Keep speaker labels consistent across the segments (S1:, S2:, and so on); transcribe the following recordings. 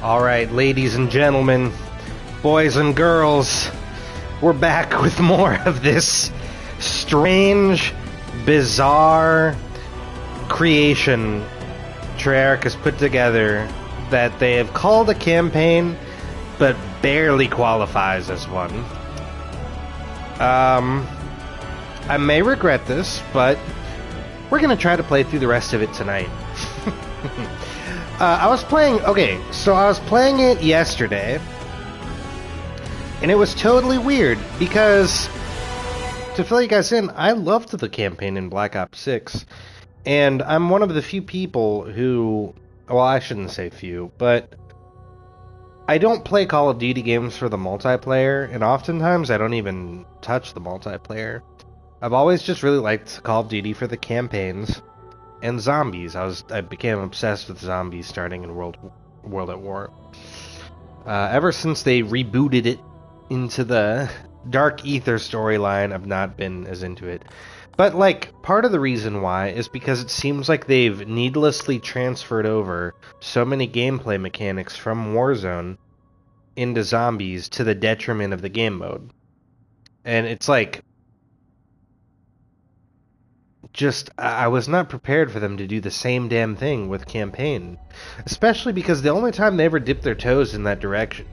S1: Alright, ladies and gentlemen, boys and girls, we're back with more of this strange, bizarre creation Treyarch has put together that they have called a campaign, but barely qualifies as one. I may regret this, but we're gonna try to play through the rest of it tonight. I was playing it yesterday, and it was totally weird, because, to fill you guys in, I loved the campaign in Black Ops 6, and I'm one of the few people who, well, I shouldn't say few, but I don't play Call of Duty games for the multiplayer, and oftentimes I don't even touch the multiplayer. I've always just really liked Call of Duty for the campaigns and zombies. I became obsessed with zombies starting in World at War. Ever since they rebooted it into the Dark Ether storyline, I've not been as into it. But, like, part of the reason why is because it seems like they've needlessly transferred over so many gameplay mechanics from Warzone into zombies to the detriment of the game mode. And it's like, I was not prepared for them to do the same damn thing with campaign. Especially because the only time they ever dipped their toes in that direction,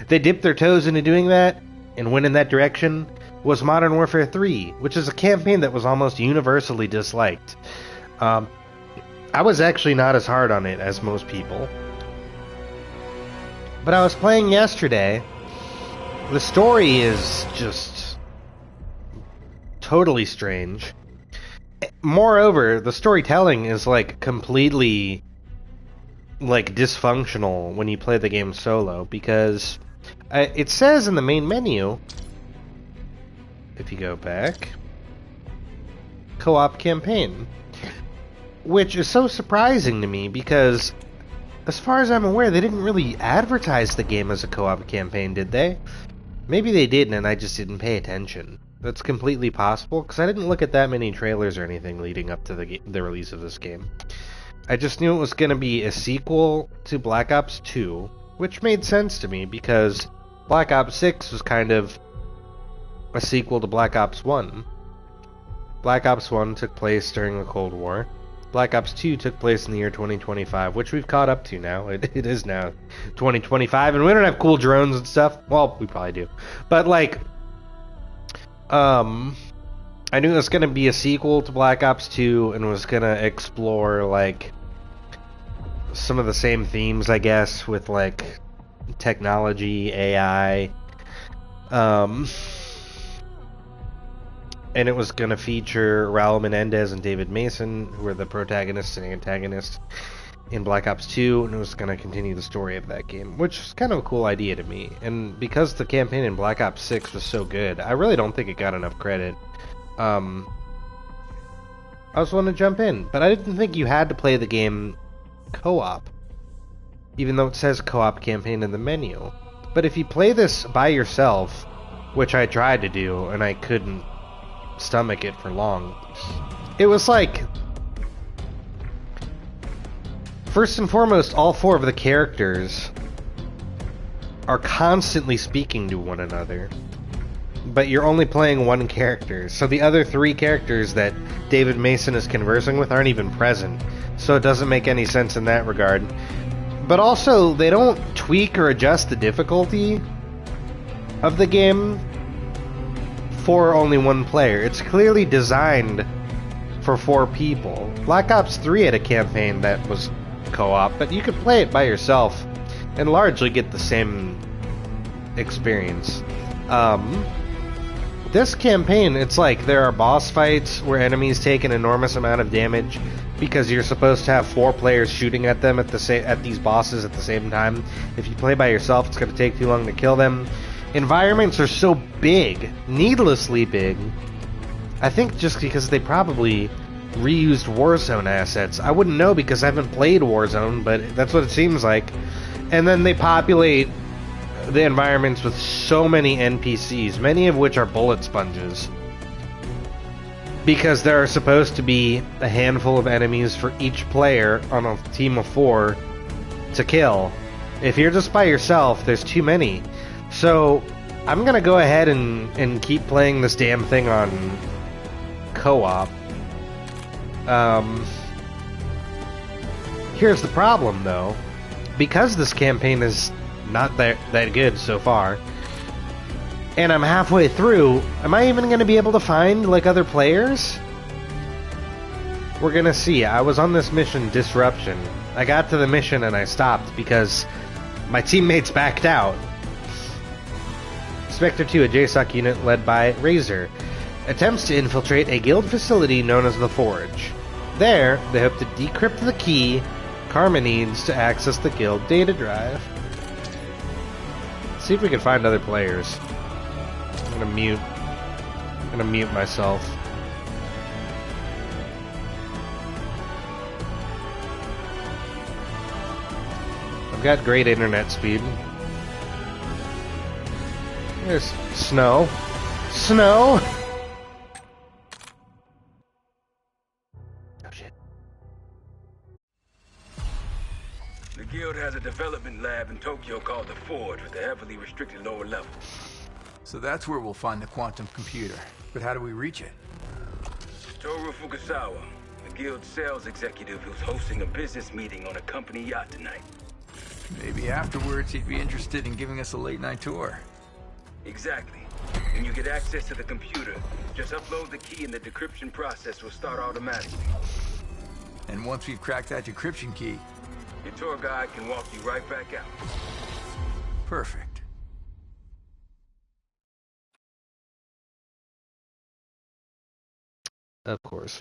S1: they dipped their toes into doing that and went in that direction, was Modern Warfare 3, which is a campaign that was almost universally disliked. I was actually not as hard on it as most people. But I was playing yesterday. The story is just totally strange. Moreover, the storytelling is like completely like dysfunctional when you play the game solo, because it says in the main menu, if you go back, co-op campaign, which is so surprising to me because as far as I'm aware, they didn't really advertise the game as a co-op campaign, did they? Maybe they didn't and I just didn't pay attention. That's completely possible, because I didn't look at that many trailers or anything leading up to the release of this game. I just knew it was going to be a sequel to Black Ops 2, which made sense to me, because Black Ops 6 was kind of a sequel to Black Ops 1. Black Ops 1 took place during the Cold War. Black Ops 2 took place in the year 2025, which we've caught up to now. It is now 2025, and we don't have cool drones and stuff. Well, we probably do. But, like, I knew it was going to be a sequel to Black Ops 2 and was going to explore, like, some of the same themes, I guess, with, like, technology, AI, and it was going to feature Raul Menendez and David Mason, who were the protagonists and antagonists in Black Ops 2, and it was going to continue the story of that game, which is kind of a cool idea to me. And because the campaign in Black Ops 6 was so good, I really don't think it got enough credit. I was willing to jump in, but I didn't think you had to play the game co-op, even though it says co-op campaign in the menu. But if you play this by yourself, which I tried to do, and I couldn't stomach it for long, it was like, first and foremost, all four of the characters are constantly speaking to one another, but you're only playing one character, so the other three characters that David Mason is conversing with aren't even present, so it doesn't make any sense in that regard. But also, they don't tweak or adjust the difficulty of the game for only one player. It's clearly designed for 4 people. Black Ops 3 had a campaign that was co-op, but you could play it by yourself and largely get the same experience. This campaign, it's like there are boss fights where enemies take an enormous amount of damage because you're supposed to have 4 players shooting at them at these bosses at the same time. If you play by yourself, it's going to take too long to kill them. Environments are so big, needlessly big. I think just because they probably reused Warzone assets. I wouldn't know because I haven't played Warzone, but that's what it seems like. And then they populate the environments with so many NPCs, many of which are bullet sponges. Because there are supposed to be a handful of enemies for each player on a team of 4 to kill. If you're just by yourself, there's too many. So I'm gonna go ahead and keep playing this damn thing on co-op. Here's the problem, though. Because this campaign is not that good so far, and I'm halfway through, am I even gonna be able to find, like, other players? We're gonna see. I was on this mission, Disruption. I got to the mission and I stopped because my teammates backed out. Spectre 2, a JSOC unit led by Razor, attempts to infiltrate a guild facility known as the Forge. There, they hope to decrypt the key Karma needs to access the guild data drive. Let's see if we can find other players. I'm gonna mute myself. I've got great internet speed. There's snow. Snow! Oh shit.
S2: The guild has a development lab in Tokyo called the Forge with a heavily restricted lower level.
S3: So that's where we'll find the quantum computer. But how do we reach it?
S2: Toru Fukasawa, the guild sales executive who's hosting a business meeting on a company yacht tonight.
S3: Maybe afterwards he'd be interested in giving us a late-night tour.
S2: Exactly. When you get access to the computer, just upload the key and the decryption process will start automatically.
S3: And once we've cracked that decryption key,
S2: your tour guide can walk you right back out.
S3: perfect.
S1: Of course.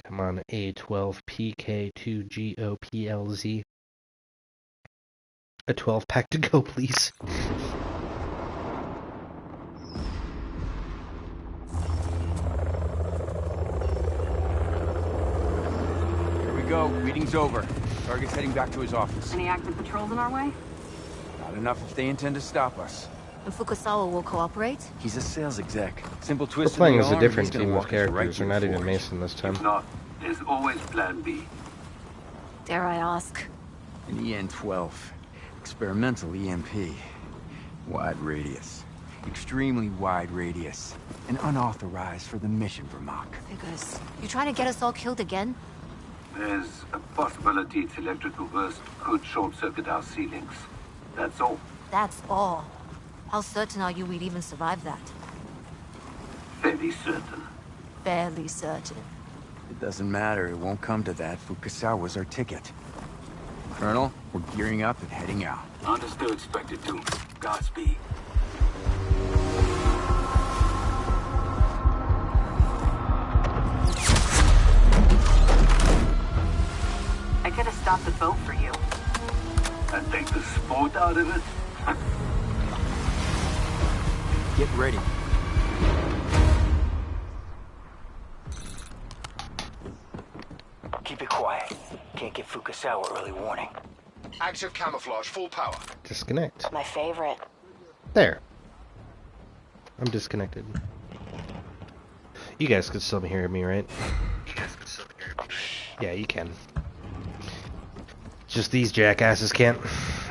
S1: Come on, A12PK2GOPLZ. A 12-pack to go, please.
S4: Here we go. Meeting's over. Target's heading back to his office.
S5: Any active patrols in our way?
S4: Not enough if they intend to stop us.
S6: And Fukasawa will cooperate?
S4: He's a sales exec. Simple
S1: We're
S4: twist
S1: playing
S4: in
S1: as
S4: the
S1: a
S4: arm,
S1: different
S4: he's gonna
S1: team of
S4: walk us right
S1: characters.
S4: to
S1: We're
S4: the
S1: not even
S4: Forge.
S1: Mason this time.
S7: If not, there's always plan B.
S6: Dare I ask?
S4: An EN-12. Experimental EMP. Wide radius. Extremely wide radius. And unauthorized for the mission, Vermont.
S6: Figures. You trying to get us all killed again?
S7: There's a possibility its electrical burst could short-circuit our ceilings. That's all.
S6: That's all. How certain are you we'd even survive that?
S7: Fairly certain.
S6: Barely certain.
S4: It doesn't matter. It won't come to that. Fukasawa's our ticket. Colonel, we're gearing up and heading out.
S2: Understood, Spectre 2. Godspeed.
S5: I could have stopped the boat for you.
S7: And take the sport out of it?
S4: Get ready.
S8: Keep it quiet. Can't give Fukasawa early warning.
S9: Active camouflage, full power.
S1: Disconnect.
S6: My favorite.
S1: There. I'm disconnected. You guys can still hear me, right? Yeah, you can. Just these jackasses can't.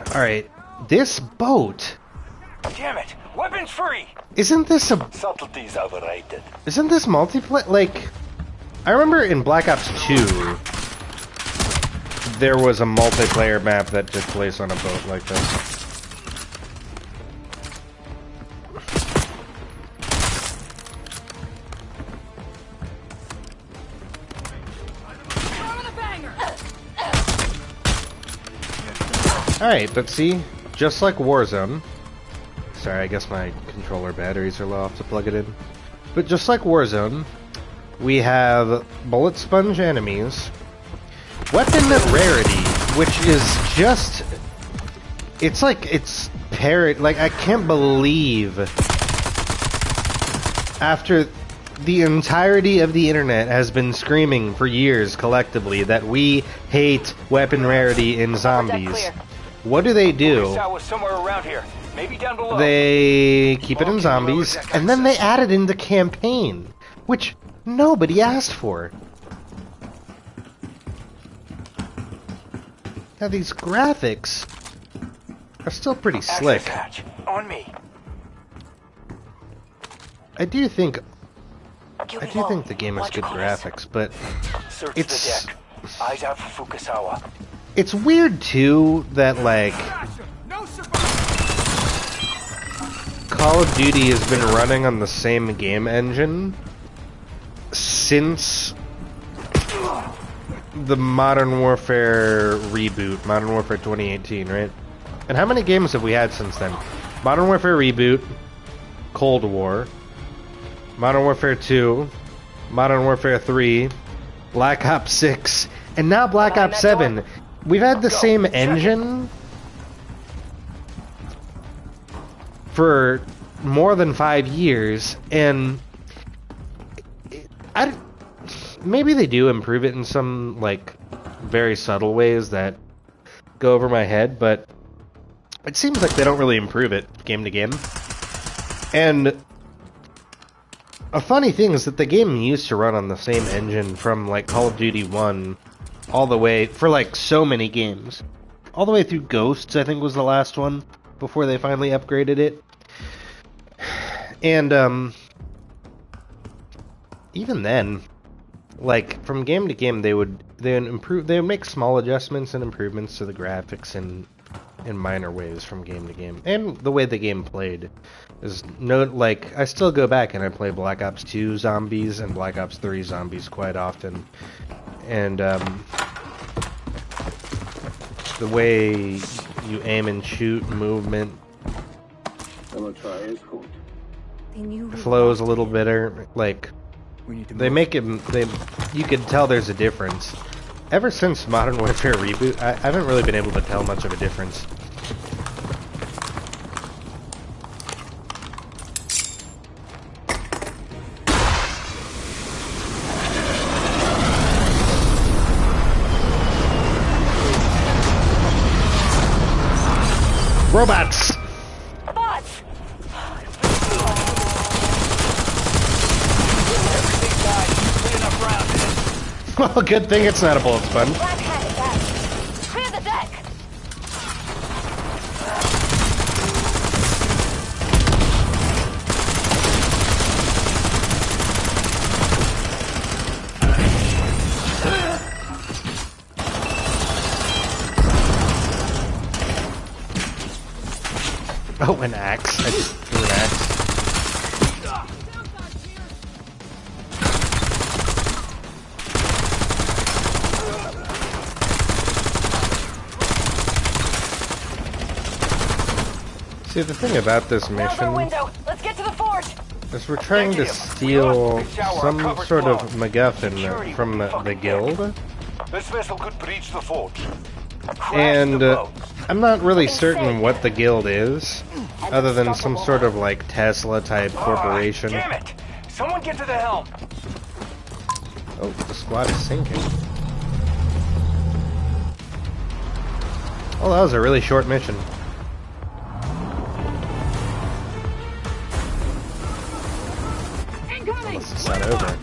S1: Alright. This boat...
S8: Damn it! Weapons free!
S1: Isn't this a...
S8: Subtlety's overrated.
S1: Isn't this multiplayer? Like... I remember in Black Ops 2... there was a multiplayer map that took place on a boat like this. Alright, but see, just like Warzone... Sorry, I guess my controller batteries are low, I'll have to plug it in. But just like Warzone, we have bullet sponge enemies, weapon rarity, which is just... It's like, it's parrot... Like, I can't believe... After the entirety of the internet has been screaming for years collectively that we hate weapon rarity in zombies. What do?
S8: Fukusawa's somewhere around here. Maybe down below.
S1: They keep it in zombies, and then they add it in the campaign, which nobody asked for. Now these graphics are still pretty slick.
S8: Hatch. On me.
S1: I do think the game has good graphics, but
S8: Search
S1: it's
S8: the deck. Eyes out for Fukusawa.
S1: it's weird too that like Call of Duty has been running on the same game engine since the Modern Warfare reboot, Modern Warfare 2018, right? And how many games have we had since then? Modern Warfare reboot, Cold War, Modern Warfare 2, Modern Warfare 3, Black Ops 6, and now Black Ops 7. We've had the same engine for more than 5 years, and maybe they do improve it in some like very subtle ways that go over my head, but it seems like they don't really improve it game to game. And a funny thing is that the game used to run on the same engine from like Call of Duty 1 all the way for like so many games. All the way through Ghosts, I think was the last one before they finally upgraded it. And even then, like from game to game, they would make small adjustments and improvements to the graphics in minor ways from game to game. And the way the game played is I still go back and I play Black Ops 2 zombies and Black Ops 3 zombies quite often. And the way you aim and shoot, movement flows a little better. Like they make it. You could tell there's a difference. Ever since Modern Warfare reboot, I haven't really been able to tell much of a difference. Robots!
S8: Bots!
S1: Well, good thing it's not a bullet sponge.
S6: Black hat is out. Clear the deck.
S1: Oh, an axe. I just threw an axe. See, the thing about this mission
S8: Let's get to the forge.
S1: is we're trying to steal some sort of MacGuffin from the guild.
S9: This vessel could breach the forge.
S1: And I'm not really certain what the guild is, other than some sort of like Tesla-type corporation.
S8: Damn it! Someone get to the helm.
S1: Oh, the squad is sinking. Oh, that was a really short mission. Unless it's not over.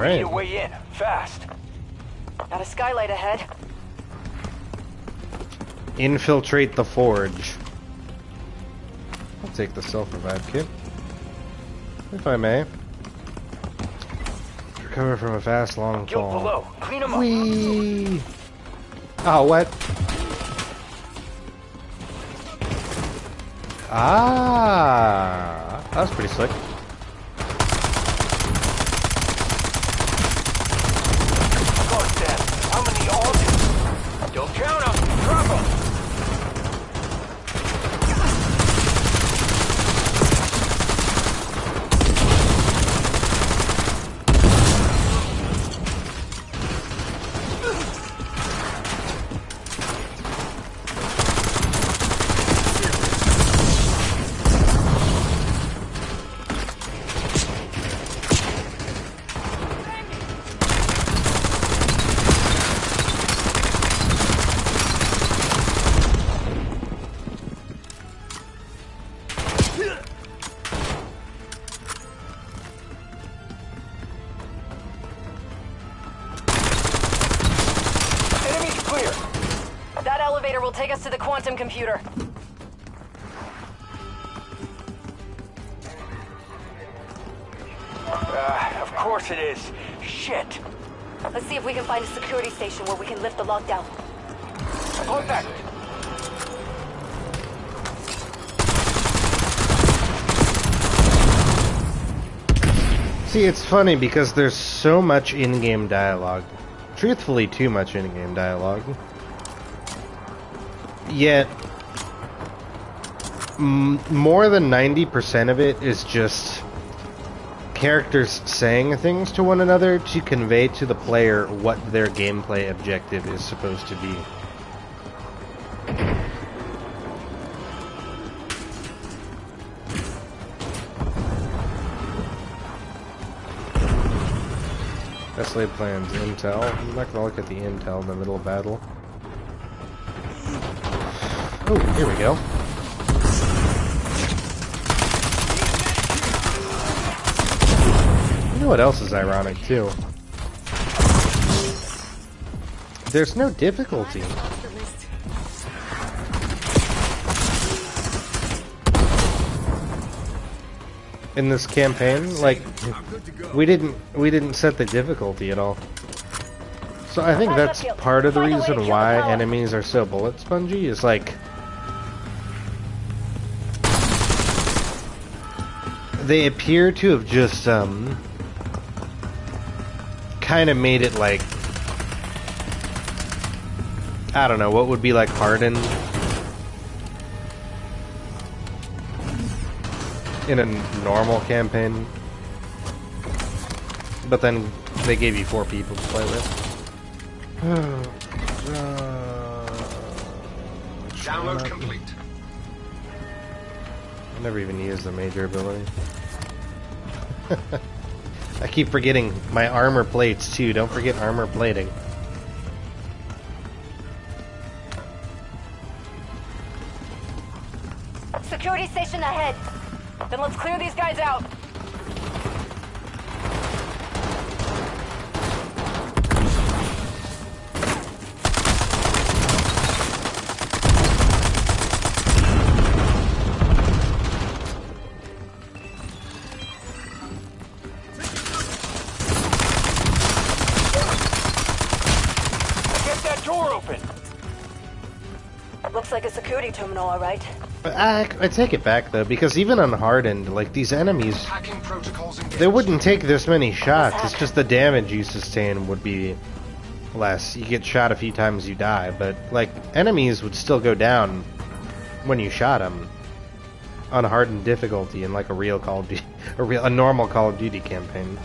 S8: Need a way in, fast.
S5: Got a skylight ahead.
S1: Infiltrate the forge. I'll take the self-revive kit, if I may. Recover from a fast, long
S8: Guild
S1: fall.
S8: below. Clean them up.
S1: Whee! Oh, what? Ah, that was pretty slick.
S8: God damn, how many are there? Don't count them. Drop them.
S5: Will take us to the quantum computer.
S8: Of course it is. Shit.
S5: Let's see if we can find a security station where we can lift the lockdown.
S8: Contact.
S1: See, it's funny because there's so much in-game dialogue. Truthfully, too much in-game dialogue. Yet, more than 90% of it is just characters saying things to one another to convey to the player what their gameplay objective is supposed to be. Best laid plans, intel. I'm not gonna look at the intel in the middle of battle. Oh, here we go. You know what else is ironic, too? There's no difficulty. In this campaign, like, we didn't set the difficulty at all. So I think that's part of the reason why enemies are so bullet spongy, is like, they appear to have just, kind of made it like, I don't know, what would be like hardened in a normal campaign, but then they gave you 4 people to play with.
S9: Download complete.
S1: I never even used the major ability. I keep forgetting my armor plates too. Don't forget armor plating.
S5: Security station ahead. Then let's clear these guys out. Looks like a security terminal, all right.
S1: I take it back though, because even on hardened, like these enemies, they wouldn't take this many shots. It's just the damage you sustain would be less. You get shot a few times, you die, but like enemies would still go down when you shot them on hardened difficulty in like a real Call of Duty, a normal Call of Duty campaign.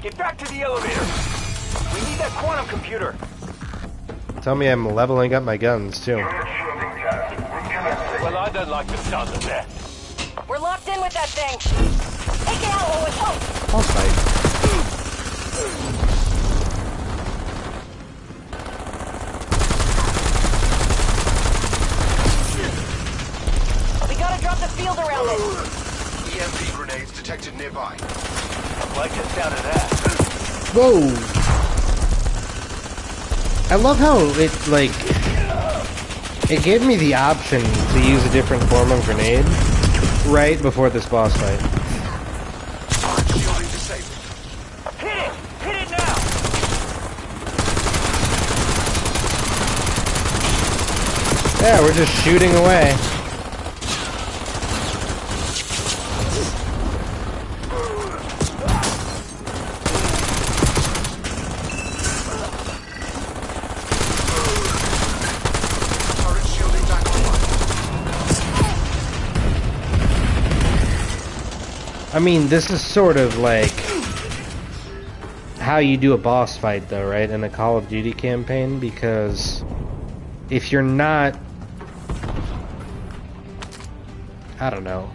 S8: Get back to the elevator. We need that quantum computer.
S1: Tell me I'm leveling up my guns too.
S8: Well, I don't like the sound of that.
S5: We're locked in with that thing. Take it out, Owen.
S1: I'll fight.
S5: We gotta drop the field around it.
S9: EMP grenades detected nearby.
S8: I like the sound of that.
S1: Whoa! I love how it, like, it gave me the option to use a different form of grenade right before this boss fight.
S8: Hit it! Hit it now!
S1: Yeah, we're just shooting away.
S9: Turret shielding back online.
S1: I mean, this is sort of like how you do a boss fight, though, right? In a Call of Duty campaign, because if you're not... I don't know.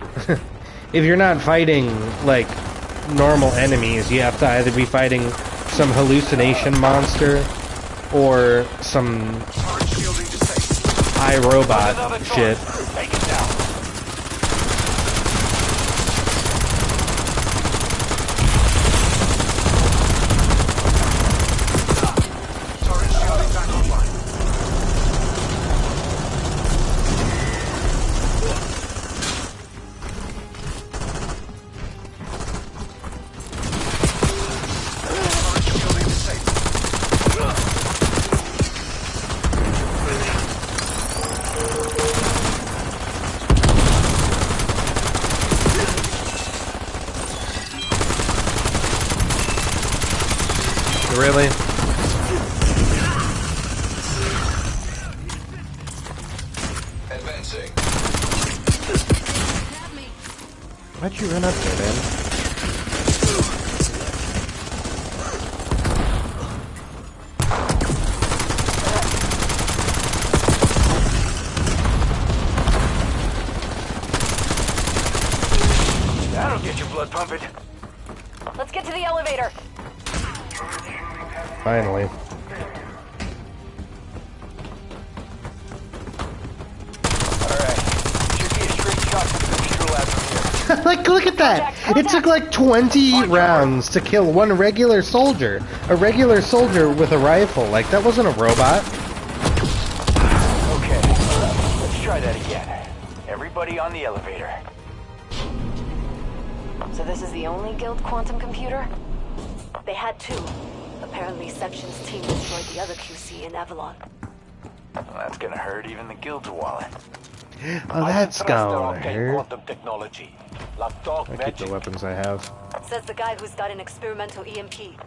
S1: If you're not fighting, like, normal enemies, you have to either be fighting some hallucination monster or some
S9: Turret shielding disabled.
S1: iRobot shit.
S8: Take it down.
S9: Turret shielding back online. Turret shielding disabled.
S1: Really?
S9: Advancing.
S1: Why'd you run up there, man?
S8: That'll get your blood pumping.
S5: Let's get to the elevator.
S1: Finally.
S8: Alright. Should be a straight shot to the computer lab from here.
S1: Like, look at that! It took like 20 rounds to kill one regular soldier. A regular soldier with a rifle. Like, that wasn't a robot.
S8: Okay. Let's try that again. Everybody on the elevator.
S5: So this is the only guild quantum computer? They had two. Apparently Section's team destroyed the other QC in Avalon.
S8: Well, that's gonna hurt even the guild's wallet.
S1: Oh, that's gonna hurt.
S8: Quantum technology. Laptop
S1: I keep the weapons I have.
S5: Says the guy who's got an experimental EMP.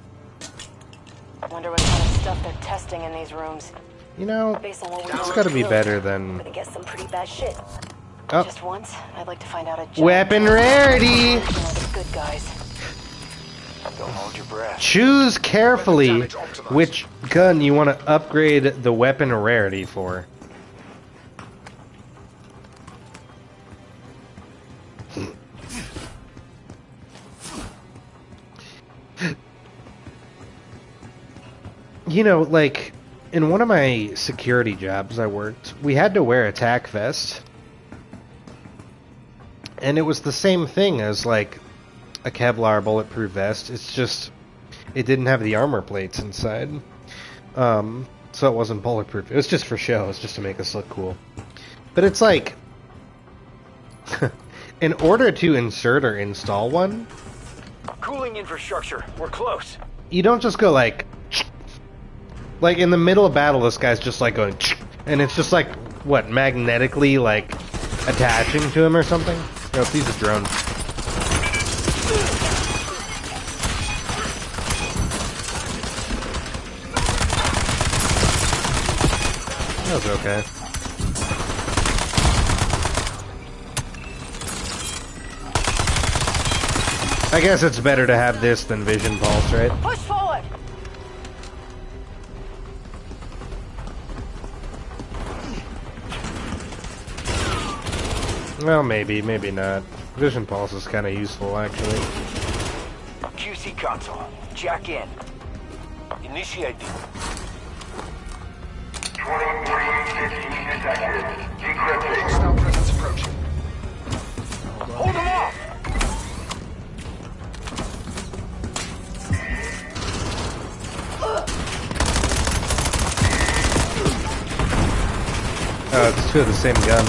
S5: Wonder what kind of stuff they're testing in these rooms.
S1: You know,
S5: Based on what we
S1: it's
S5: know,
S1: gotta be
S5: we're
S1: better than...
S5: gonna get some pretty bad shit.
S1: Oh,
S5: Just once, I'd like to find out a
S1: weapon rarity!
S5: the good guys.
S8: Don't hold your breath.
S1: Choose carefully which gun you want to upgrade the weapon rarity for. You know, like, in one of my security jobs I worked, we had to wear a tac vest. And it was the same thing as, like, a Kevlar bulletproof vest. It's just, it didn't have the armor plates inside. So it wasn't bulletproof. It was just for show. It was just to make us look cool. But it's like, in order to insert or install one,
S8: Cooling infrastructure. We're close.
S1: you don't just go like in the middle of battle, this guy's just like going, and it's just like, what, magnetically like attaching to him or something? No, let's use a drone. That was okay. I guess it's better to have this than Vision Pulse, right?
S5: Push forward!
S1: Well, maybe, maybe not. Vision Pulse is kind of useful, actually.
S8: QC console. Jack in. Initiating.
S9: 2350 meters accurate. Decrypting. Hostile presence approaching.
S8: Hold them off!
S1: Oh, it's two of the same gun.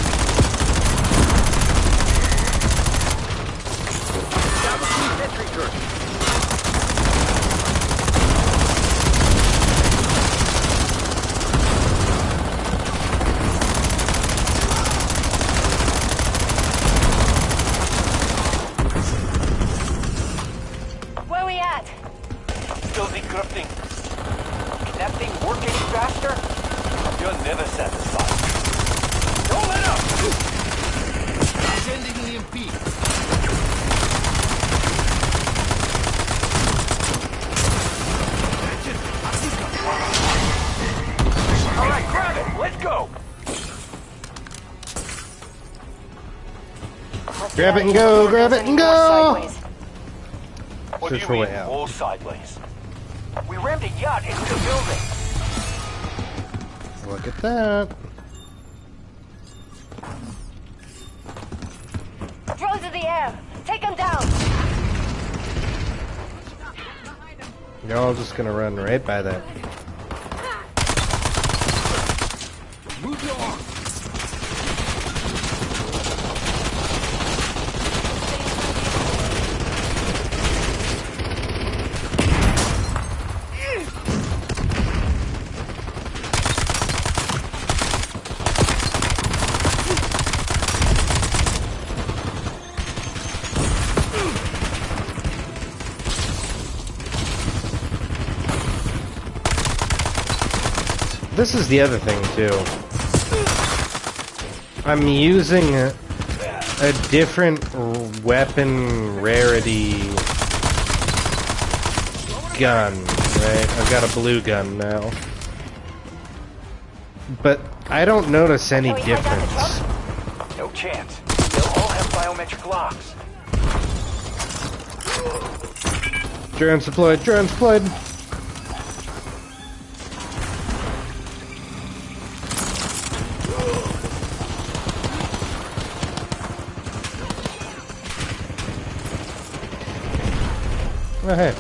S1: Grab it and go, grab it and go!
S8: Sideways. What
S1: Search
S8: do
S1: for
S8: you
S1: way
S8: mean,
S1: out.
S8: all sideways? We rammed a yacht into the building.
S1: Look at that.
S5: Drones in the air! Take them down!
S1: You're all just gonna run right by that.
S3: Move your arm.
S1: This is the other thing too. I'm using a different weapon rarity gun, right? I've got a blue gun now. But I don't notice any
S5: Can we find out the
S1: difference.
S5: truck?
S8: No chance. They'll all have biometric locks.
S1: Drones deployed, drones deployed. Oh, hey.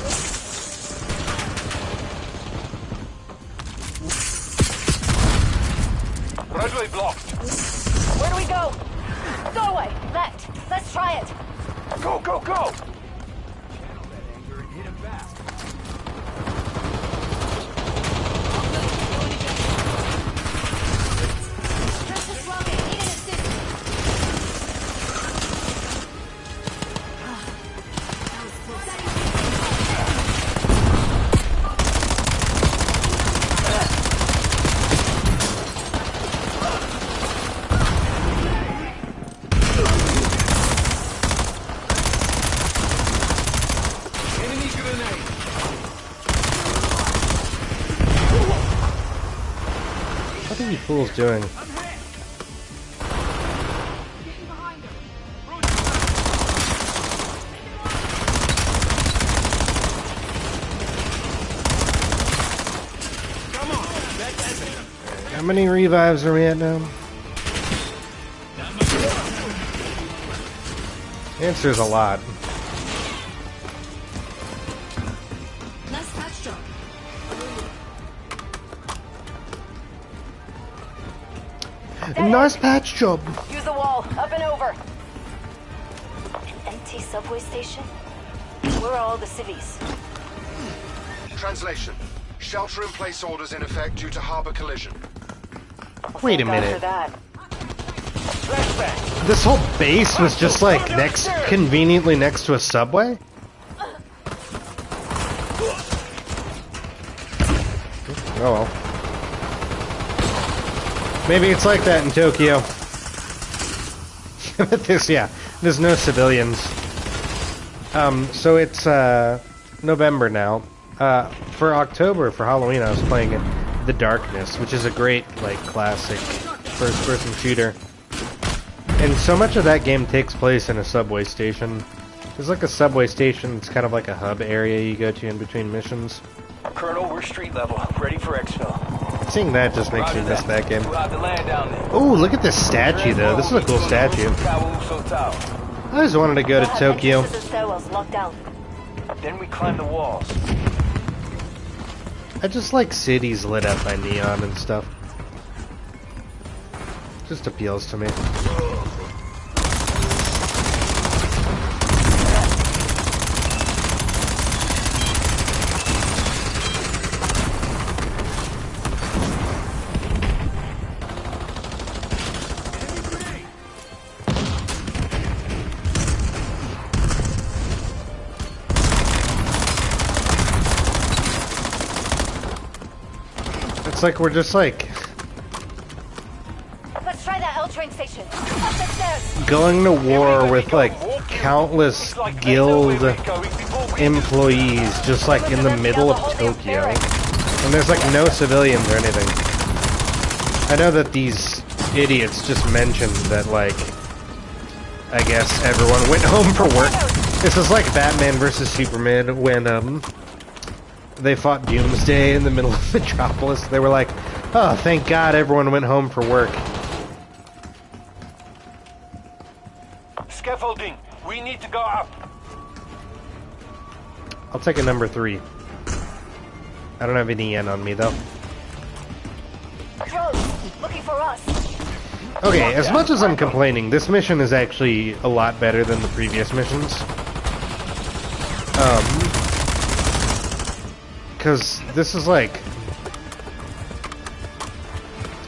S8: Roadway blocked.
S5: Where do we go? Doorway! Left! Let's try it!
S8: Go, go, go!
S1: What are you fools doing? How many revives are we at now? The answer is a lot. Nice patch job.
S5: Use the wall! Up and over! An empty subway station? Where are all the civvies?
S10: Translation. Shelter-in-place orders in effect due to harbor collision.
S1: Wait a
S5: Thank God
S1: minute.
S5: for that.
S8: Flashback.
S1: This whole base was just like conveniently next to a subway? Oh well. Maybe it's like that in Tokyo. But there's no civilians. So it's November now. For October, for Halloween, I was playing The Darkness, which is a great, like, classic first-person shooter. And so much of that game takes place in a subway station. There's like a subway station, it's kind of like a hub area you go to in between missions.
S8: Colonel, we're street level. Ready for exfil.
S1: Seeing that just makes me
S8: Roger
S1: miss
S8: that.
S1: that game.
S8: We'll have to land down there.
S1: Oh, look at this statue, though. This is a cool statue. I always wanted to go to Tokyo.
S5: Entrances and stairwells locked down.
S8: Then we climb the walls.
S1: I just like cities lit up by neon and stuff. Just appeals to me. It's like we're just like
S5: Let's try that L train station. Up the stairs!
S1: going to war with like countless guild employees just like in the middle of Tokyo. And there's like no civilians or anything. I know that these idiots just mentioned that like I guess everyone went home for work. This is like Batman versus Superman when they fought Doomsday in the middle of Metropolis. They were like, oh, thank God everyone went home for work.
S8: Scaffolding. We need to go up.
S1: I'll take a number 3. I don't have any yen on me though.
S5: Drones, looking for us.
S1: Okay, as much as I'm complaining, this mission is actually a lot better than the previous missions. Because this is like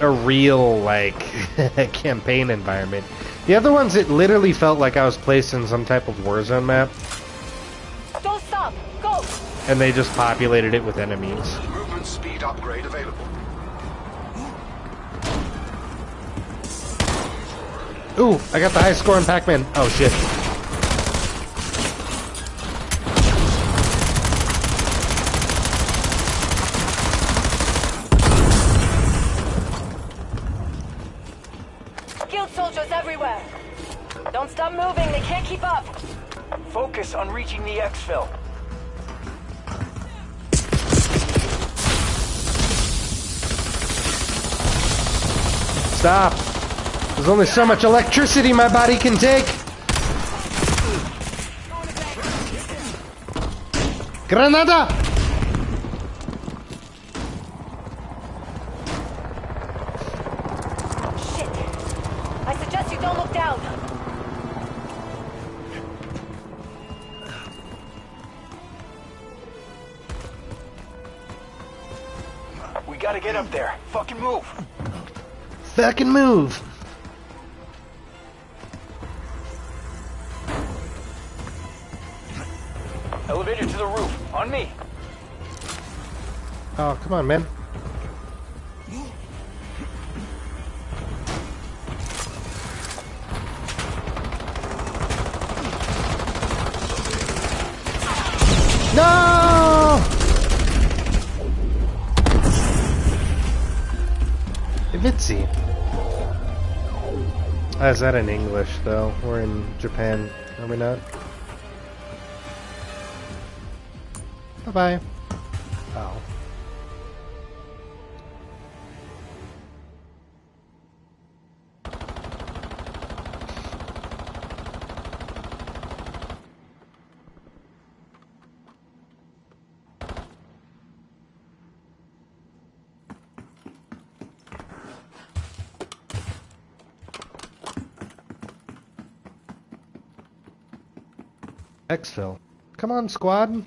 S1: a real, like, campaign environment. The other ones, it literally felt like I was placed in some type of Warzone map.
S5: Don't stop. Go.
S1: And they just populated it with enemies.
S10: Movement speed upgrade available.
S1: Ooh, I got the high score in Pac-Man. Oh, shit.
S5: Guild soldiers everywhere. Don't stop moving. They can't keep up.
S8: Focus on reaching the exfil.
S1: Stop. There's only so much electricity my body can take. Granada!
S5: Shit. I suggest you don't look down.
S8: We gotta get up there. Fucking move.
S1: Fucking move.
S8: Elevator to the roof. On me.
S1: Oh, come on, man. No! Mitzi. Is that in English, though? We're in Japan, are we not? Bye-bye. Oh. Exfil. Come on, squad.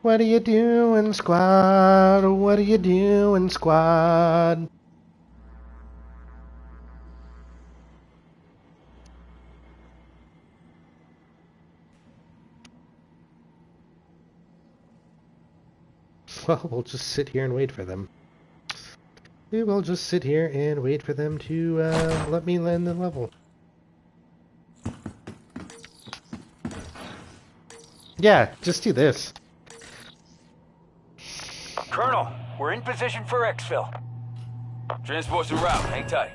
S1: What are you doing, squad? What are you doing, squad? Well, we'll just sit here and wait for them. We will just sit here and wait for them to let me land the level. Yeah, just do this.
S8: Colonel, we're in position for exfil. Transport's en route. Hang tight.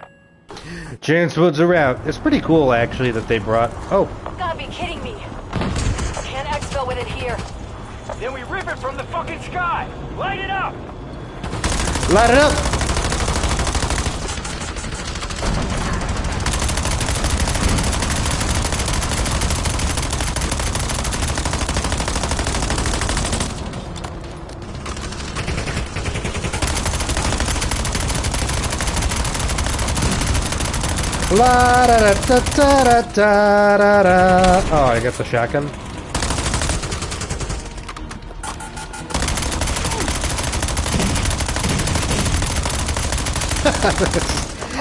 S1: Transports are out. It's pretty cool, actually, that they brought... Oh.
S5: Gotta be kidding me. Can't exfil with it here.
S8: Then we rip it from the fucking sky. Light it up.
S1: Light it up. La da da da da da da da. Oh, I got the shotgun.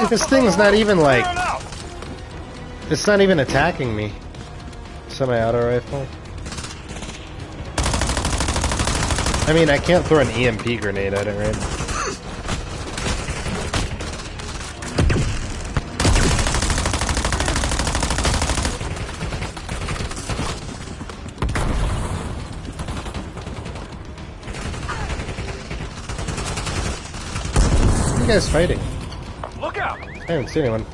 S1: This thing's not even like... It's not even attacking me. Semi-auto rifle. I mean, I can't throw an EMP grenade at it, right? You guys fighting?
S8: Look out!
S1: I haven't seen anyone.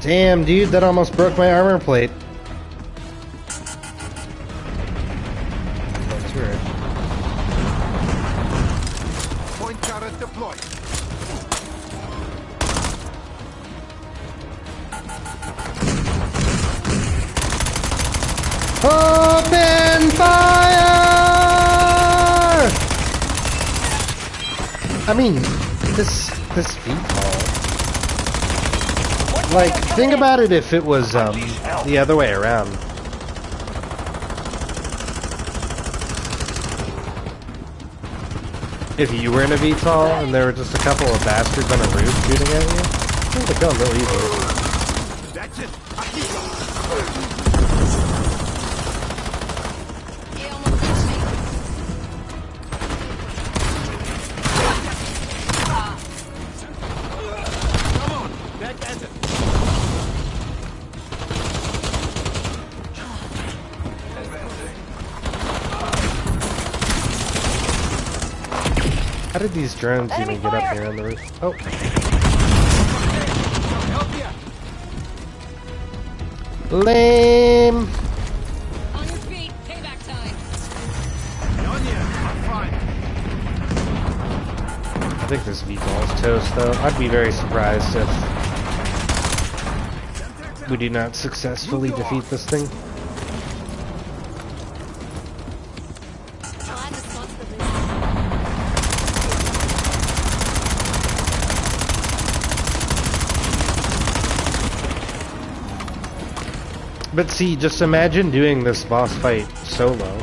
S1: Damn, dude, that almost broke my armor plate. That's weird.
S10: Point turret deployed.
S1: Open fire! I mean, this VTOL. Like, think about it if it was the other way around. If you were in a VTOL and there were just a couple of bastards on a roof shooting at you, it would go a little easier.
S10: That's it.
S1: How did these drones even get up here on the roof? Oh. Lame.
S11: On your feet, payback time.
S10: I'm fine.
S1: I think this VTOL is toast, though. I'd be very surprised if we do not successfully defeat this thing. But see, just imagine doing this boss fight solo.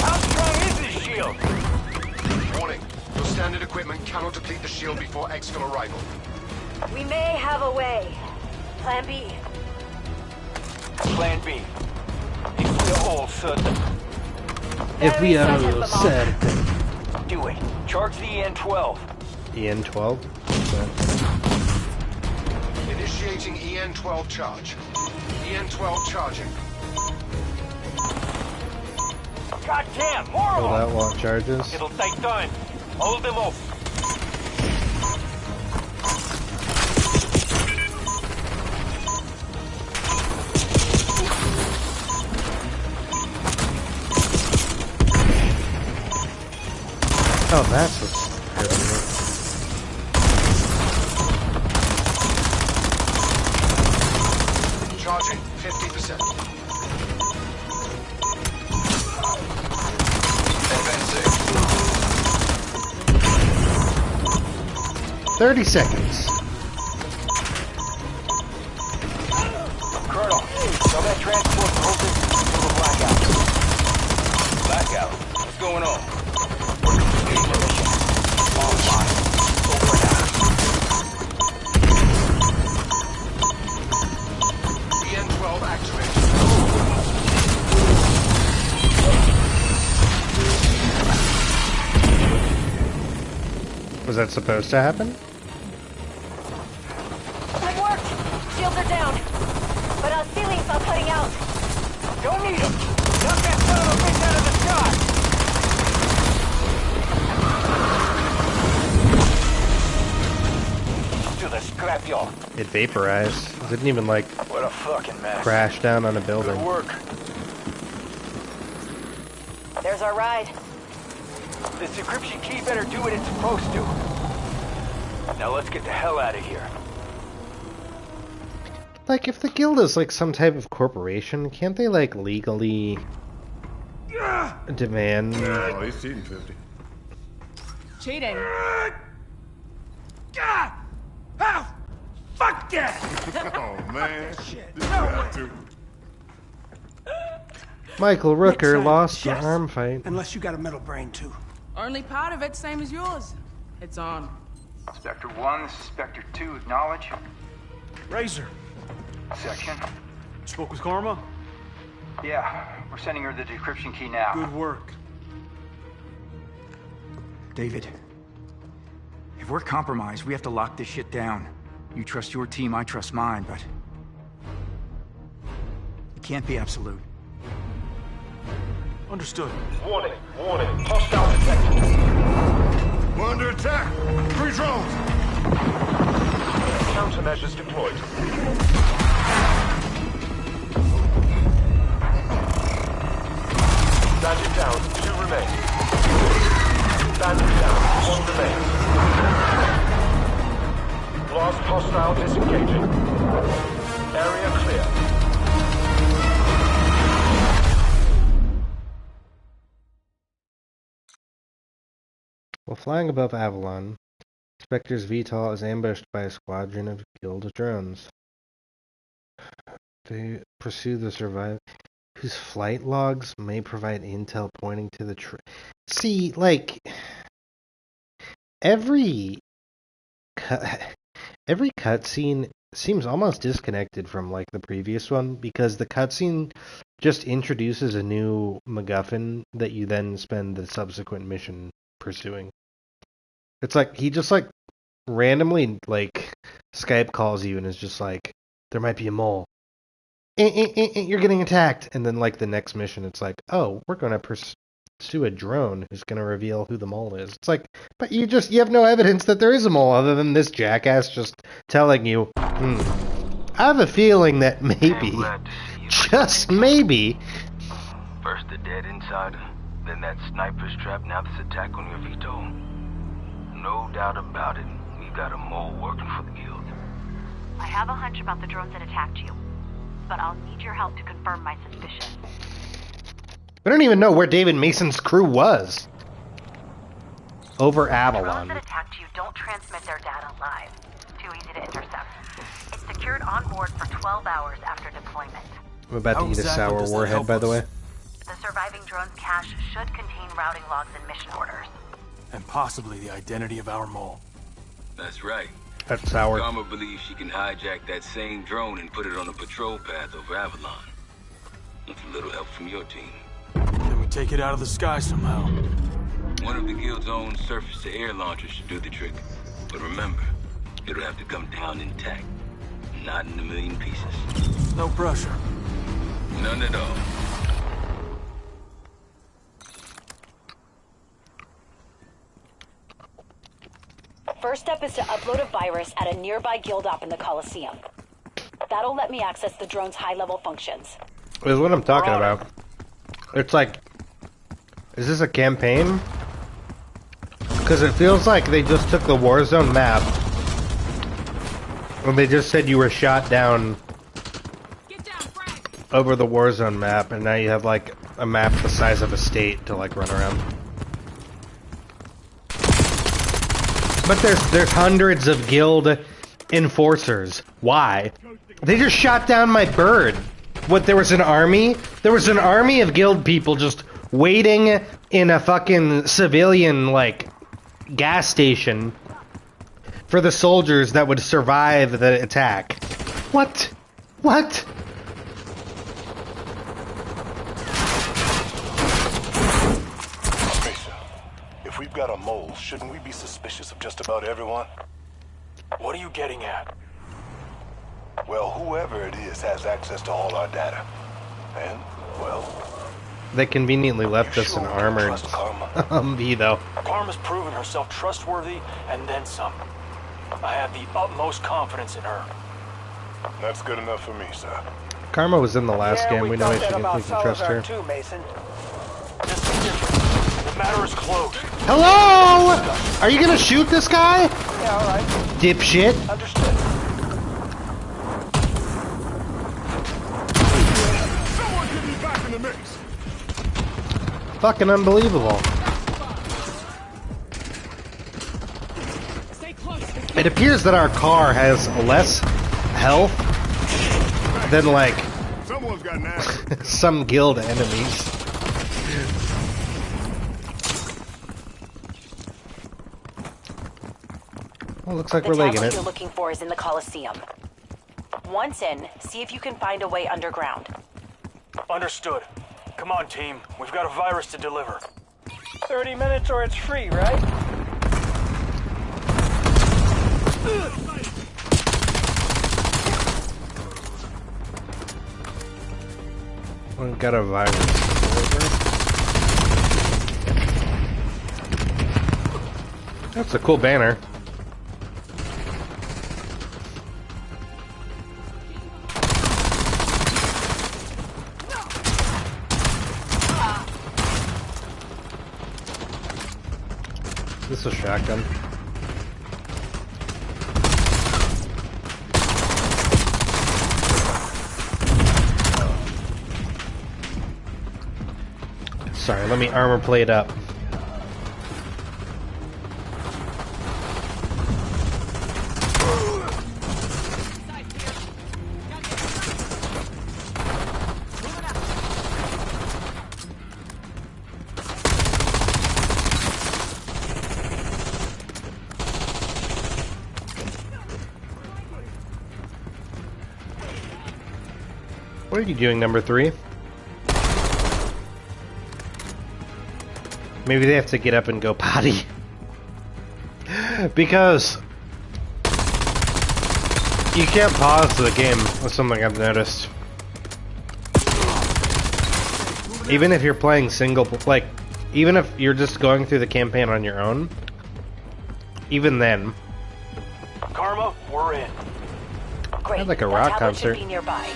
S8: How strong is this shield?
S10: Warning. Your standard equipment cannot deplete the shield before exfil arrival.
S5: We may have a way. Plan B.
S8: Plan B. If we're all certain.
S1: If we are certain.
S8: Do it. Charge the EN-12.
S1: EN-12?
S10: Initiating EN-12 charge. EN-12 charging.
S8: Goddamn, more
S1: Hold
S8: of
S1: out
S8: them!
S1: while it charges.
S8: It'll take time. Hold them off.
S1: Oh, that's what's hurting me.
S10: Charging 50%. Advancing.
S1: 30 seconds.
S8: Colonel, tell that transport to hold this until the blackout. Blackout? What's going on? Online. Over and out.
S10: EN-12 activated.
S1: Was that supposed to happen?
S5: It worked! Shields are down. But our ceilings are cutting out.
S8: Don't need them. Knock that son of a bitch out of the sky. To the scrapyard.
S1: It vaporized. It didn't even, like,
S8: What a fucking mess.
S1: crash down on a building.
S8: Good work.
S5: There's our ride.
S8: This decryption key better do what it's supposed to. Now let's get the hell out of here.
S1: Like, if the guild is, like, some type of corporation, can't they, like, legally demand...
S12: Oh, he's cheating 50.
S11: Cheating.
S10: God! Oh! Fuck that!
S12: Oh, man. Shit. This guy, too.
S1: Michael Rooker
S13: Next
S1: lost the
S13: yes.
S1: arm fight.
S13: Unless you got a metal brain, too.
S11: Only part of it, same as yours. It's on.
S14: Spectre 1, this is Spectre 2, acknowledge.
S13: Razor.
S14: Section.
S13: Spoke with Karma?
S14: Yeah, we're sending her the decryption key now.
S13: Good work.
S4: David, if we're compromised, we have to lock this shit down. You trust your team, I trust mine, but... it can't be absolute.
S13: Understood.
S8: Warning, warning. Hostile detected.
S12: We're under attack. 3 drones.
S9: Countermeasures deployed. Bandit down, 2 remain. Bandit down, 1 remains. Lost hostile disengaging. Area clear.
S1: While flying above Avalon, Spectre's VTOL is ambushed by a squadron of Guild drones. They pursue the survivor, whose flight logs may provide intel pointing to the See, like, every cutscene seems almost disconnected from, like, the previous one, because the cutscene just introduces a new MacGuffin that you then spend the subsequent mission pursuing. It's like, he just, like, randomly, like, Skype calls you and is just like, there might be a mole. You're getting attacked. And then, like, the next mission, it's like, oh, we're going to pursue a drone who's going to reveal who the mole is. It's like, but you have no evidence that there is a mole other than this jackass just telling you, I have a feeling that maybe, just maybe.
S2: First the dead insider, then that sniper's trap, now this attack on your VTOL. No doubt about it, we've got a mole working for the Guild.
S5: I have a hunch about the drones that attacked you, but I'll need your help to confirm my suspicion.
S1: We don't even know where David Mason's crew was. Over Avalon.
S5: The drones that attacked you don't transmit their data live. Too easy to intercept. It's secured on board for 12 hours after deployment.
S1: I'm about to eat a sour warhead, by the way.
S5: The surviving drone's cache should contain routing logs and mission orders.
S13: And possibly the identity of our mole.
S2: That's right.
S1: That's sour.
S2: Karma believes she can hijack that same drone and put it on a patrol path over Avalon. With a little help from your team.
S13: Can we take it out of the sky somehow?
S2: One of the Guild's own surface-to-air launchers should do the trick. But remember, it'll have to come down intact. Not in a million pieces.
S13: No pressure.
S2: None at all.
S5: First step is to upload a virus at a nearby Guild op in the Coliseum. That'll let me access the drone's high-level functions.
S1: Is what I'm talking about. It's like, is this a campaign? Because it feels like they just took the Warzone map and they just said you were shot down over the Warzone map, and now you have like a map the size of a state to like run around. But there's hundreds of Guild enforcers. Why? They just shot down my bird. What, there was an army? There was an army of Guild people just waiting in a fucking civilian, like, gas station for the soldiers that would survive the attack. What? What?
S10: If we've got a mole, shouldn't we be suspicious of just about everyone?
S13: What are you getting at?
S10: Well, whoever it is has access to all our data. And, well...
S1: They conveniently left us an armored Humvee, though.
S13: Karma's proven herself trustworthy, and then some. I have the utmost confidence in her.
S10: That's good enough for me, sir.
S1: Karma was in the last game. We know we can trust her.
S13: Too, Mason. This is different. The matter is closed.
S1: Hello? Are you gonna shoot this guy?
S13: Yeah, all right.
S1: Dipshit.
S13: Understood.
S12: Someone get me back in the mix.
S1: Fucking unbelievable. It appears that our car has less health than, like, some Guild enemies. Well, looks like we're legging it.
S5: The you're looking for is in the Coliseum. Once in, see if you can find a way underground.
S13: Understood. Come on, team. We've got a virus to deliver.
S15: 30 minutes or it's free, right?
S1: We've got a virus. That's a cool banner. This is a shotgun. Sorry, let me armor plate up. What are you doing, number 3? Maybe they have to get up and go potty. Because you can't pause the game with something I've noticed. Even if you're playing single, like, even if you're just going through the campaign on your own, even then.
S13: Karma, we're in.
S5: Great.
S1: I had like a
S5: That
S1: rock
S5: tablet
S1: concert.
S5: should be nearby.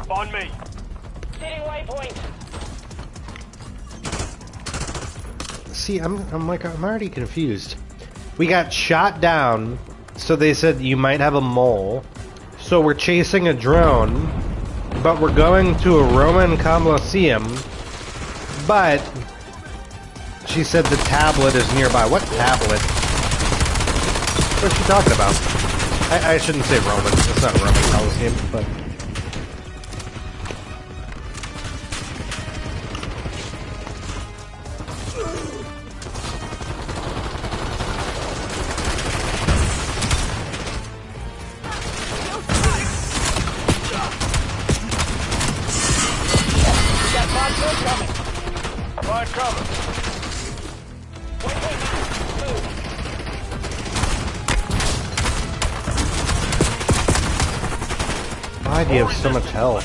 S13: On me.
S15: Sitting waypoint.
S1: See, I'm already confused. We got shot down, so they said you might have a mole. So we're chasing a drone, but we're going to a Roman Colosseum. But she said the tablet is nearby. What tablet? What's she talking about? I shouldn't say Roman. It's not Roman Colosseum, but.
S13: Find cover.
S1: Why do you have so much health?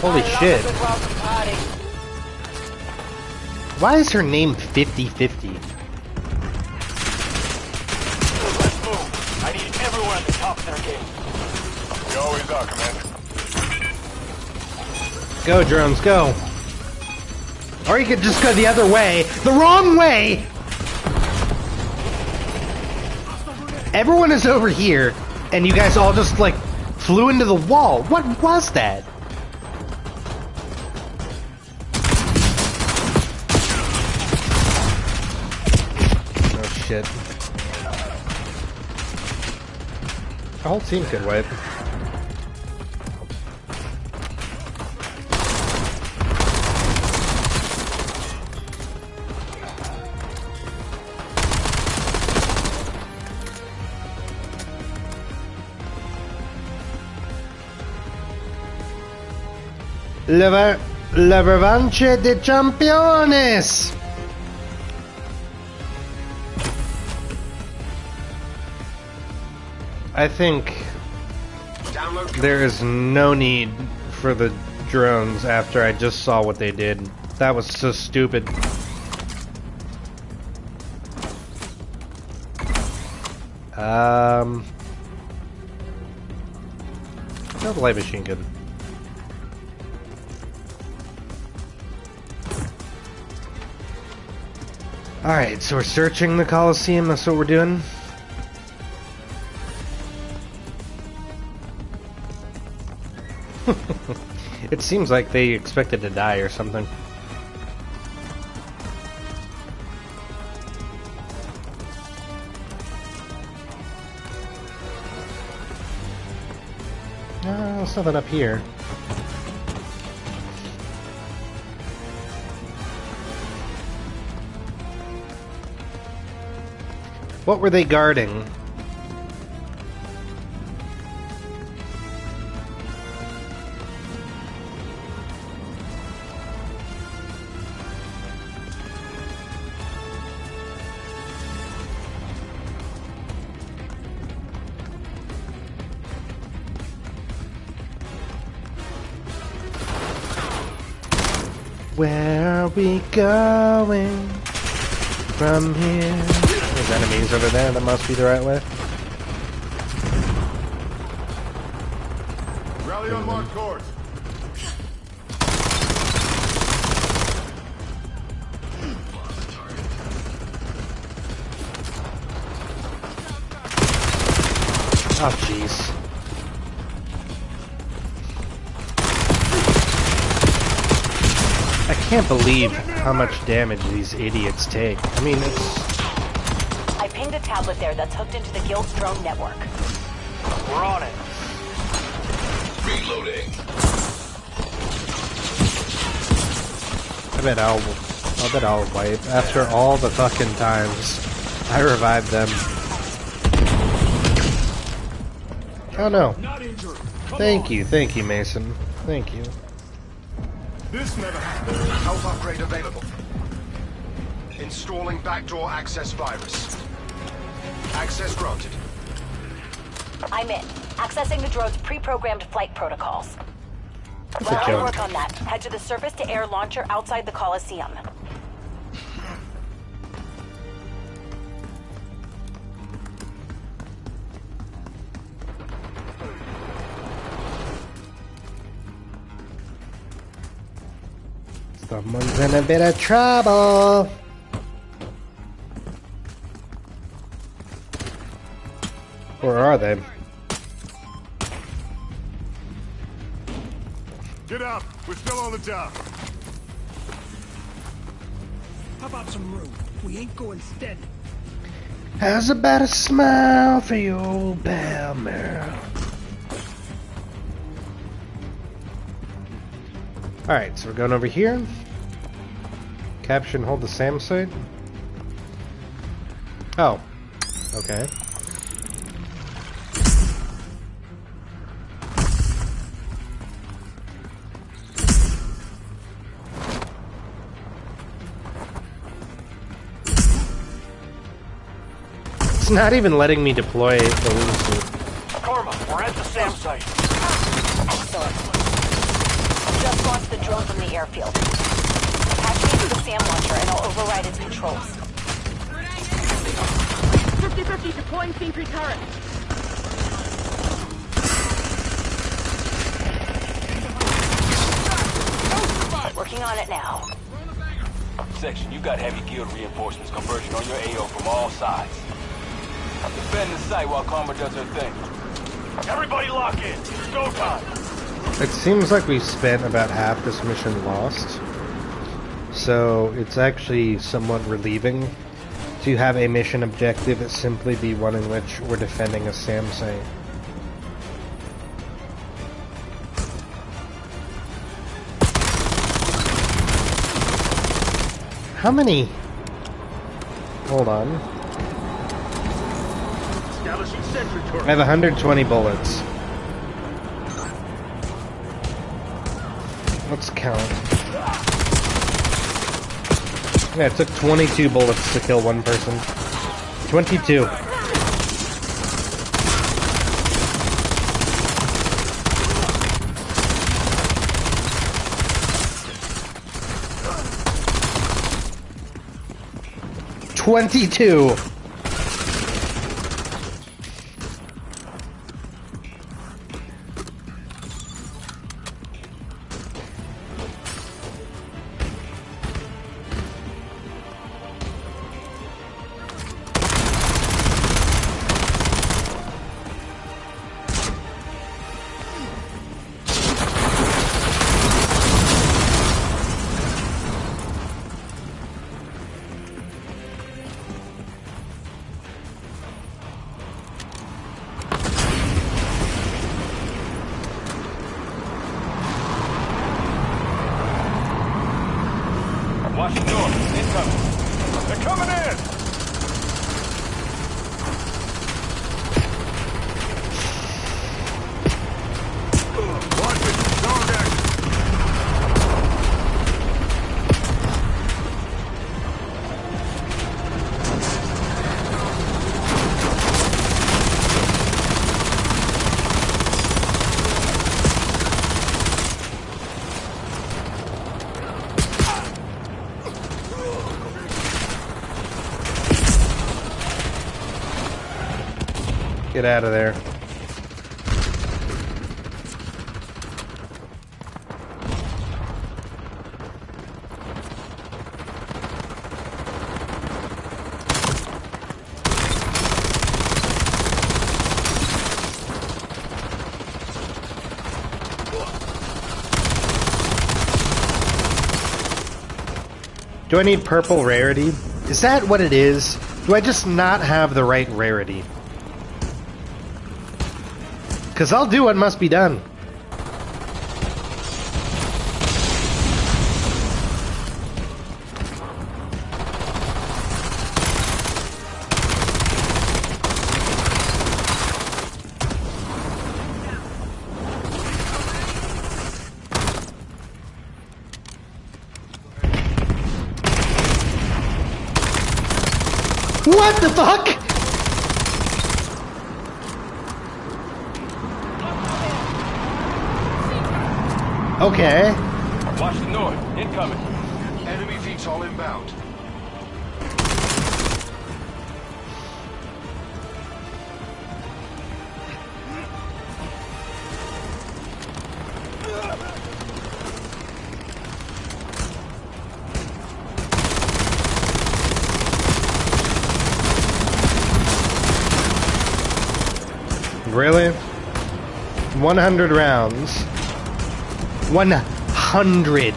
S1: Holy shit. Why is her name 50/50?
S13: Let's move. I need everyone at the top of their game.
S10: You always are, Commander.
S1: Go, drones, go. Or you could just go the other way. The wrong way! Everyone is over here, and you guys all just, like, flew into the wall. What was that? Oh, shit. The whole team could wipe. La revanche de campeones! I think there is no need for the drones after I just saw what they did. That was so stupid. No, the light machine gun. Alright, so we're searching the Colosseum, that's what we're doing. It seems like they expected to die or something. No, there's nothing up here. What were they guarding? Where are we going? from here. There's enemies over there. That must be the right way.
S12: Rally on marked course.
S1: Oh, jeez. I can't believe how much damage these idiots take. I mean, it's...
S5: I pinged a tablet there that's hooked into the Guild's drone network.
S8: We're on it.
S10: Reloading.
S1: I bet I'll wipe. After all the fucking times I revived them. Oh no. Thank you, Mason. Thank you.
S12: This never happened.
S16: Health upgrade available. Installing backdoor access virus. Access granted.
S5: I'm in. Accessing the drone's pre-programmed flight protocols.
S1: That's
S5: While
S1: a
S5: I
S1: joke.
S5: work on that, head to the surface-to-air launcher outside the Coliseum.
S1: Someone's in a bit of trouble. Where are they?
S12: Get up. We're still on the job.
S17: How about some room? We ain't going steady.
S1: How's about a smile for your old pal, Meryl? Alright, so we're going over here. Capture and hold the SAM site. Oh. Okay. It's not even letting me deploy the wingsuit.
S8: Karma, we're at the SAM site.
S5: Excellent. Just launched the drone from the airfield. Attach me to the SAM launcher and I'll override its controls.
S15: 50-50 deploying Sentry turret.
S5: Working on it now.
S8: Section, you got heavy guild reinforcements converging on your AO from all sides. Defend the site while Karma does her thing. Everybody lock in. It's go time.
S1: It seems like we spent about half this mission lost. So it's actually somewhat relieving to have a mission objective simply be one in which we're defending a SAM site. How many? Hold on. I have 120 bullets. Let's count. Yeah, it took 22 bullets to kill one person. 22. $22.
S8: Watch the door. Incoming. They're coming in!
S12: Watch it. Dog action.
S1: Get out of there. Do I need purple rarity? Is that what it is? Do I just not have the right rarity? Because I'll do what must be done. What the fuck? Okay.
S8: Watch the north. Incoming.
S16: Enemy VTOL inbound.
S1: Really? 100 rounds. 100.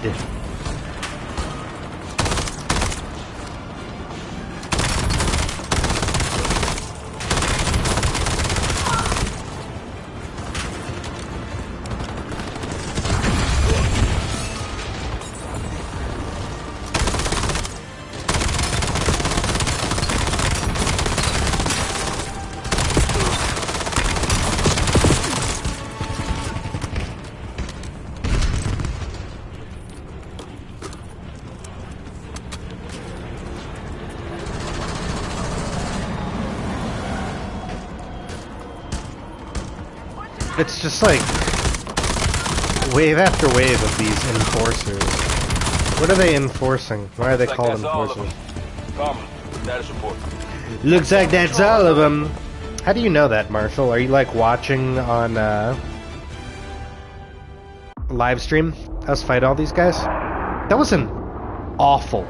S1: It's just like wave after wave of these enforcers. What are they enforcing? Why are they called enforcers?
S8: Karma, status report.
S1: Looks like that's all of them. How do you know that, Marshall? Are you like watching on live stream us fight all these guys? That was an awful,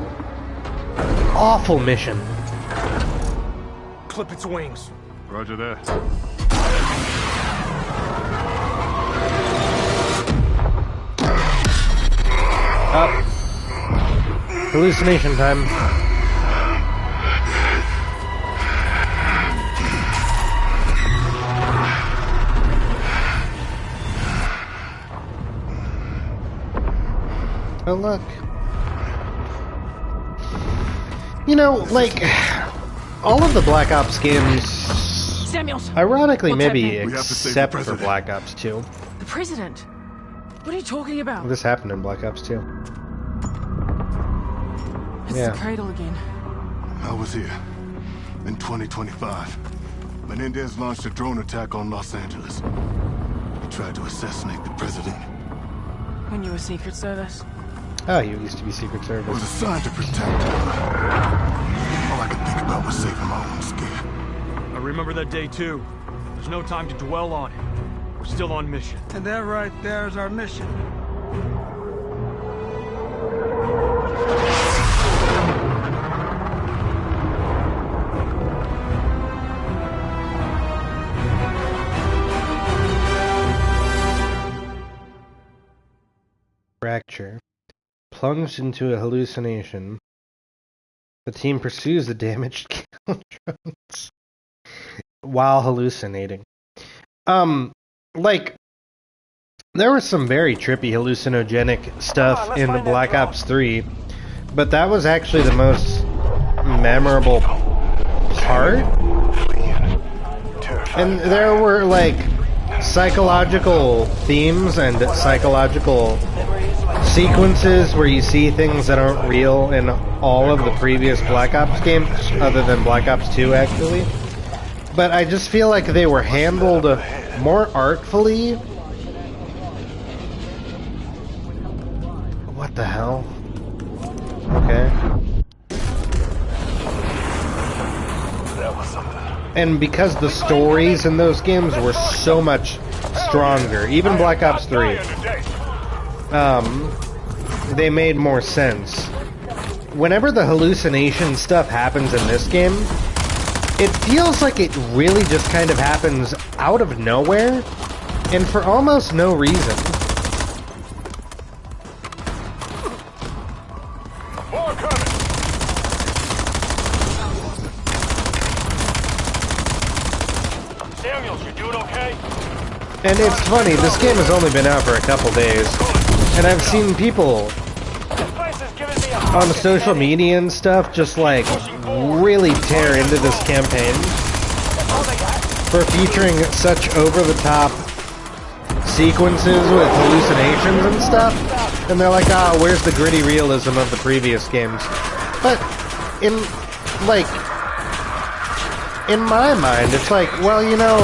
S1: awful mission.
S16: Clip its wings.
S12: Roger that.
S1: Up. Hallucination time. Oh, look. You know, like, all of the Black Ops games,
S11: Samuels,
S1: ironically, maybe
S11: happening?
S1: except for Black Ops 2.
S11: The president? What are you talking about?
S1: This happened in Black Ops 2.
S11: It's the cradle again.
S12: I was here in 2025. Menendez launched a drone attack on Los Angeles. He tried to assassinate the president.
S11: When you were Secret Service?
S1: Oh, you used to be Secret Service.
S12: I was assigned to protect him. All I could think about was saving my own skin.
S13: I remember that day too. There's no time to dwell on it. We're still on mission.
S17: And that right there is our mission.
S1: Fracture. Plunged into a hallucination. The team pursues the damaged kill drones while hallucinating. Like, there was some very trippy hallucinogenic stuff in Black Ops 3, but that was actually the most memorable part. And there were, like, psychological themes and psychological sequences where you see things that aren't real in all of the previous Black Ops games, other than Black Ops 2, actually. But I just feel like they were handled more artfully. What the hell? Okay.
S10: That was something.
S1: And because the stories in those games were so much stronger, even Black Ops 3, they made more sense. Whenever the hallucination stuff happens in this game, it feels like it really just kind of happens out of nowhere, and for almost no reason.
S8: More coming. Samuels, you doing okay?
S1: And it's funny, this game has only been out for a couple days, and I've seen people on social media and stuff just like really tear into this campaign for featuring such over-the-top sequences with hallucinations and stuff, and they're like, ah, where's the gritty realism of the previous games? But in my mind, it's like, well, you know,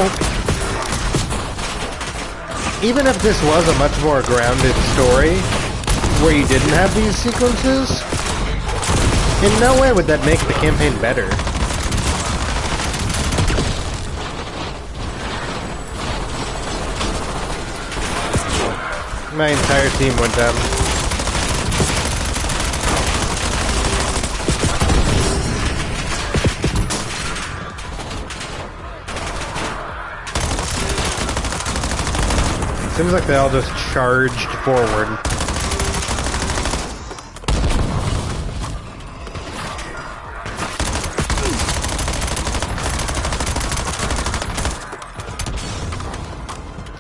S1: even if this was a much more grounded story where you didn't have these sequences, in no way would that make the campaign better. My entire team went down. Seems like they all just charged forward.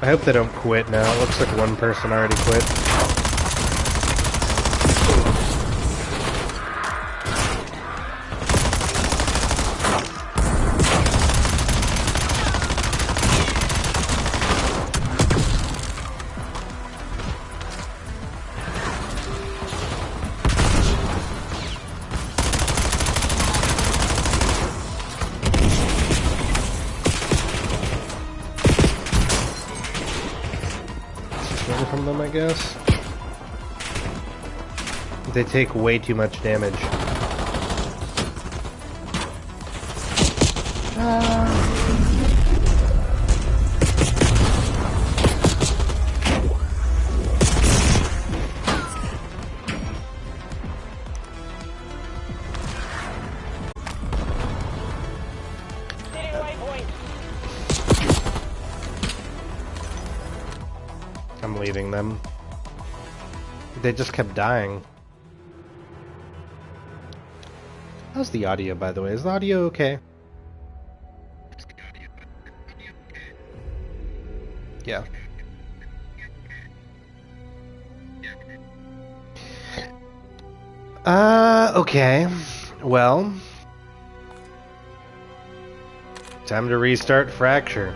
S1: I hope they don't quit now. It looks like one person already quit. From them, I guess. They take way too much damage. I'm leaving them. They just kept dying. How's the audio, by the way? Is the audio okay? Yeah. Okay. Well, time to restart Fracture.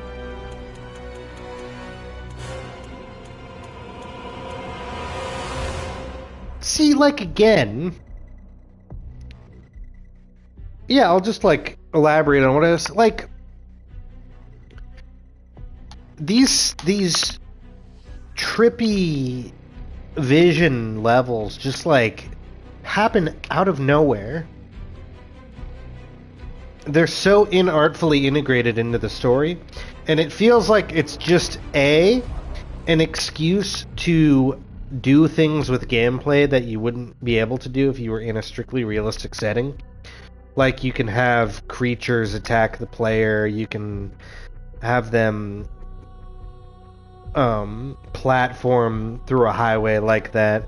S1: See, like, again... Yeah, I'll just, like, elaborate on what I was... Like... These trippy vision levels just, like, happen out of nowhere. They're so inartfully integrated into the story, and it feels like it's just, an excuse to do things with gameplay that you wouldn't be able to do if you were in a strictly realistic setting. Like, you can have creatures attack the player, you can have them platform through a highway like that.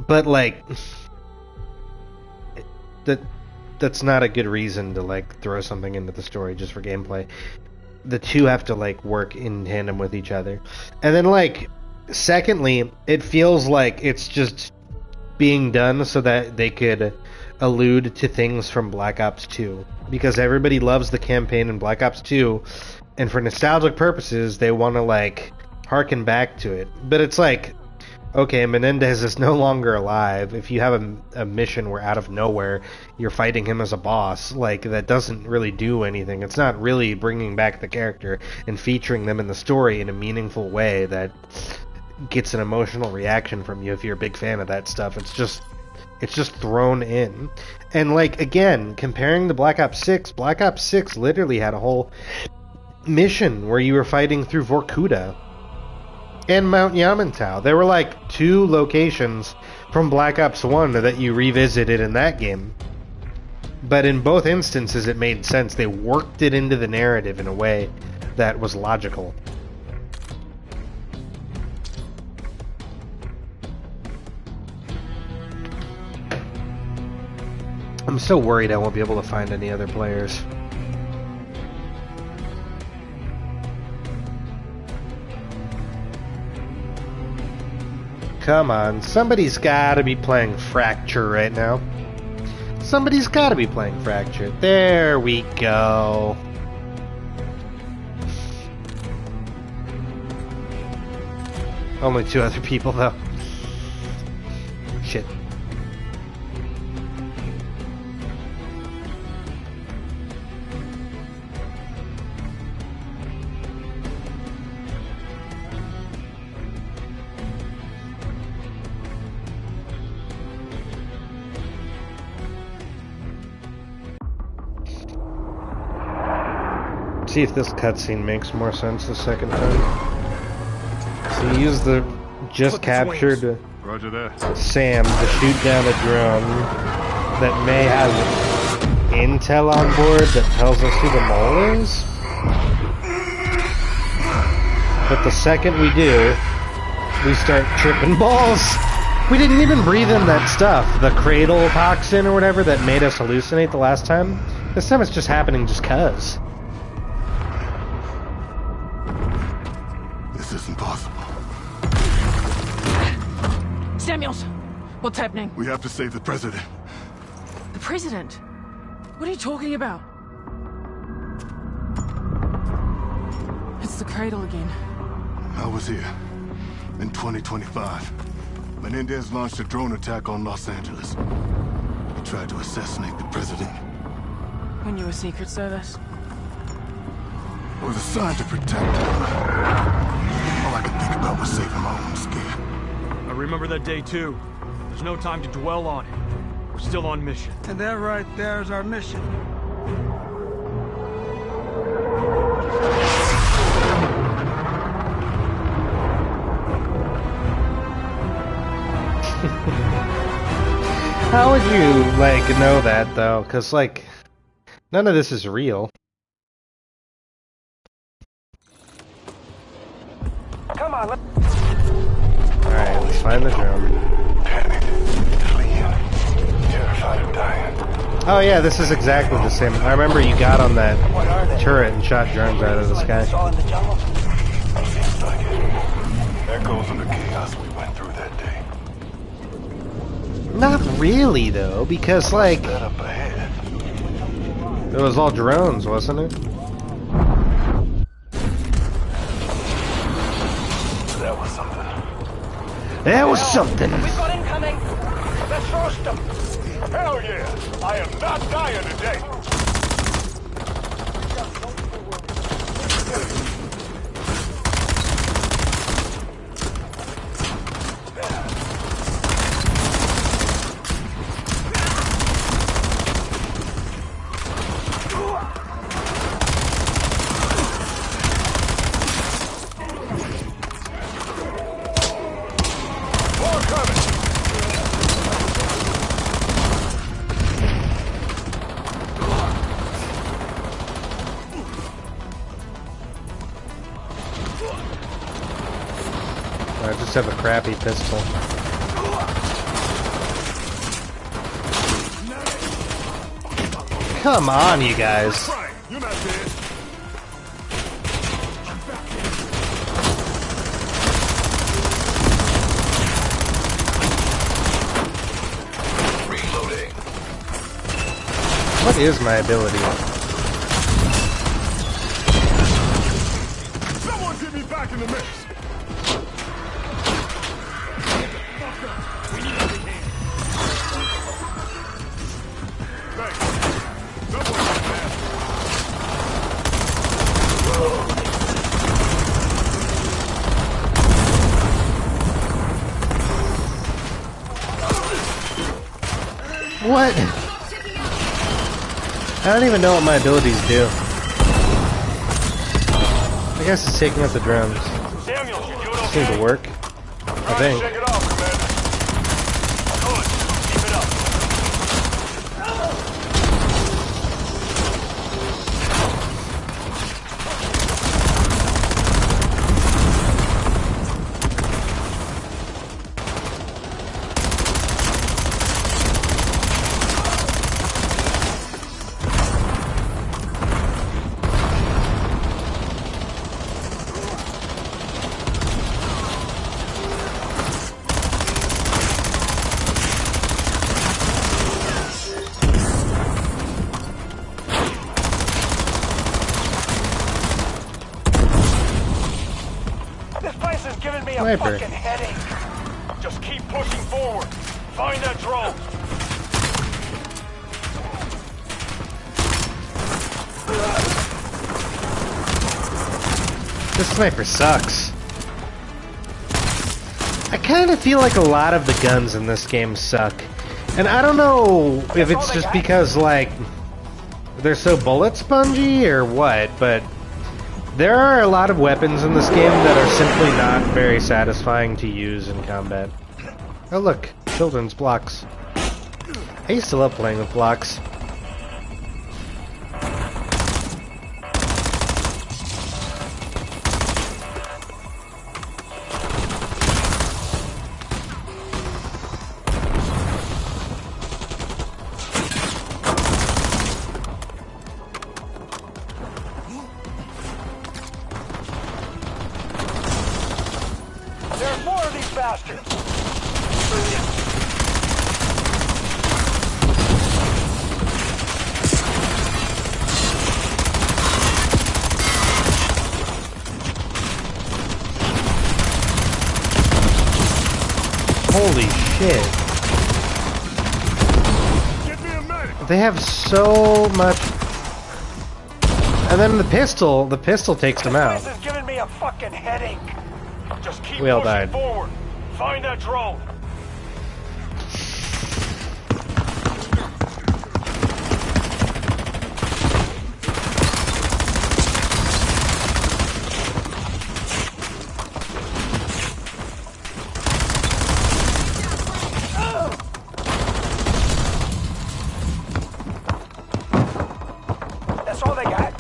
S1: But, like, that's not a good reason to, like, throw something into the story just for gameplay. The two have to, like, work in tandem with each other. And then, like, secondly, it feels like it's just being done so that they could allude to things from Black Ops 2. Because everybody loves the campaign in Black Ops 2, and for nostalgic purposes, they want to, like, harken back to it. But it's like, okay, Menendez is no longer alive. If you have a mission where out of nowhere you're fighting him as a boss, like, that doesn't really do anything. It's not really bringing back the character and featuring them in the story in a meaningful way that gets an emotional reaction from you if you're a big fan of that stuff. It's just It's just thrown in. And, like, again, comparing to Black Ops 6, Black Ops 6 literally had a whole mission where you were fighting through Vorkuta and Mount Yamantau. There were, like, 2 locations from Black Ops 1 that you revisited in that game. But in both instances, it made sense. They worked it into the narrative in a way that was logical. I'm so worried I won't be able to find any other players. Come on, somebody's gotta be playing Fracture right now. Somebody's gotta be playing Fracture. There we go. Only 2 other people though. Shit. See if this cutscene makes more sense the second time. So you use the just captured
S12: Roger that.
S1: Sam to shoot down a drone that may have intel on board that tells us who the mole is. But the second we do, we start tripping balls. We didn't even breathe in that stuff, the cradle toxin or whatever that made us hallucinate the last time. This time it's just happening just cuz.
S12: This isn't possible.
S11: Samuels, what's happening?
S12: We have to save the president.
S11: The president? What are you talking about? It's the cradle again.
S12: I was here. In 2025, Menendez launched a drone attack on Los Angeles. He tried to assassinate the president.
S11: When you were Secret Service?
S12: I was assigned to protect him. All I could think about was saving my own skin.
S13: I remember that day too. There's no time to dwell on it. We're still on mission.
S17: And that right there is our mission.
S1: How would you, like, know that, though? Because, like, none of this is real.
S16: Come on,
S1: Alright, let's find the drone.
S10: Panicked, fleeing, terrified of dying.
S1: Oh yeah, this is exactly the same. I remember you got on that turret and shot drones out of the sky.
S10: Seems like it. Echoes of the chaos we went through that day.
S1: Not really, though, because, like,
S10: That up ahead.
S1: it was all drones, wasn't it?
S10: That was something.
S1: That was something.
S15: We've got incoming.
S10: Let's roast them. Hell yeah! I am not dying today.
S1: I just have a crappy pistol. Come on, you guys.
S12: You're not dead.
S10: Reloading.
S1: What is my ability?
S12: Someone get me back in the mix.
S1: What? I don't even know what my abilities do. I guess it's taking out the drums. Seems to work. I think.
S8: Sniper. Fucking headache. Just keep pushing forward. Find that drone.
S1: This sniper sucks. I kind of feel like a lot of the guns in this game suck. And I don't know if it's just because, like, they're so bullet spongy or what, but there are a lot of weapons in this game that are simply not very satisfying to use in combat. Oh look, children's blocks. I used to love playing with blocks. Holy shit. They have so much. And then the pistol takes them out.
S8: This is giving me a fucking headache. Just keep
S1: We all
S8: pushing
S1: died.
S8: forward. Find that drone. That's all they got.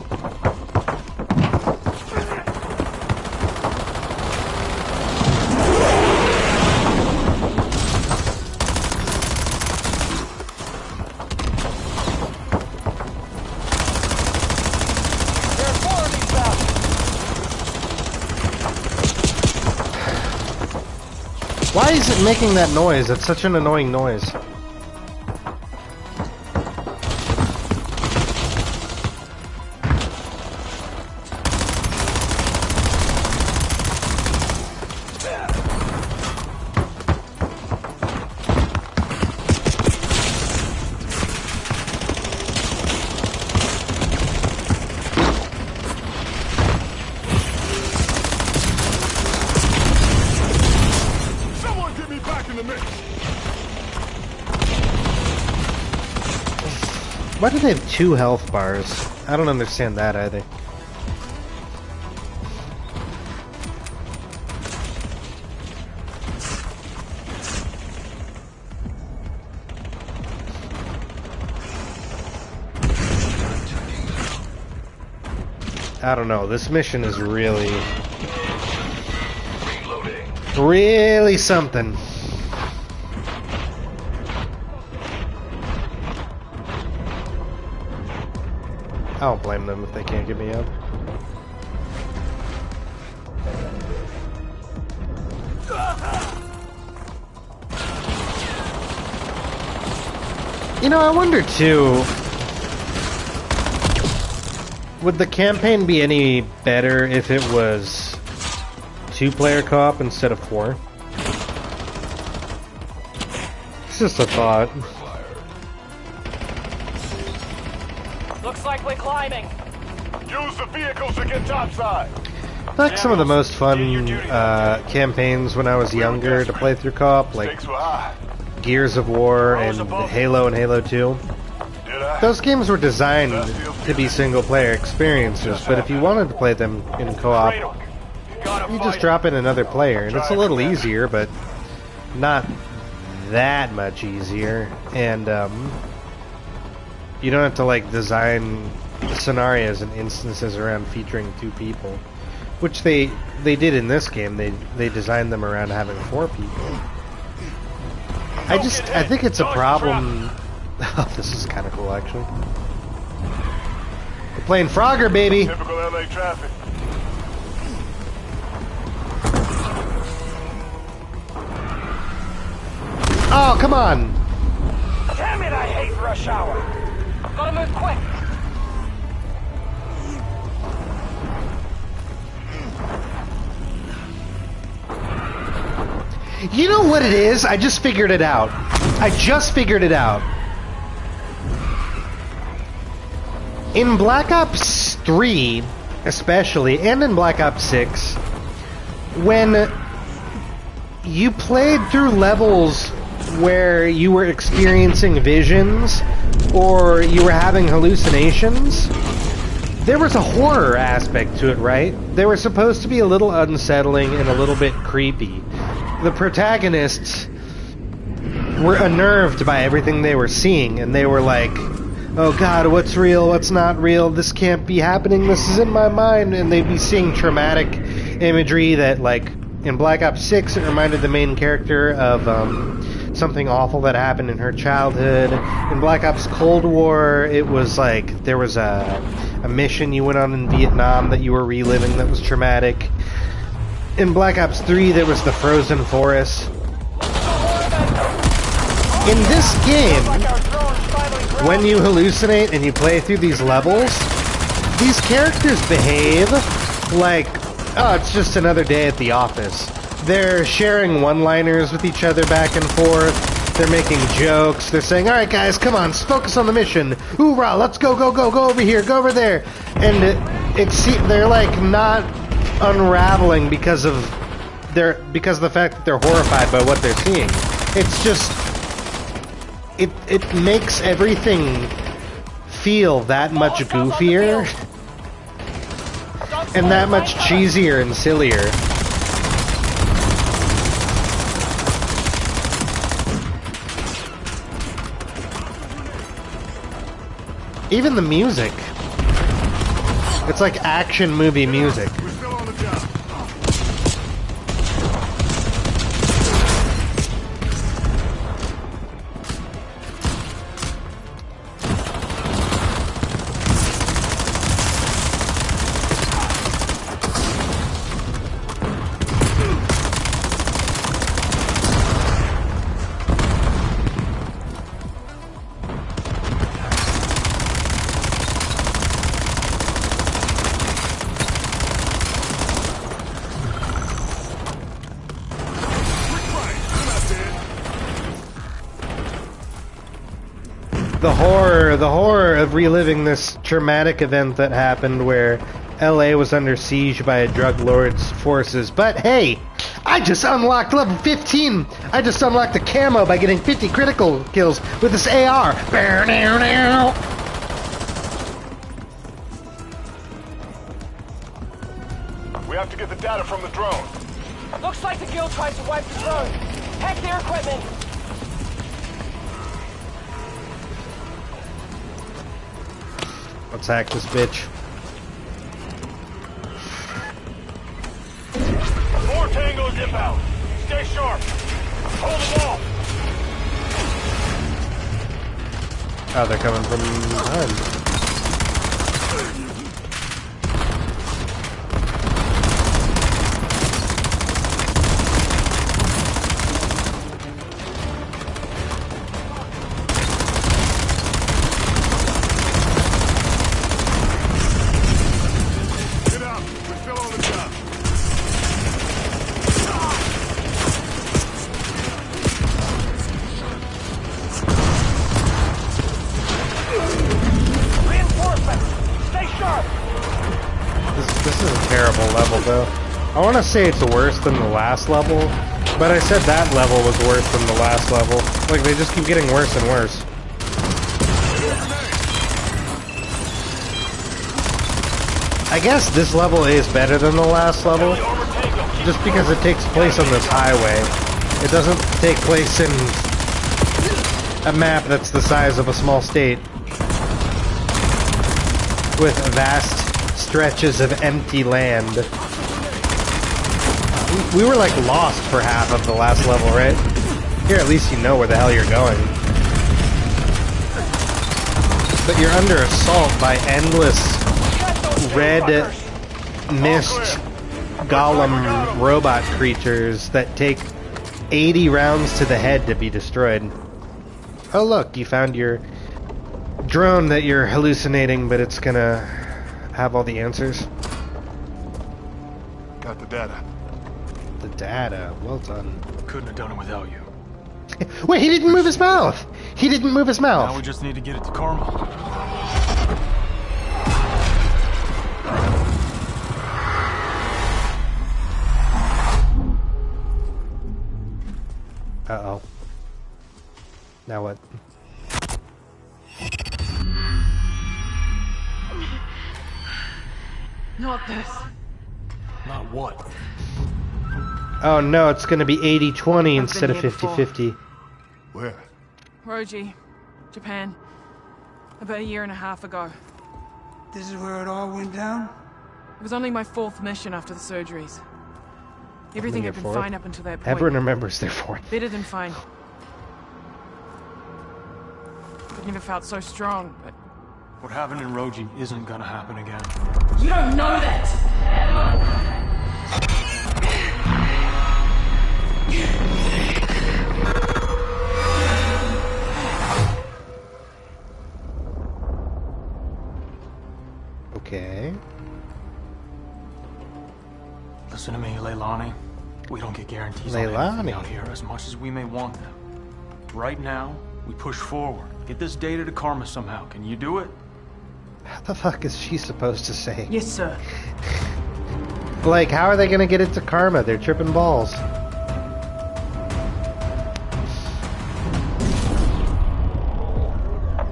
S1: Why is it making that noise? It's such an annoying noise.
S12: Someone get me back in the mix.
S1: Why do they have 2 health bars? I don't understand that either. I don't know. This mission is really something. I don't blame them if they can't get me up. You know, I wonder too, would the campaign be any better if it was 2-player co-op instead of 4? It's just a thought.
S8: Looks like we're climbing. Use the vehicles to get topside.
S1: I like some of the most fun campaigns when I was younger to play through co-op, like Gears of War and Halo 2. Those games were designed to be single-player experiences, but if you wanted to play them in co-op, you just drop in another player, and it's a little easier, but not that much easier. And you don't have to like design scenarios and instances around featuring 2 people, which they did in this game. They designed them around having 4 people. I think it's a problem. Oh, this is kind of cool, actually. We're playing Frogger, baby.
S10: Typical LA traffic.
S1: Oh, come on.
S8: Damn it, I hate rush hour. Gotta move quick.
S1: You know what it is? I just figured it out. In Black Ops 3, especially, and in Black Ops 6, when you played through levels where you were experiencing visions or you were having hallucinations, there was a horror aspect to it, right? They were supposed to be a little unsettling and a little bit creepy. The protagonists were unnerved by everything they were seeing, and they were like, oh god, what's real, what's not real, this can't be happening, this is in my mind, and they'd be seeing traumatic imagery that, like, in Black Ops 6, it reminded the main character of something awful that happened in her childhood. In Black Ops Cold War, it was like, there was a mission you went on in Vietnam that you were reliving that was traumatic. In Black Ops 3, there was the frozen forest. In this game, when you hallucinate and you play through these levels, these characters behave like, oh, it's just another day at the office. They're sharing one-liners with each other back and forth. They're making jokes. They're saying, all right, guys, come on, focus on the mission. Hoorah, let's go over here, go over there. And they're like not unraveling because of the fact that they're horrified by what they're seeing. It's just it makes everything feel that much goofier and that much cheesier and sillier. Even the music. It's like action movie music. The horror of reliving this traumatic event that happened where LA was under siege by a drug lord's forces. But hey, I just unlocked level 15. I just unlocked the camo by getting 50 critical kills with this AR.
S10: We have to get the data from the drone.
S8: Looks like the guild tries to wipe the drone. Hack their equipment.
S1: Let's hack this bitch.
S10: More tangos inbound. Stay sharp. Hold the wall.
S1: Oh, they're coming from behind. I want to say it's worse than the last level, but I said that level was worse than the last level. Like, they just keep getting worse and worse. I guess this level is better than the last level, just because it takes place on this highway. It doesn't take place in a map that's the size of a small state, with vast stretches of empty land. We were like lost for half of the last level, right? Here at least you know where the hell you're going. But you're under assault by endless red mist golem robot creatures that take 80 rounds to the head to be destroyed. Oh look, you found your drone that you're hallucinating, but it's gonna have all the answers.
S12: Got the data.
S1: The data, well done.
S13: Couldn't have done it without you.
S1: Wait, he didn't move his mouth! He didn't move his mouth!
S13: Now we just need to get it to Karma.
S1: Uh-oh. Now what?
S11: Not this.
S13: Not what?
S1: Oh no, it's gonna be 80-20 instead of 50-50.
S12: Where?
S11: Roji, Japan. About a year and a half ago.
S17: This is where it all went down?
S11: It was only my 4th mission after the surgeries. Everything had been fine up until that point.
S1: Everyone remembers their 4th.
S11: Better than fine. I've never felt so strong, but...
S13: What happened in Roji isn't gonna happen again.
S11: You don't know that!
S1: Okay.
S13: Listen to me, Leilani. We don't get guarantees
S1: Leilani.
S13: on anything out here as much as we may want them. Right now, we push forward. Get this data to Karma somehow. Can you do it?
S1: How the fuck is she supposed to say?
S11: Yes, sir.
S1: Like, how are they gonna get it to Karma? They're tripping balls.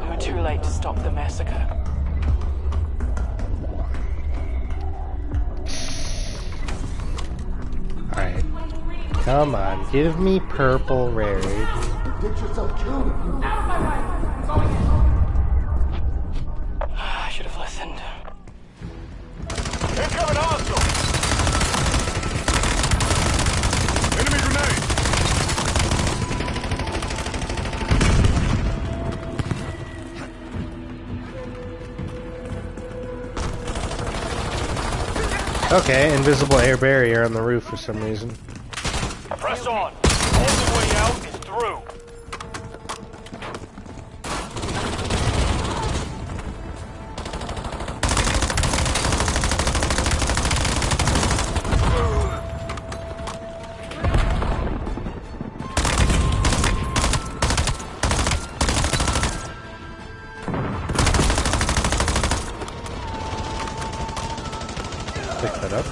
S11: We were too late to stop the massacre.
S1: Alright. Come on, give me purple rarity.
S9: Get yourself killed.
S11: I should have listened.
S10: Incoming hostile! Enemy grenade!
S1: Okay, invisible air barrier on the roof for some reason.
S8: Press on. Only way out is through.
S1: Pick that up.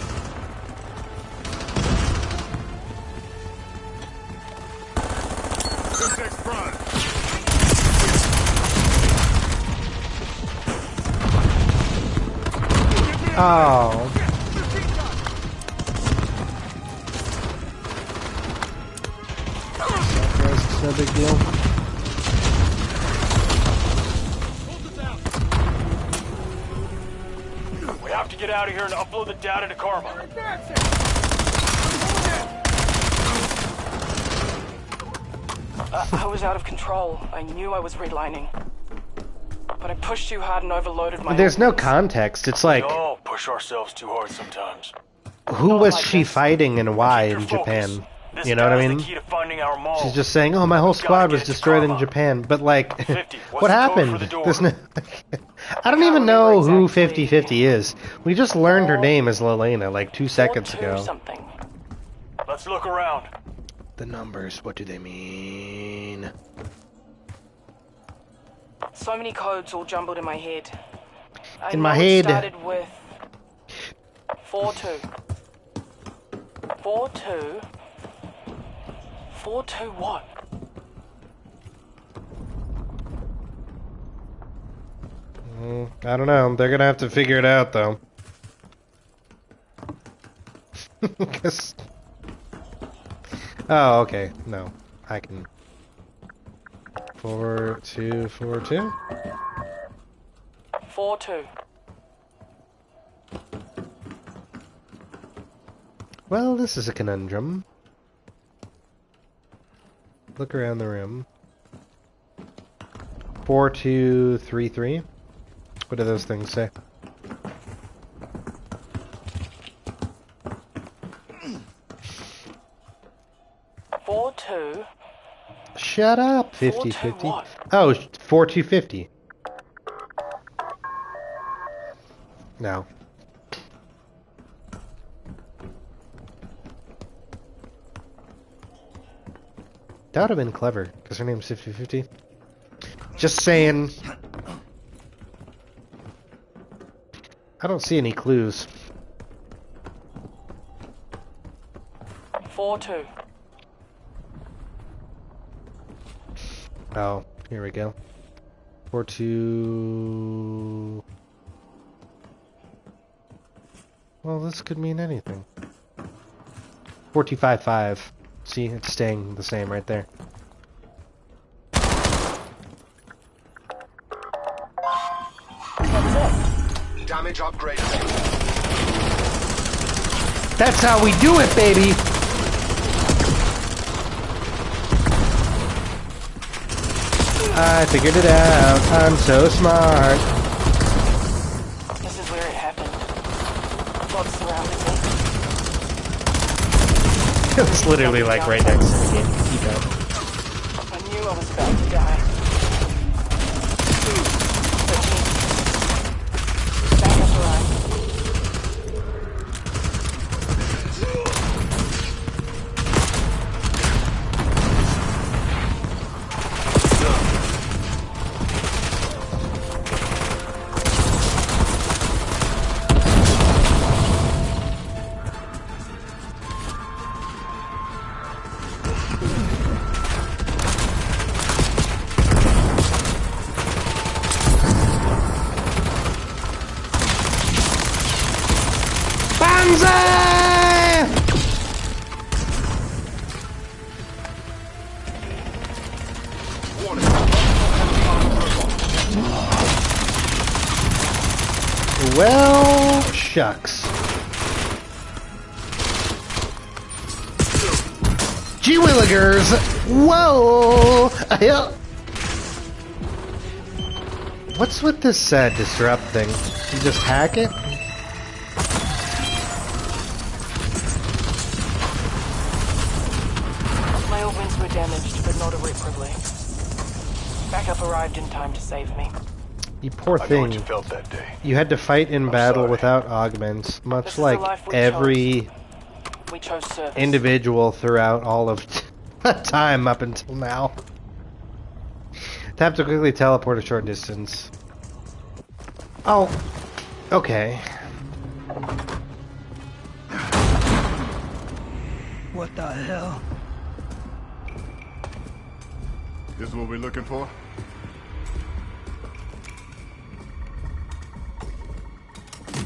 S1: Oh. It's no big deal.
S8: We have to get out of here and upload the data to Karma.
S11: I was out of control. I knew I was redlining. But I pushed too hard and overloaded my...
S1: There's no context. It's like,
S8: We all push ourselves too hard sometimes.
S1: who was she fighting and why in Japan? You know what I mean? She's just saying, oh, my whole squad was destroyed in Japan. But like, what happened? There's no... I don't even know who 50-50 is. We just learned her name as Lelena like 2 seconds ago.
S8: Let's look around.
S1: The numbers, what do they mean?
S11: So many codes all jumbled in my head.
S1: In my head.
S11: It started with 4-2. 4-2. 4-2 what?
S1: I don't know. They're gonna have to figure it out, though. 'Cause... Oh, okay. No. I can... 4242?
S11: 4-2.
S1: Well, this is a conundrum. Look around the room. 4233. What do those things say? Shut up! 50-50. Oh, 4250. No. That would have been clever, because her name's 50-50. Just saying. I don't see any clues.
S11: 4-2.
S1: Oh, here we go. 4-2... Well, this could mean anything. 4-2-5-5. See, it's staying the same right there.
S16: Damage upgrade.
S1: That's how we do it, baby! I figured it out. I'm so smart.
S11: This is where it happened. Bugs surrounded me.
S1: It was literally like right next to the game. Keep up.
S11: I knew I was about to die. Backup arrived.
S1: Well, shucks. Gee willigers! Whoa! What's with this disrupt thing? You just hack it?
S11: My organs were damaged, but not irreparably. Backup arrived in time to save me.
S1: You poor
S10: I know
S1: thing.
S10: what you felt that day.
S1: You had to fight in battle
S10: sorry.
S1: without augments, much
S11: This is the
S1: like
S11: life we
S1: every
S11: We chose service.
S1: individual throughout all of time up until now. Tap to quickly teleport a short distance. Oh, okay.
S17: What the hell?
S12: This is what we're looking for?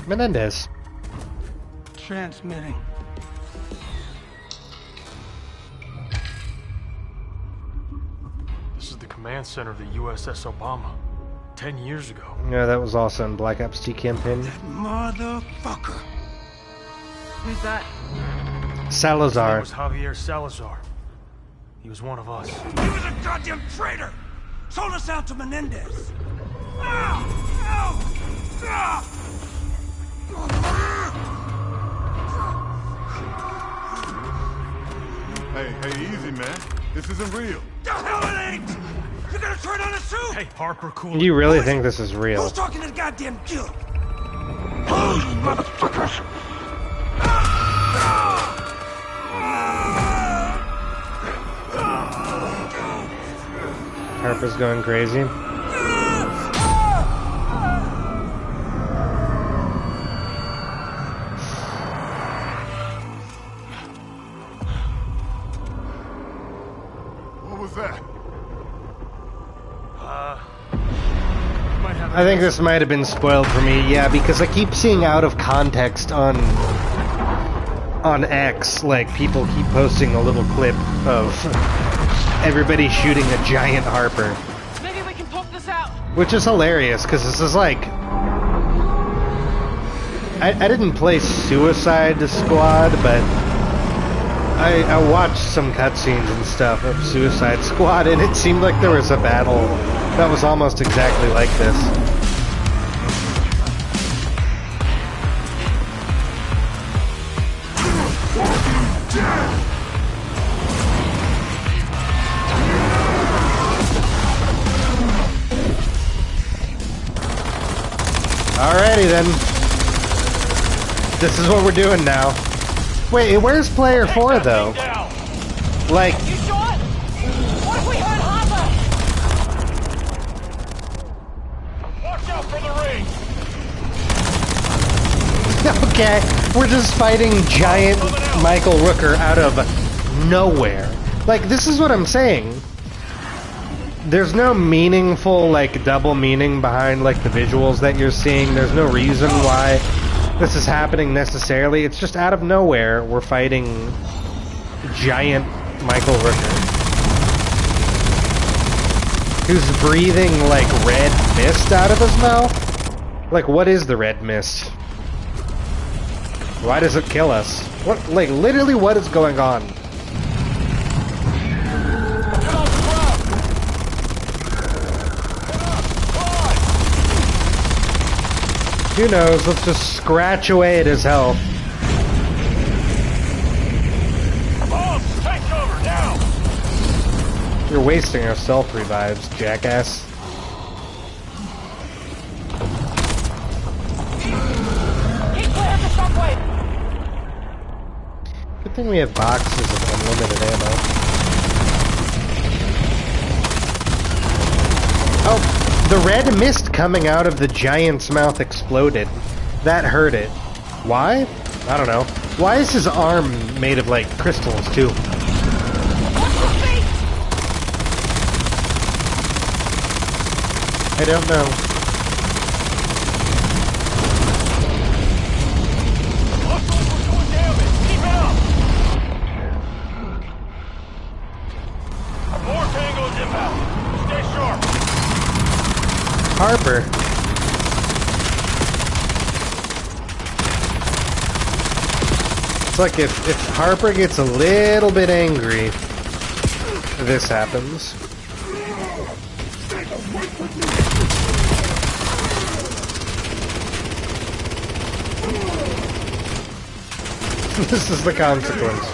S1: Menendez.
S17: Transmitting.
S13: This is the command center of the USS Obama. 10 years ago.
S1: Yeah, that was also in Black Ops 2 campaign.
S17: Motherfucker.
S11: Who's that?
S1: Salazar.
S13: His name was Javier Salazar. He was one of us.
S17: He was a goddamn traitor! Sold us out to Menendez!
S12: Hey, easy, man. This isn't real.
S17: The hell it ain't! You're gonna turn on us too?
S13: Hey, Harper, cool.
S1: You really think this is real?
S17: Who's talking to the goddamn guild? Oh, you motherfuckers!
S1: Harper's going crazy.
S12: What was that?
S13: You might have
S1: I think this might have been spoiled for me, yeah, because I keep seeing out of context on X, like, people keep posting a little clip of everybody shooting a giant Harper.
S11: Maybe we can poke this out.
S1: Which is hilarious, because this is like... I didn't play Suicide Squad, but I watched some cutscenes and stuff of Suicide Squad, and it seemed like there was a battle that was almost exactly like this. Alrighty then. This is what we're doing now. Wait, where's player 4 though? Like...
S15: You sure? What if we hurt Hopper?
S8: Watch out for the ring!
S1: Okay, we're just fighting giant Michael Rooker out of nowhere. Like, this is what I'm saying. There's no meaningful, like, double meaning behind, like, the visuals that you're seeing. There's no reason why this is happening necessarily. It's just out of nowhere we're fighting giant Michael Rooker, who's breathing, like, red mist out of his mouth. Like, what is the red mist? Why does it kill us? What, like, literally what is going on? Who knows? Let's just scratch away at his health.
S8: Take cover now!
S1: You're wasting our self revives, jackass.
S15: Keep clear of the subway!
S1: Good thing we have boxes of unlimited ammo. Oh, the red mist coming out of the giant's mouth exploded. That hurt it. Why? I don't know. Why is his arm made of, like, crystals, too? I don't know.
S8: More tangos inbound. Stay sharp.
S1: Harper. It's like if Harper gets a little bit angry, this happens. This is the consequence.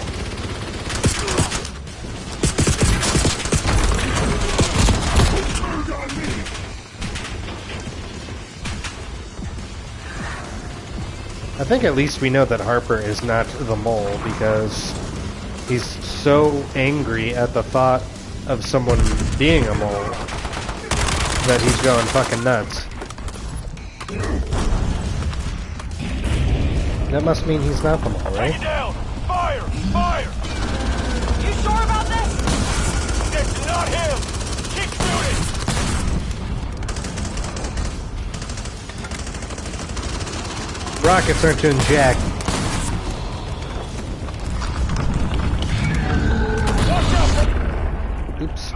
S1: I think at least we know that Harper is not the mole, because he's so angry at the thought of someone being a mole that he's going fucking nuts. That must mean he's not the mole, right?
S8: Take it down! Fire! Fire!
S15: You sure about this?
S8: It's not him! Keep shooting!
S1: Rockets aren't doing jack. Oops.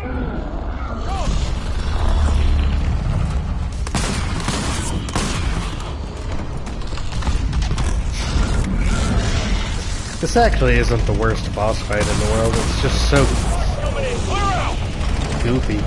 S1: This actually isn't the worst boss fight in the world, it's just so goofy.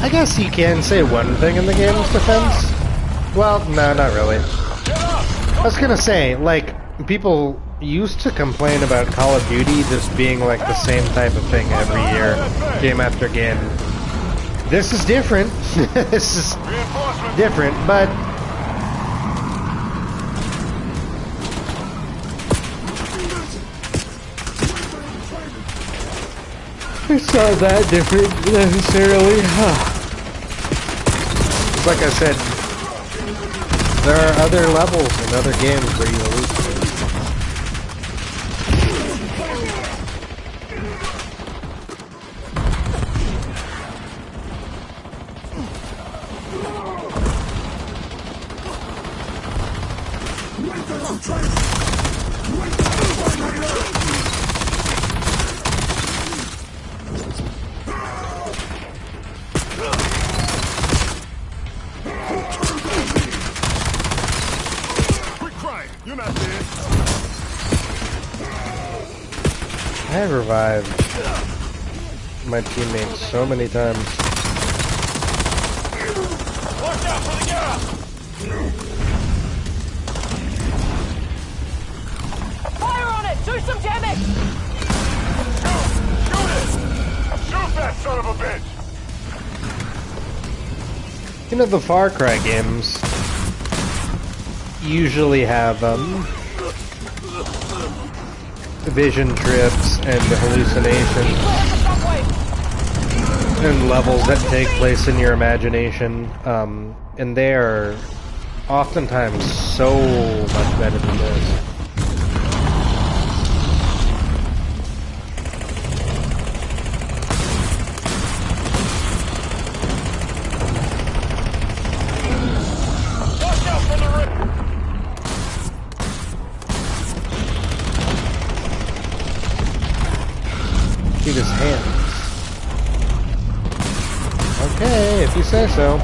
S1: I guess you can say one thing in the game's defense. Well, no, not really. I was gonna say, like, people used to complain about Call of Duty just being like the same type of thing every year, game after game. This is different. This is different, but it's not that different necessarily. It's like I said, there are other levels in other games where you hallucinate. I have revived my teammates so many times.
S8: Watch out for the gas!
S15: Fire on it! Do some damage!
S10: Shoot it! Shoot that son of a bitch!
S1: You know, the Far Cry games usually have vision trips and hallucinations and levels that take place in your imagination, and they are oftentimes so much better than this. His hands. Okay, if you say so.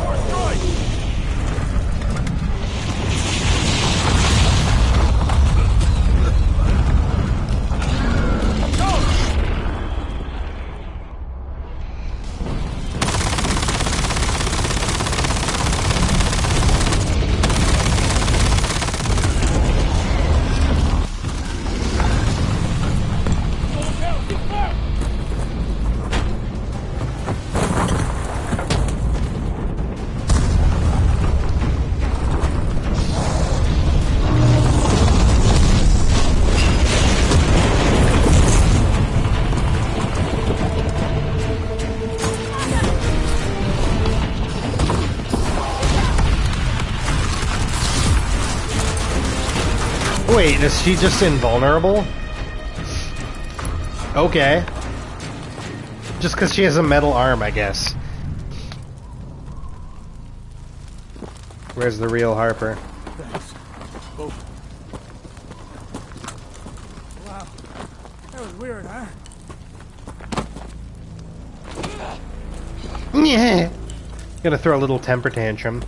S1: Wait, is she just invulnerable? Okay. Just because she has a metal arm, I guess. Where's the real Harper?
S17: Oh. Wow. That was weird, huh?
S1: Yeah. Gonna throw a little temper tantrum.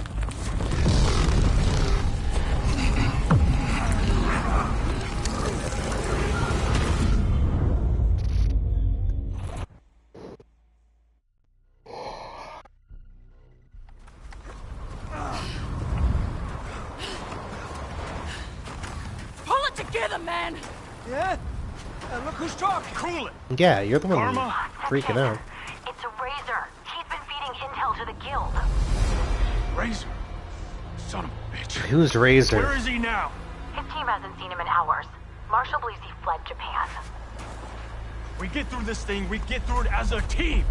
S1: Yeah, you're the one freaking out.
S5: It's a Razor. He's been feeding intel to the guild.
S13: Razor? Son of a bitch.
S1: Who's Razor?
S13: Where is he now?
S5: His team hasn't seen him in hours. Marshall believes he fled Japan.
S13: We get through this thing, we get through it as a team.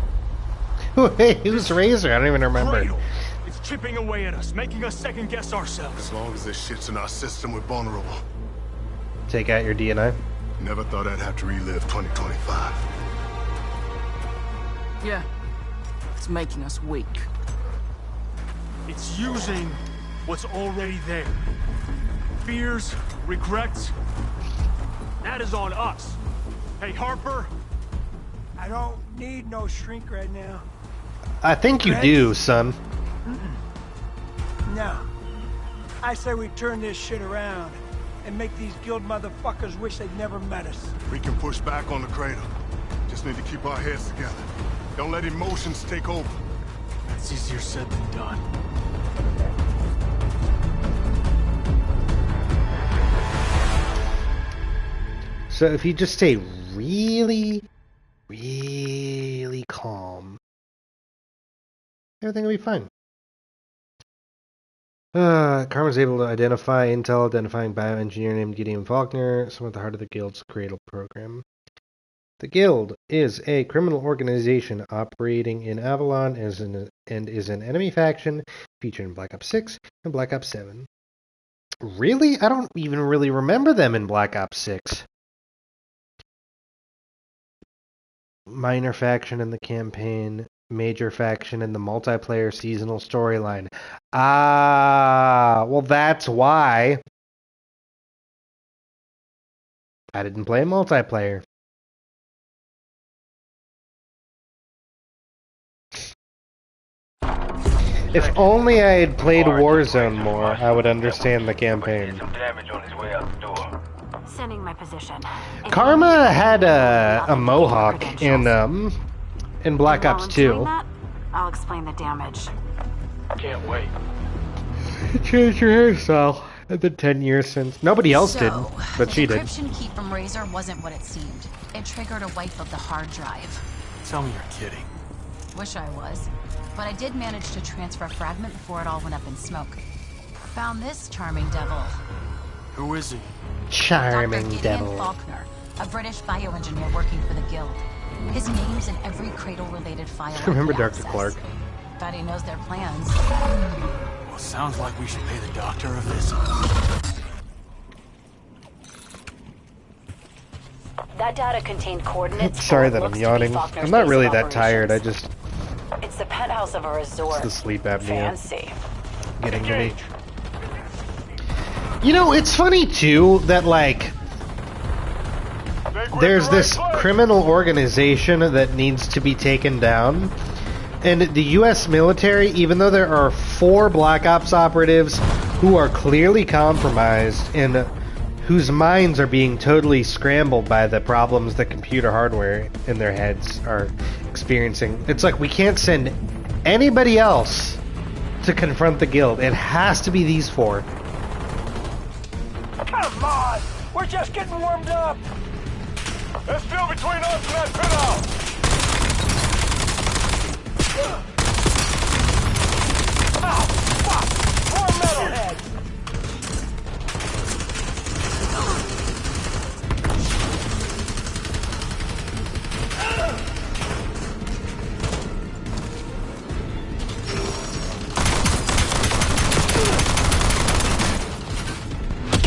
S1: Wait, who's Razor? I don't even remember.
S13: Cradle. It's chipping away at us, making us second guess ourselves.
S12: As long as this shit's in our system, we're vulnerable.
S1: Take out your DNI.
S12: Never thought I'd have to relive 2025.
S11: Yeah. It's making us weak.
S13: It's using what's already there. Fears, regrets. That is on us. Hey, Harper.
S17: I don't need no shrink right now.
S1: I think you do, son.
S17: No. I say we turn this shit around and make these guild motherfuckers wish they'd never met us.
S12: We can push back on the cradle. Just need to keep our heads together. Don't let emotions take over.
S13: It's easier said than done.
S1: So if you just stay really, really calm, everything will be fine. Carmen's able to identify intel identifying bioengineer named Gideon Faulkner, some at the heart of the guild's Cradle program. The Guild is a criminal organization operating in Avalon and is an enemy faction featured in Black Ops 6 and Black Ops 7. Really? I don't even really remember them in Black Ops 6. Minor faction in the campaign, major faction in the multiplayer seasonal storyline. Ah, well that's why I didn't play multiplayer. If only I had played Warzone more, I would understand the campaign.
S5: Sending my position.
S1: Karma had a mohawk in Black Ops 2.
S5: I'll explain the damage.
S16: Can't wait.
S1: Change your hairstyle. It's been 10 years since. Nobody else did, but she did.
S18: The encryption key from Razor wasn't what it seemed. It triggered a wipe of the hard drive.
S13: Tell me you're kidding.
S18: Wish I was. But I did manage to transfer a fragment before it all went up in smoke. Found this charming devil.
S13: Who is he?
S1: Charming
S18: Dr. Gideon
S1: devil.
S18: Faulkner, a British bioengineer working for the Guild. His name's in every Cradle-related file.
S1: Remember Dr. Clark?
S18: Bet he knows their plans.
S13: Well, sounds like we should pay the doctor a visit.
S5: That data contained coordinates.
S1: Sorry that I'm yawning. I'm not really that tired. I just...
S5: It's the penthouse of a resort.
S1: It's the sleep apnea.
S5: Fancy.
S1: Getting to me. You know, it's funny too that like there's this criminal organization that needs to be taken down, and the U.S. military, even though there are 4 Black Ops operatives who are clearly compromised and whose minds are being totally scrambled by the problems that computer hardware in their heads are experiencing, it's like we can't send anybody else to confront the Guild. It has to be these 4.
S16: Come on! We're just getting warmed up! There's still between us and that penthouse! Oh, fuck! More metalheads!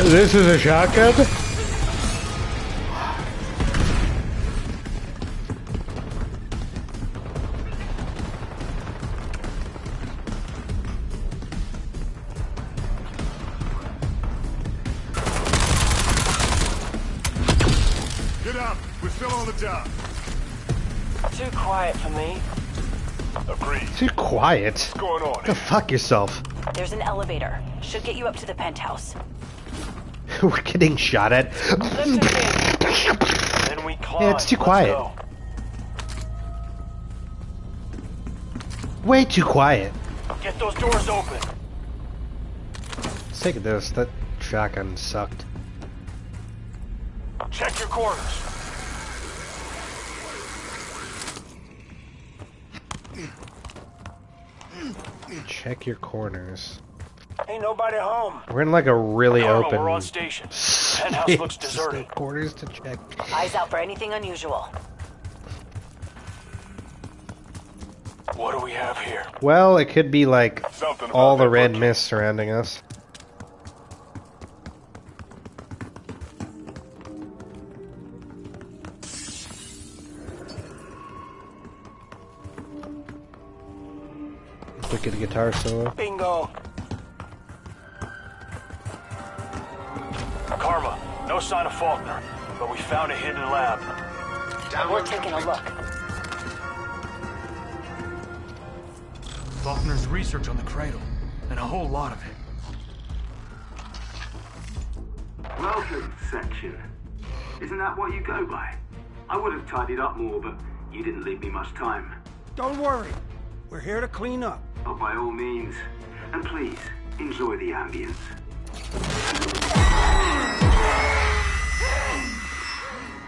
S1: This is a shotgun?
S12: Get up! We're still on the job.
S16: Too quiet for me.
S12: Agreed.
S1: Too quiet.
S12: What's going on?
S1: Go fuck yourself.
S5: There's an elevator. Should get you up to the penthouse.
S1: We're getting shot at.
S16: Then we climb.
S1: Yeah, it's too quiet.
S16: Go.
S1: Way too quiet.
S16: Get those doors open.
S1: Let's take this. That shotgun sucked.
S16: Check your corners.
S1: Check your corners.
S16: Ain't nobody home.
S1: We're in like a really
S16: Karma,
S1: open.
S16: we're on station. Penthouse looks deserted.
S1: Corners to check.
S5: Eyes out for anything unusual.
S16: What do we have here?
S1: Well, it could be like
S16: Something about
S1: all the
S16: that
S1: red
S16: butcher.
S1: mist surrounding us. Wicked guitar solo.
S16: Bingo. Karma, no sign of Faulkner, but we found a hidden lab.
S5: We're taking a look.
S13: Faulkner's research on the Cradle, and a whole lot of it.
S7: Welcome, section. Isn't that what you go by? I would have tidied up more, but you didn't leave me much time.
S17: Don't worry. We're here to clean up.
S7: Oh, by all means. And please, enjoy the ambience.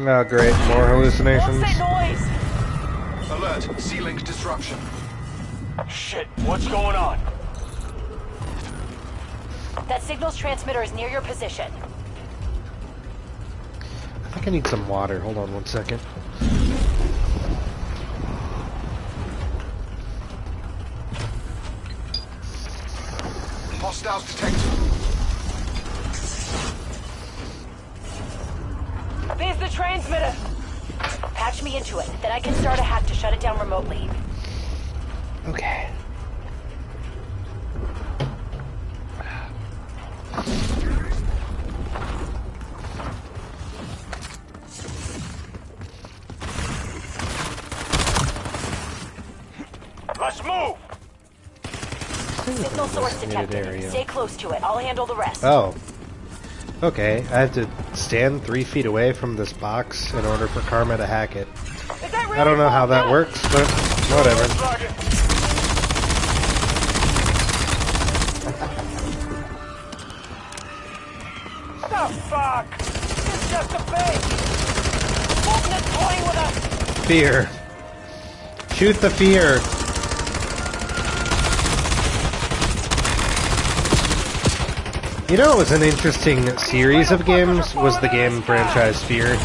S1: Oh, great. More hallucinations.
S5: What's that noise?
S16: Alert, C-Link disruption. Shit, what's going on?
S5: That signals transmitter is near your position.
S1: I think I need some water. Hold on one second.
S10: Hostiles detected.
S15: There's the transmitter.
S5: Patch me into it, then I can start a hack to shut it down remotely.
S1: Okay.
S16: Let's move!
S5: Signal source detected.
S1: Area.
S5: Stay close to it. I'll handle the rest.
S1: Oh. Okay, I have to stand 3 feet away from this box in order for Karma to hack it.
S15: Really
S1: I don't know how that works, but whatever.
S15: The fuck? It's just a bait! Faulkner's toying with us!
S1: Fear. Shoot the fear. You know, it was an interesting series of games, was the game franchise Fear.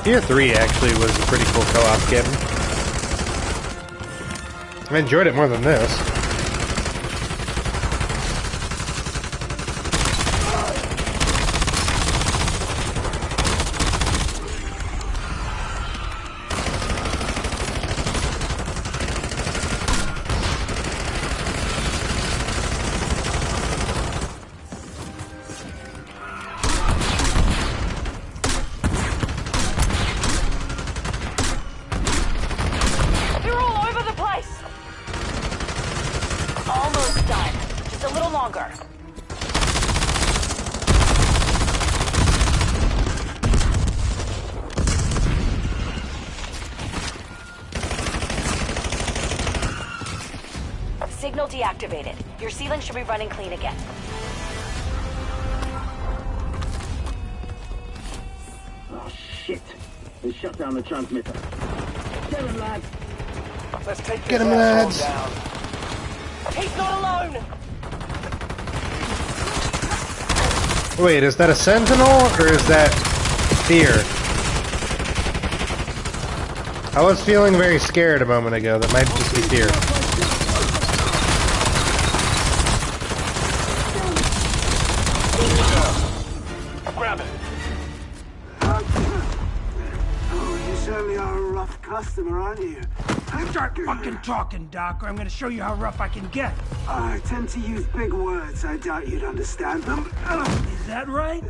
S1: Fear 3 actually was a pretty cool co-op game. I enjoyed it more than this.
S5: Signal deactivated. Your ceiling should be running clean again.
S7: Oh, shit. They shut down the transmitter. Get him, lads.
S16: Let's take
S1: Get him, lads.
S16: down.
S15: He's not alone!
S1: Wait, is that a sentinel, or is that Fear? I was feeling very scared a moment ago. That might just be Fear.
S16: Grab it.
S7: Oh, you certainly are a rough customer, aren't you?
S17: Start fucking talking, Doc, or I'm gonna show you how rough I can get.
S7: I tend to use big words. I doubt you'd understand them.
S17: Is that right?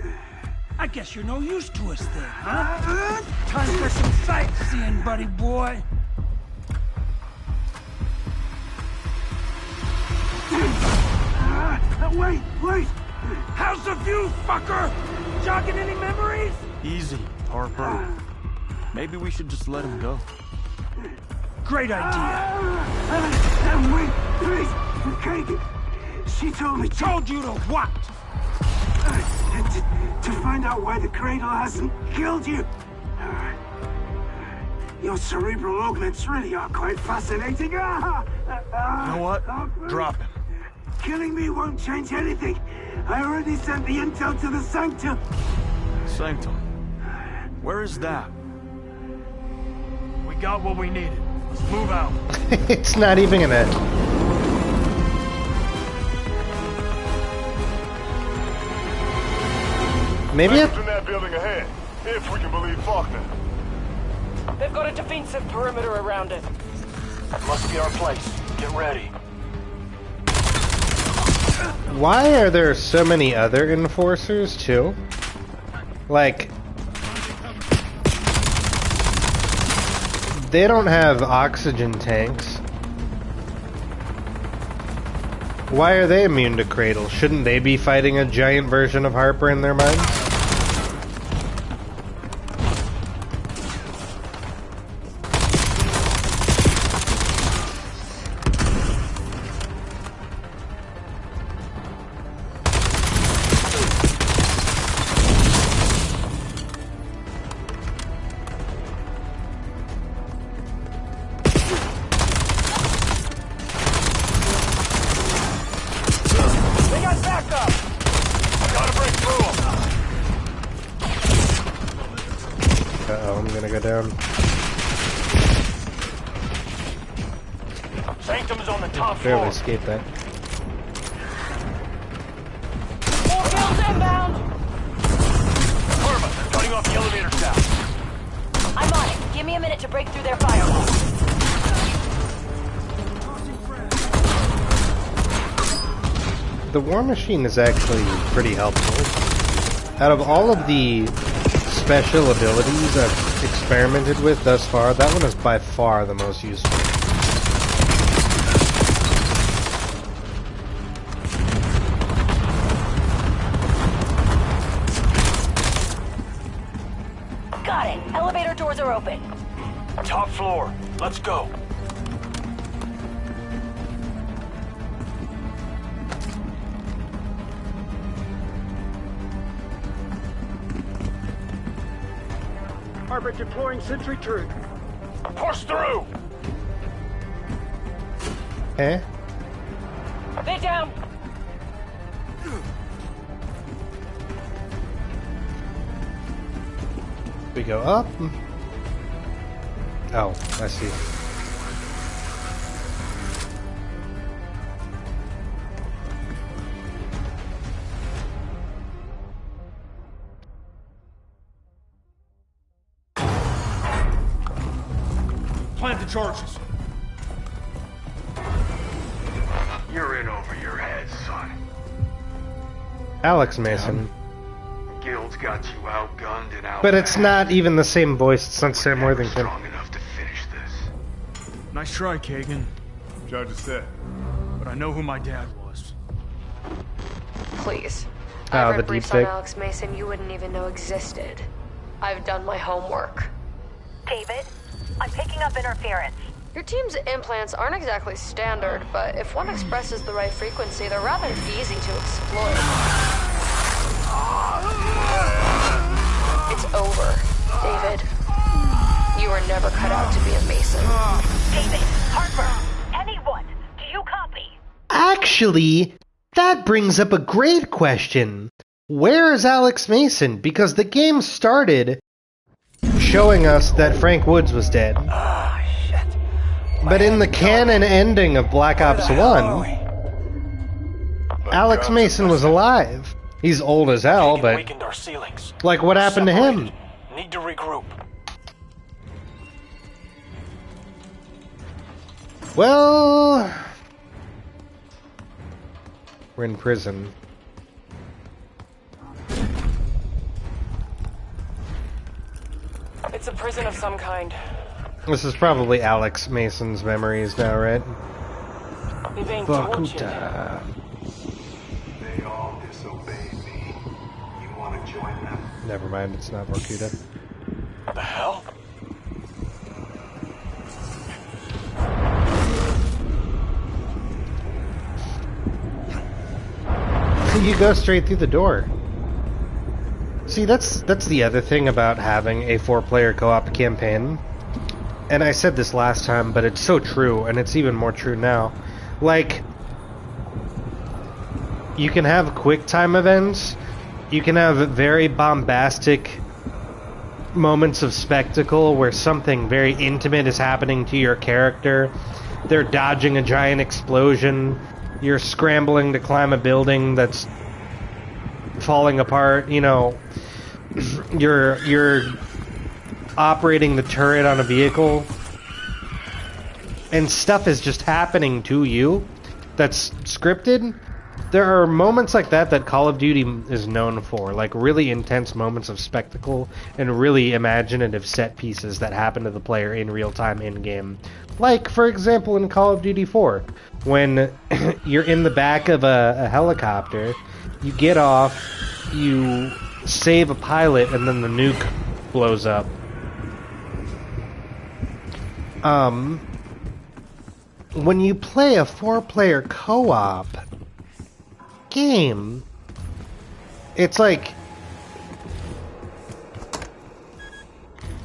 S17: I guess you're no use to us then, huh? Time for some sightseeing, buddy boy.
S7: Wait!
S17: How's the view, fucker? Jogging any memories?
S13: Easy, Harper. Maybe we should just let him go.
S17: Great idea.
S7: Wait, please, Kate. She told me.
S17: Told you to what?
S7: To find out why the cradle hasn't killed you. Your cerebral augments really are quite fascinating.
S13: You know what? Drop him.
S7: Killing me won't change anything. I already sent the intel to the Sanctum.
S13: Sanctum? Where is that?
S17: We got what we needed. Let's move out.
S1: It's not even gonna... Maybe
S10: It's in that building ahead, if we can believe Faulkner.
S15: They've got a defensive perimeter around it.
S8: Must be our place. Get ready.
S1: Why are there so many other enforcers, too? Like... They don't have oxygen tanks. Why are they immune to Cradle? Shouldn't they be fighting a giant version of Harper in their minds?
S16: Sanctum is on the top
S1: Barely
S16: floor.
S1: escaped that.
S15: Missiles inbound!
S8: Karma, cutting off the elevator shaft.
S5: I'm on it. Give me a minute to break through their firewall.
S1: The War Machine is actually pretty helpful. Out of all of the special abilities I've experimented with thus far, that one is by far the most useful.
S5: Got it. Elevator doors are open.
S8: Top floor. Let's go.
S13: Harper deploying sentry turret.
S8: Push through!
S1: Eh?
S15: They down!
S1: We go up. Oh, I see.
S13: Plant the charges.
S10: You're in over your head, son.
S1: Alex Mason.
S10: Guild's got you outgunned and out.
S1: But it's not even the same voice. It's not Sam Worthington.
S10: Strong enough to finish this.
S13: Nice try, Kagan.
S12: Charges set.
S13: But I know who my dad was.
S19: Please.
S1: Oh,
S19: I've
S1: the
S19: read briefs
S1: deep
S19: on
S1: fake.
S19: Alex Mason you wouldn't even know existed. I've done my homework.
S5: David, I'm picking up interference.
S19: Your team's implants aren't exactly standard, but if one expresses the right frequency, they're rather easy to exploit. It's over, David. You were never cut out to be a Mason.
S5: David, Harper, anyone, do you copy?
S1: Actually, that brings up a great question. Where is Alex Mason? Because the game started showing us that Frank Woods was dead. But in the canon ending of Black Ops 1, Alex Mason was alive. He's old as hell, but
S8: Weakened our ceilings.
S1: like what happened to him?
S8: Need to regroup.
S1: Well, we're in prison.
S11: It's a prison of some kind.
S1: This is probably Alex Mason's memories now, right?
S11: They've aimed towards you.
S1: Bakuta.
S10: They all disobeyed me. You want to join them?
S1: Never mind, it's not Vorkuta.
S8: The hell?
S1: You go straight through the door. See, that's the other thing about having a 4-player co-op campaign. And I said this last time, but it's so true, and it's even more true now. Like, you can have quick time events, you can have very bombastic moments of spectacle where something very intimate is happening to your character. They're dodging a giant explosion, you're scrambling to climb a building that's falling apart, you know, you're operating the turret on a vehicle, and stuff is just happening to you that's scripted. There are moments like that that Call of Duty is known for, like really intense moments of spectacle and really imaginative set pieces that happen to the player in real time in-game. Like, for example, in Call of Duty 4, when you're in the back of a helicopter, you get off, you save a pilot, and then the nuke blows up. When you play a 4-player co-op game, it's like,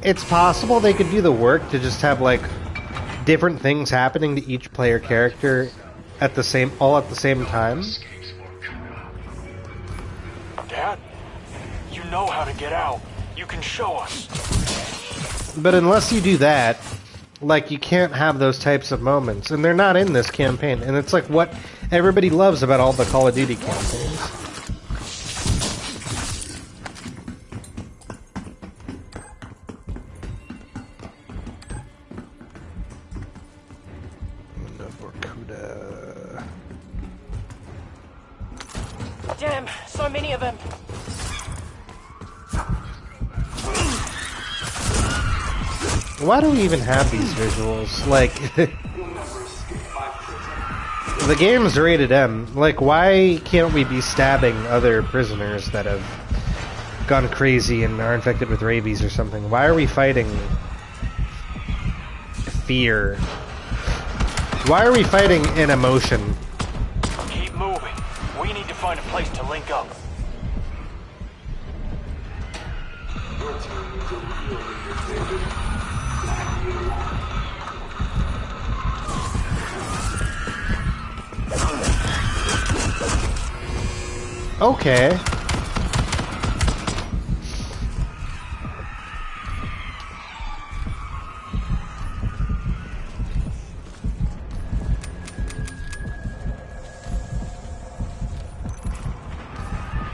S1: it's possible they could do the work to just have like different things happening to each player character at the same time.
S8: Dad, you know how to get out. You can show us.
S1: But unless you do that, like, you can't have those types of moments, and they're not in this campaign, and it's like what everybody loves about all the Call of Duty campaigns.
S15: Damn, so many of them.
S1: Why do we even have these visuals? Like, the game's rated M. Like, why can't we be stabbing other prisoners that have gone crazy and are infected with rabies or something? Why are we fighting fear? Why are we fighting an emotion?
S8: Keep moving. We need to find a place to link up.
S1: Okay.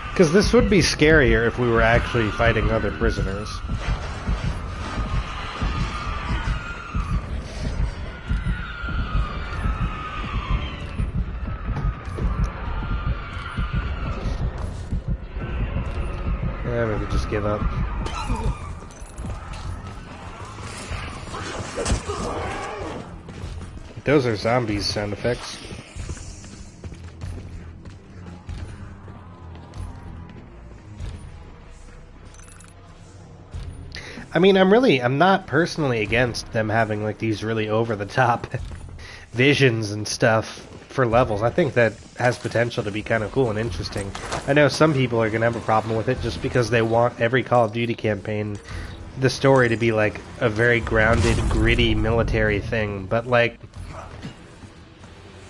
S1: Because this would be scarier if we were actually fighting other prisoners. Yeah, maybe just give up. Those are zombies sound effects. I mean, I'm not personally against them having like these really over-the-top visions and stuff for levels. I think that has potential to be kind of cool and interesting. I know some people are going to have a problem with it just because they want every Call of Duty campaign, the story to be like a very grounded, gritty military thing. But like,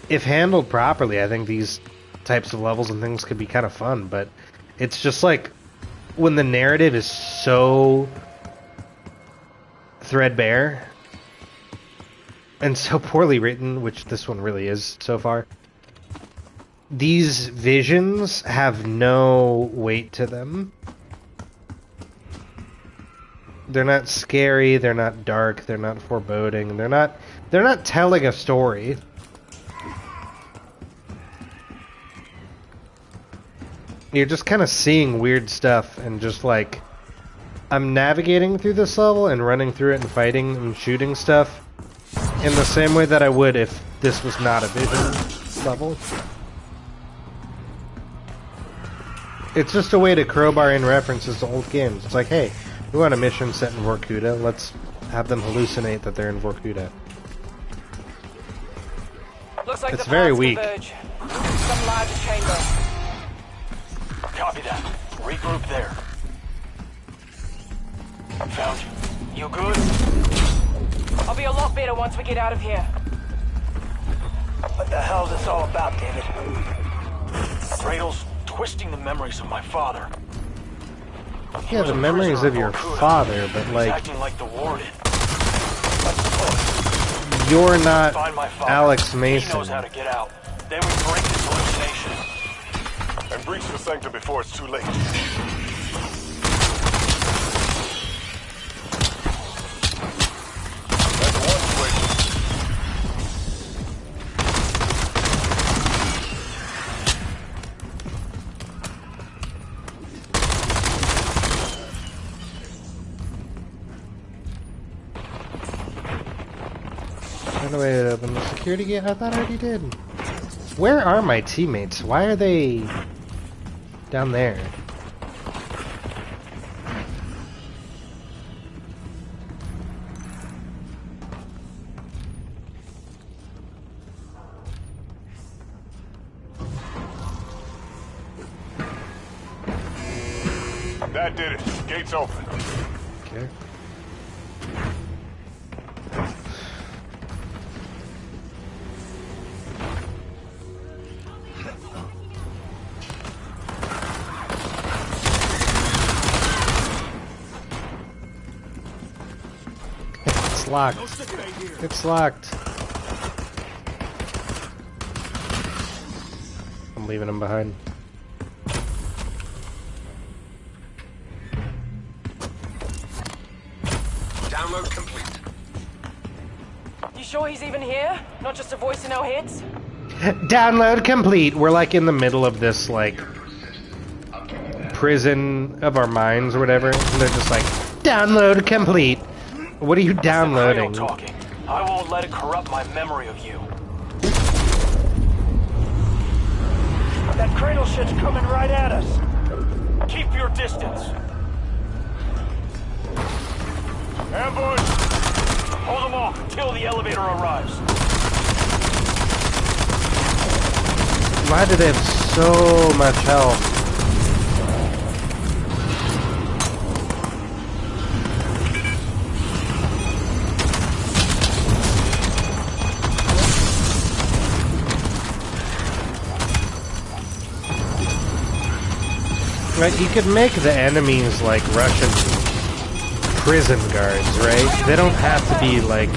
S1: if handled properly, I think these types of levels and things could be kind of fun. But it's just like, when the narrative is so threadbare and so poorly written, which this one really is so far, these visions have no weight to them. They're not scary, they're not dark, they're not foreboding, they're not telling a story. You're just kind of seeing weird stuff and just like, I'm navigating through this level and running through it and fighting and shooting stuff in the same way that I would if this was not a vision level. It's just a way to crowbar in references to old games. It's like, hey, we want a mission set in Vorkuta, let's have them hallucinate that they're in Vorkuta.
S15: Looks like
S1: it's
S15: the
S1: very
S15: paths
S1: weak.
S15: converge. Some larger chamber.
S8: Copy that. Regroup there. Found you. You good?
S15: I'll be a lot better once we get out of here.
S8: What the hell is this all about, David? Radal's twisting the memories of my father.
S1: Yeah, the memories of your father, but like,
S8: acting like the warden.
S1: you're not
S8: Find my father.
S1: Alex
S8: He
S1: Mason.
S8: knows how to get out. Then we break this hallucination.
S10: And breach the sanctum before it's too late.
S1: By the way, to open the security gate? I thought I already did. Where are my teammates? Why are they down there?
S10: That did it. Gates open.
S1: Okay. It's locked. It's locked. I'm leaving him behind.
S15: Download complete. You sure he's even here? Not just a voice in our heads?
S1: Download complete. We're like in the middle of this like prison of our minds or whatever. And they're just like, download complete. What are you downloading?
S15: Talking. I won't let it corrupt my memory of you. That cradle shit's coming right at us. Keep your distance. Ambush! Hold them off until the elevator arrives.
S1: Why do they have so much health? Right, you could make the enemies like Russian prison guards, right? They don't have to be like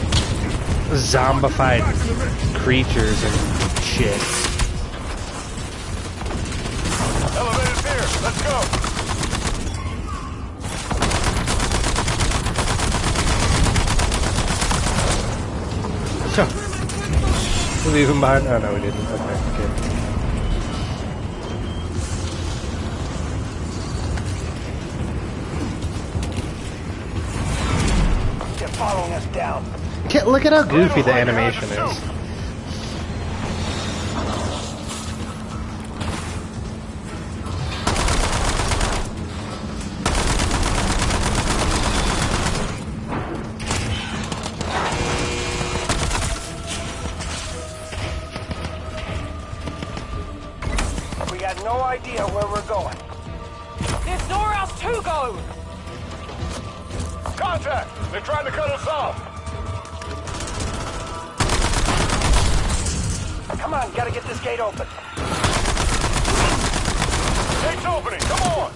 S1: zombified creatures and shit.
S16: Elevator's here. Let's go.
S1: So, leave him behind? Oh no, we didn't. Okay, good.
S15: Following us down.
S1: Look at how goofy the animation is.
S15: We got no idea where we're going.
S16: There's nowhere else to go! Contact! They're trying to cut us off!
S15: Come on, gotta get this gate open.
S16: Gate's opening, come on!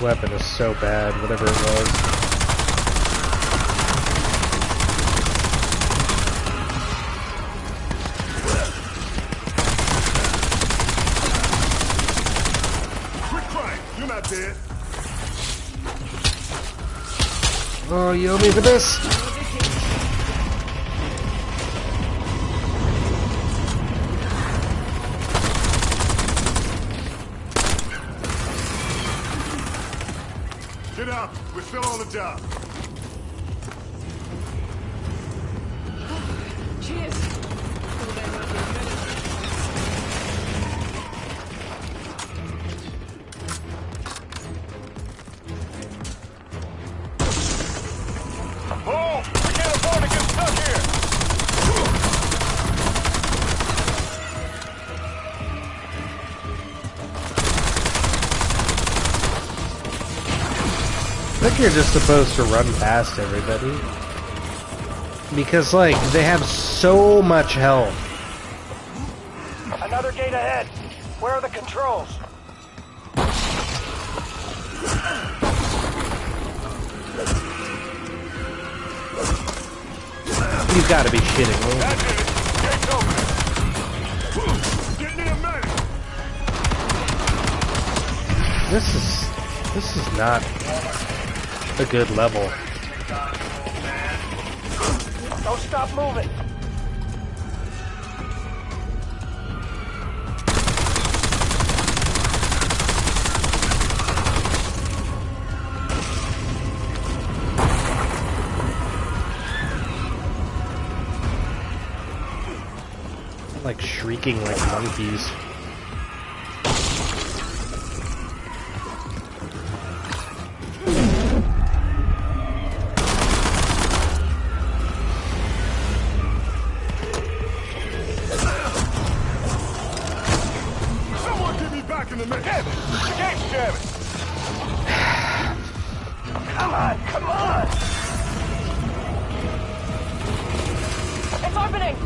S1: Weapon is so bad, whatever it was.
S16: Dead.
S1: Oh, you owe me for this.
S16: Get up. We're still on the job.
S11: Cheers.
S1: I think you're just supposed to run past everybody. Because, like, they have so much health.
S15: Another gate ahead. Where are the controls?
S1: You've got to be shitting me.
S16: That's it. Gate's opening. Get me a medic.
S1: This is not a good level.
S15: Don't stop moving.
S1: Like shrieking like monkeys.
S16: Someone get me back in the mix. Damn it! The gate's jamming.
S15: Come on, come on!
S11: It's opening!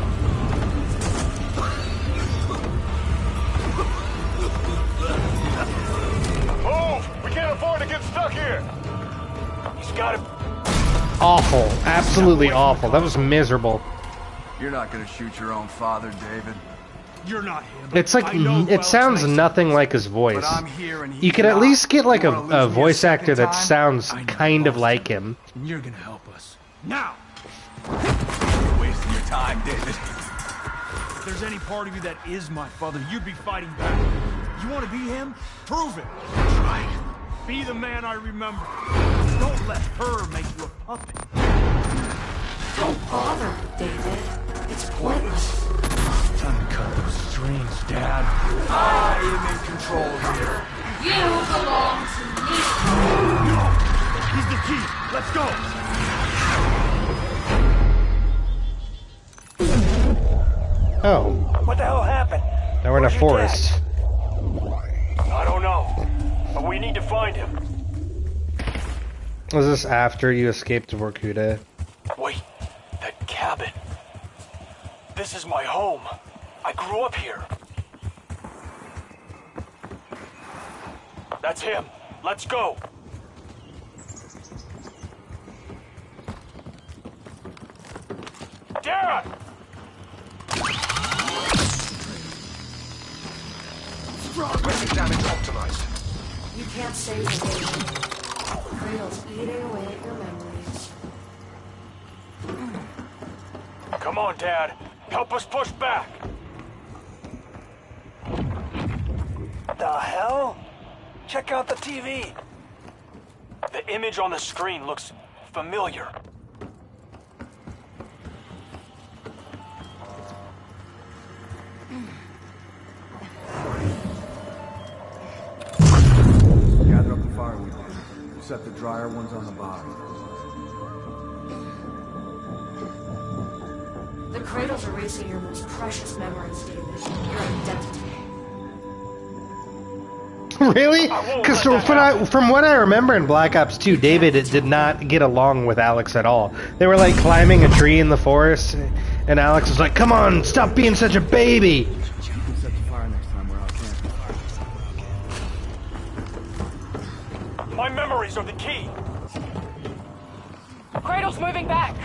S16: Move! We can't afford to get stuck here.
S15: He's got it.
S1: Awful. Absolutely awful. That was miserable.
S4: You're not gonna shoot your own father, David.
S13: You're not him.
S1: It's like, it sounds nothing like his voice.
S4: But I'm here and he
S1: You could at
S4: cannot.
S1: least get like
S4: You
S1: a
S4: wanna lose me
S1: voice
S4: second
S1: actor that
S4: time?
S1: sounds kind of like him.
S13: You're gonna help us. Now! You're wasting your time, David. If there's any part of you that is my father, you'd be fighting back. You want to be him? Prove it. That's right. Be the man I remember. Don't let her make you a puppet.
S20: Don't bother, David. It's pointless.
S13: Time to cut those strings, Dad. I am in control here.
S20: You belong to me.
S13: No! He's the key. Let's go.
S1: Oh.
S15: What the hell happened?
S1: Now we're in a forest.
S16: I don't know, but we need to find him.
S1: Was this after you escaped Vorkuta?
S16: Wait, that cabin. This is my home. I grew up here. That's him. Let's go. Dad!
S20: Basic damage optimized. You can't save the David. Cradle's eating away at your memories.
S16: Come on, Dad. Help us push back.
S15: The hell? Check out the TV.
S16: The image on the screen looks familiar.
S4: Gather up the firewood. Set the drier ones on the bottom.
S20: The cradles are erasing your most precious memories, David. Your identity.
S1: Really? Because from what I remember in Black Ops 2, David did not get along with Alex at all. They were like climbing a tree in the forest, and Alex was like, "Come on, stop being such a baby."
S4: Set the fire next time we're out camping.
S16: My memories are the key.
S11: Cradle's moving back.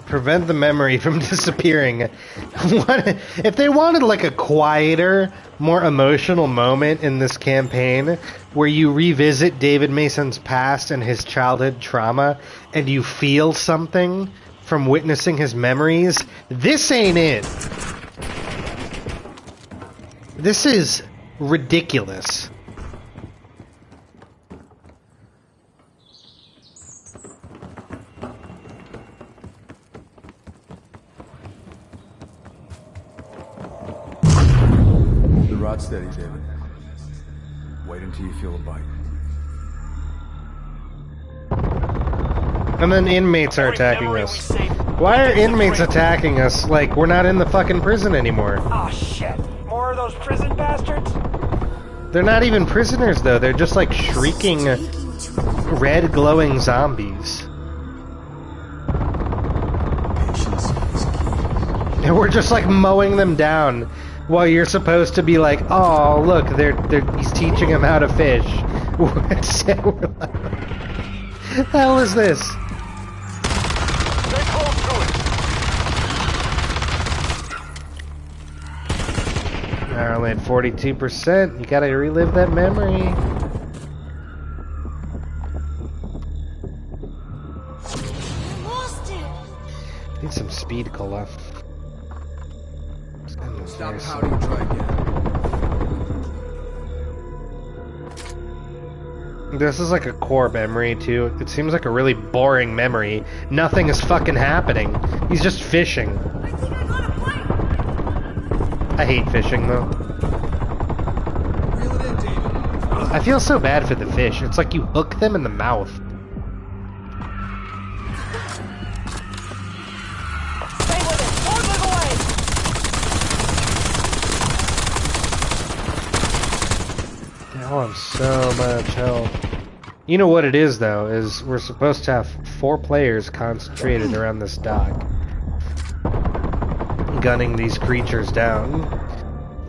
S1: Prevent the memory from disappearing. What if they wanted like a quieter, more emotional moment in this campaign where you revisit David Mason's past and his childhood trauma and you feel something from witnessing his memories? This ain't it. This is ridiculous.
S4: Rod steady, David. Wait until you feel a bite.
S1: And then inmates are attacking us. Why are inmates attacking us like we're not in the fucking prison anymore?
S15: Oh shit. More of those prison bastards?
S1: They're not even prisoners though, they're just like shrieking red glowing zombies. And we're just like mowing them down. Well, you're supposed to be like, oh, look, he's teaching him how to fish. What the hell is this?
S16: Stay close to it.
S1: I only at 42%. You gotta relive that memory.
S20: Lost it.
S1: Need some speed cola.
S4: Stop pouting and try again.
S1: This is like a core memory too. It seems like a really boring memory. Nothing is fucking happening. He's just fishing.
S20: I think I got a bite.
S1: I hate fishing though.
S4: Reel it in, David.
S1: I feel so bad for the fish. It's like you hook them in the mouth.
S15: Stay with it. Don't move away.
S1: Oh, I'm so much health. You know what it is, though, is we're supposed to have 4 players concentrated around this dock, gunning these creatures down.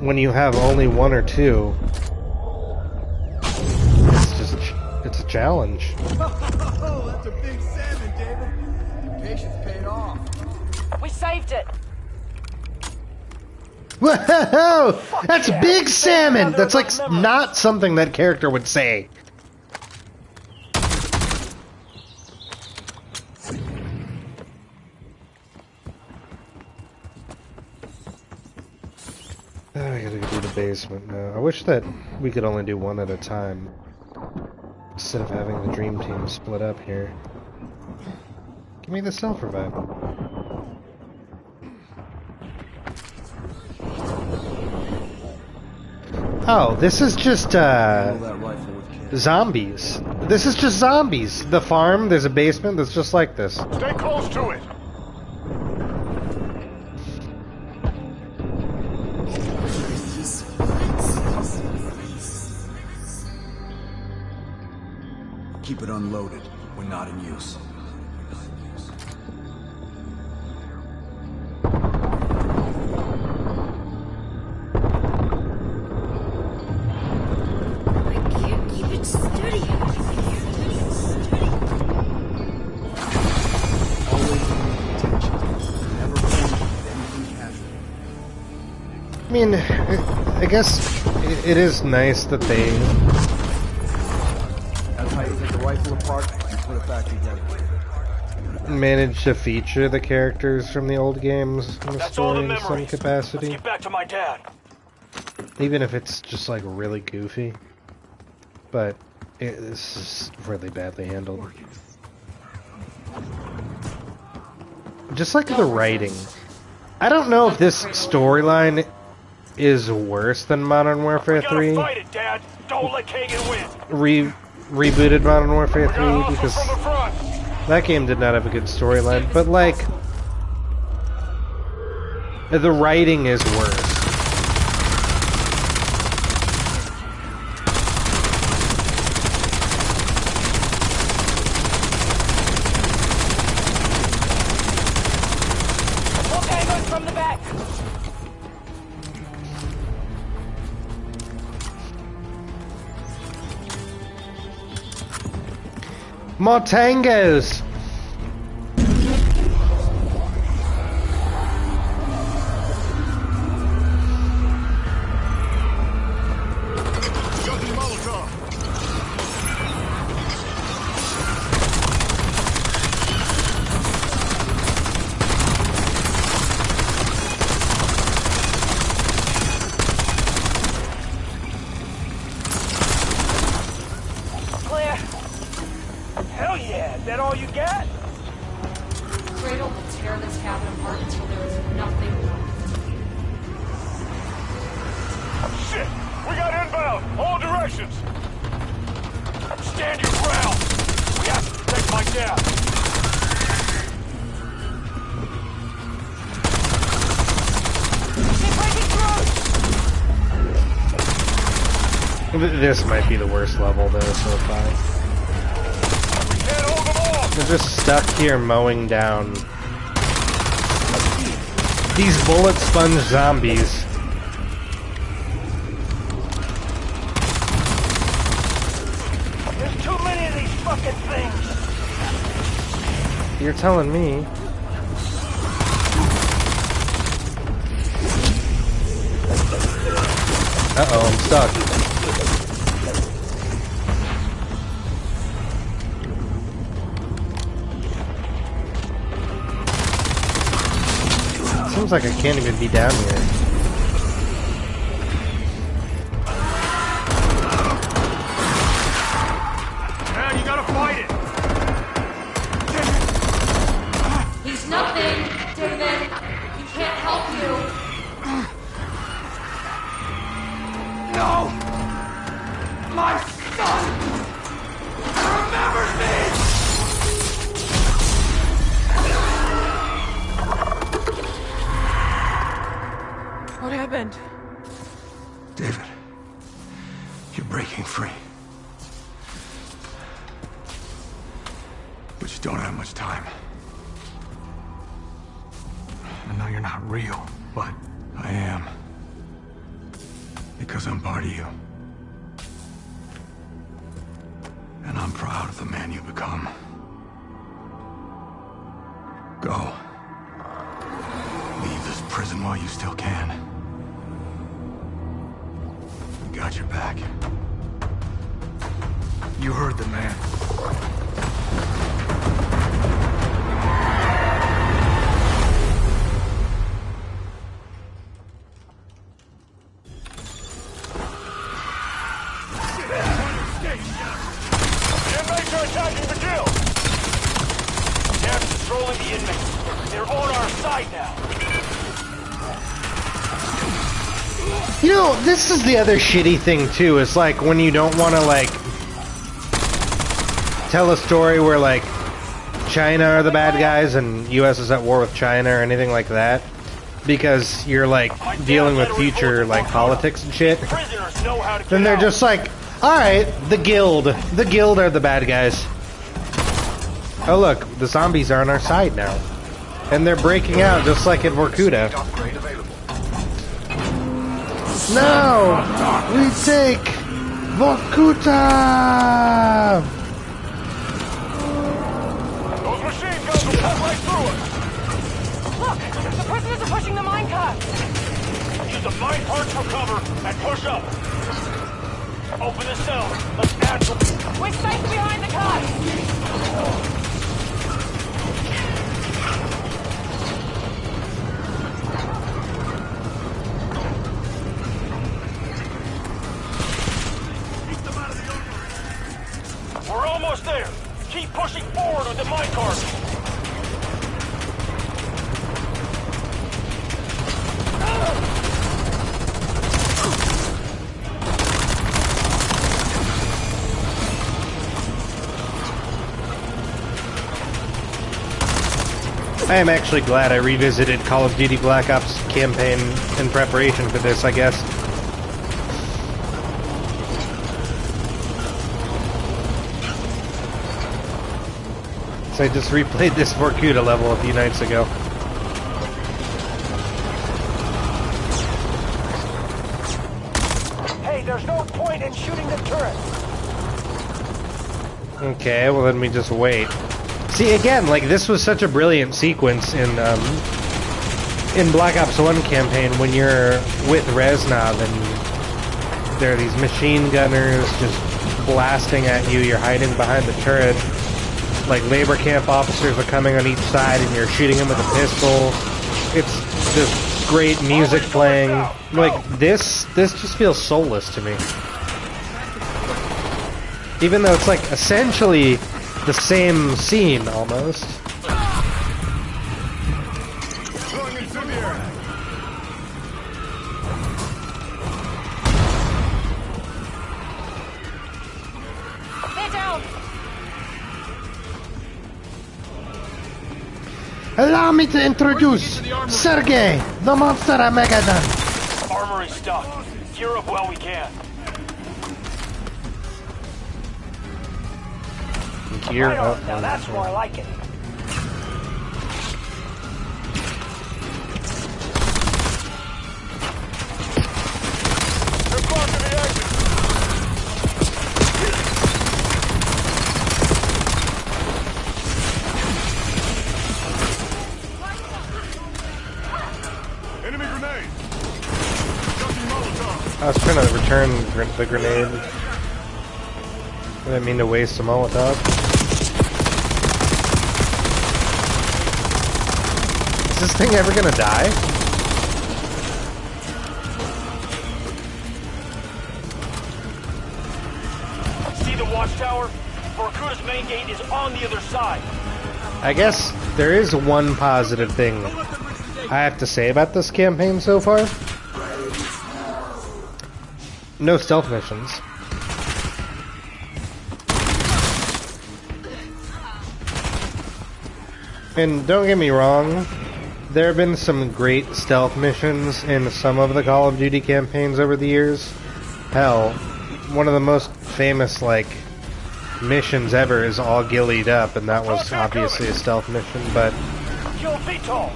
S1: When you have only 1 or 2, it's a challenge.
S4: Oh, that's a big salmon, David. Your patience paid off.
S11: We saved it.
S1: Whoa! That's big salmon! That's like not something that character would say. gotta do the basement now. I wish that we could only do one at a time instead of having the dream team split up here. Give me the self-revive. Oh, this is just, zombies. This is just zombies. The farm, there's a basement that's just like this.
S16: Stay close to it!
S13: Keep it unloaded. We're not in use.
S1: I mean, I guess it is nice that they...
S13: That's how you take the rifle apart and put it back together.
S1: managed to feature the characters from the old games in the story in some capacity.
S16: Let's get back to my dad.
S1: Even if it's just like really goofy. But this is really badly handled. Just like the writing. I don't know if this storyline is worse than Modern Warfare 3.
S16: Fight it, Dad. Don't let Kagan win.
S1: Rebooted Modern Warfare 3 because that game did not have a good storyline, but like the writing is worse.
S15: From the back.
S1: More tangos!
S15: Clear. Hell yeah, is that all you got?
S20: Cradle will tear this cabin apart until there is nothing left.
S16: Shit! We got inbound! All directions! Stand your ground! We have to protect my dad!
S1: This might be the worst level though so far. They're just stuck here mowing down these bullet sponge zombies.
S15: There's too many of these fucking things.
S1: You're telling me. Uh-oh, I'm stuck. Seems like I can't even be down here.
S16: Man, you gotta fight it!
S20: He's nothing, David. He can't help you.
S15: No! My son! Remembers me!
S11: What happened?
S13: David, you're breaking free. But you don't have much time. I know you're not real, but I am. Because I'm part of you. And I'm proud of the man you become. Go. Leave this prison while you still can. We got your back. You heard the man.
S16: attacking the guild!
S8: Tab's controlling the inmates. They're on our side now.
S1: You know, this is the other shitty thing too, is like when you don't want to like tell a story where like China are the bad guys and US is at war with China or anything like that, because you're like dealing with future like politics and shit. Then they're just like, alright, the guild are the bad guys. Oh look, the zombies are on our side now. And they're breaking out just like in Vorkuta. No! We take Vorkuta!
S16: Those machine guns will cut right through us!
S15: Look! The prisoners are pushing the minecart!
S8: Use the mine parts for cover and push up. Open the cell. Let's add some...
S15: We're safe behind the cart!
S8: We're almost there. Keep pushing forward with the minecart.
S1: I am actually glad I revisited Call of Duty Black Ops campaign in preparation for this, I guess. So I just replayed this Vorkuta level a few nights ago.
S15: Hey, there's no point in shooting the turret!
S1: Okay, well then we just wait. See, again, like, this was such a brilliant sequence in Black Ops 1 campaign when you're with Reznov and there are these machine gunners just blasting at you, you're hiding behind the turret, like labor camp officers are coming on each side and you're shooting them with a pistol. It's just great music playing. Like, this just feels soulless to me. Even though it's like essentially the same scene, almost.
S15: They're down!
S1: Allow me to introduce Sergei, the monster at Megadon.
S8: Armory stuck. Gear up while we can.
S1: Gear up.
S15: Now that's more like it.
S16: They're blocking the exit! Enemy grenade! Jumping Molotov!
S1: I was trying to return the grenade. I didn't mean to waste a Molotov. Is this thing ever gonna die?
S8: See the watchtower? Vorkuta's main gate is on the other side.
S1: I guess there is one positive thing I have to say about this campaign so far. No stealth missions. And don't get me wrong, there have been some great stealth missions in some of the Call of Duty campaigns over the years. Hell, one of the most famous, like, missions ever is All Gillied Up, and that was obviously a stealth mission, but...
S8: Kill VTOL!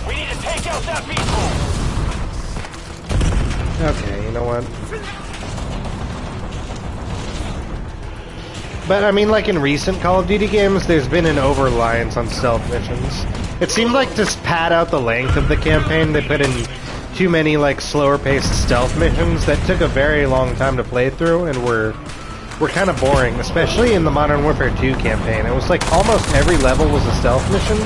S8: We need to take out that VTOL!
S1: Okay, you know what? But, I mean, like in recent Call of Duty games, there's been an over-reliance on stealth missions. It seemed like to pad out the length of the campaign, they put in too many, like, slower-paced stealth missions that took a very long time to play through and were kind of boring, especially in the Modern Warfare 2 campaign. It was like almost every level was a stealth mission,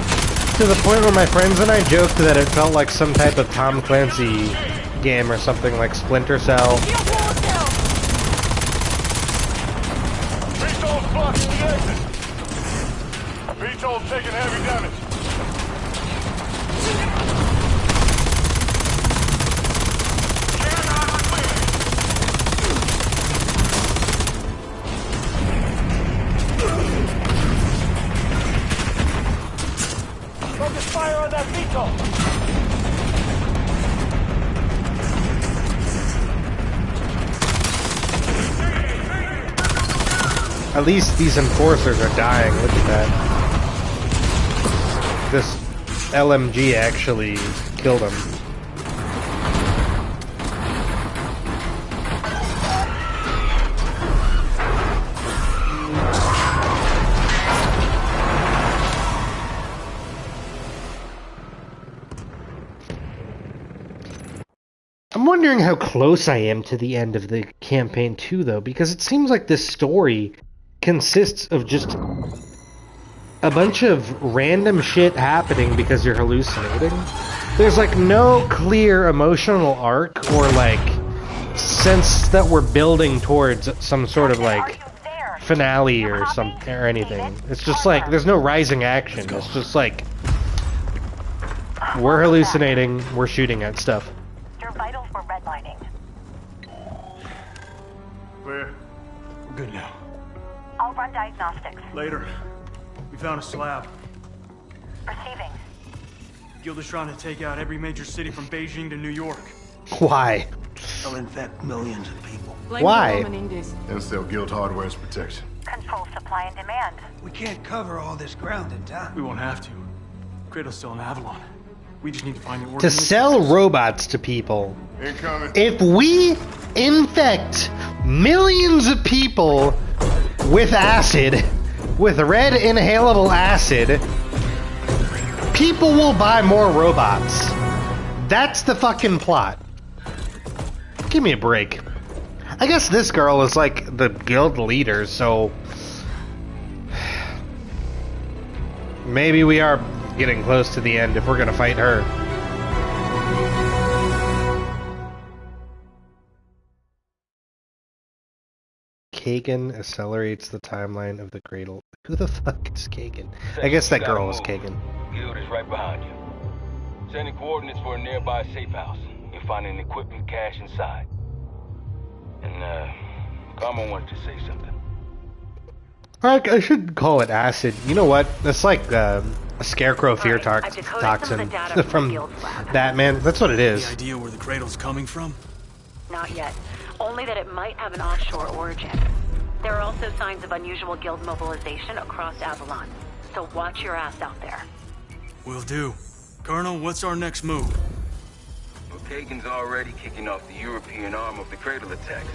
S1: to the point where my friends and I joked that it felt like some type of Tom Clancy game or something like Splinter Cell.
S16: VTOL's blocking the exit. VTOL's taking heavy damage. Focus fire on that VTOL.
S1: At least these enforcers are dying. Look at that. This LMG actually killed them. I'm wondering how close I am to the end of the campaign too, though, because it seems like this story consists of just a bunch of random shit happening because you're hallucinating. There's like no clear emotional arc or like sense that we're building towards some sort of like finale or anything. It's just like there's no rising action. It's just like we're hallucinating, we're shooting at stuff.
S5: Your vitals were redlining.
S13: We're good now.
S5: I'll run diagnostics.
S13: Later. We found a slab.
S5: Receiving.
S13: Guild is trying to take out every major city from Beijing to New York.
S1: Why?
S17: They'll infect millions of people.
S1: Why?
S12: Instead, Guild Hardware's protection.
S5: Control supply and demand.
S17: We can't cover all this ground in time.
S13: We won't have to. Kratos still in Avalon. We just need to find the
S1: To sell robots to people.
S12: Incoming.
S1: If we infect millions of people with acid, with red inhalable acid, people will buy more robots. That's the fucking plot. Give me a break. I guess this girl is like the guild leader, so maybe we are getting close to the end if we're gonna fight her. Kagan accelerates the timeline of the cradle. Who the fuck is Kagan? I guess that girl is Kagan.
S8: Guild is right behind you. Sending coordinates for a nearby safe house. You'll find an equipment cache inside. And, Karma wanted to say something.
S1: I should call it acid. You know what? It's like a scarecrow fear toxin from Batman. That's what it is.
S13: Any idea where the cradle's coming from?
S5: Not yet. Only that it might have an offshore origin. There are also signs of unusual guild mobilization across Avalon. So watch your ass out there.
S13: Will do. Colonel, what's our next move?
S2: Well, Kagan's already kicking off the European arm of the Cradle attacks.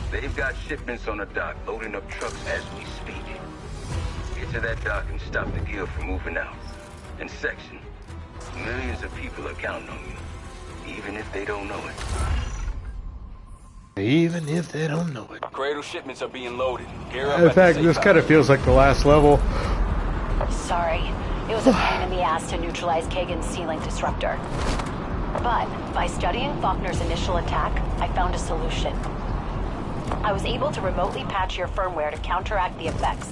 S2: They've got shipments on the dock, loading up trucks as we speak. Get to that dock and stop the Guild from moving out. And Section, millions of people are counting on you, even if they don't know it.
S1: Even if they don't know it.
S8: Cradle shipments are being loaded. Gear up.
S1: In fact, this kind of feels like the last level.
S5: Sorry. It was a pain in the ass to neutralize Kagan's sealing disruptor. But by studying Faulkner's initial attack, I found a solution. I was able to remotely patch your firmware to counteract the effects.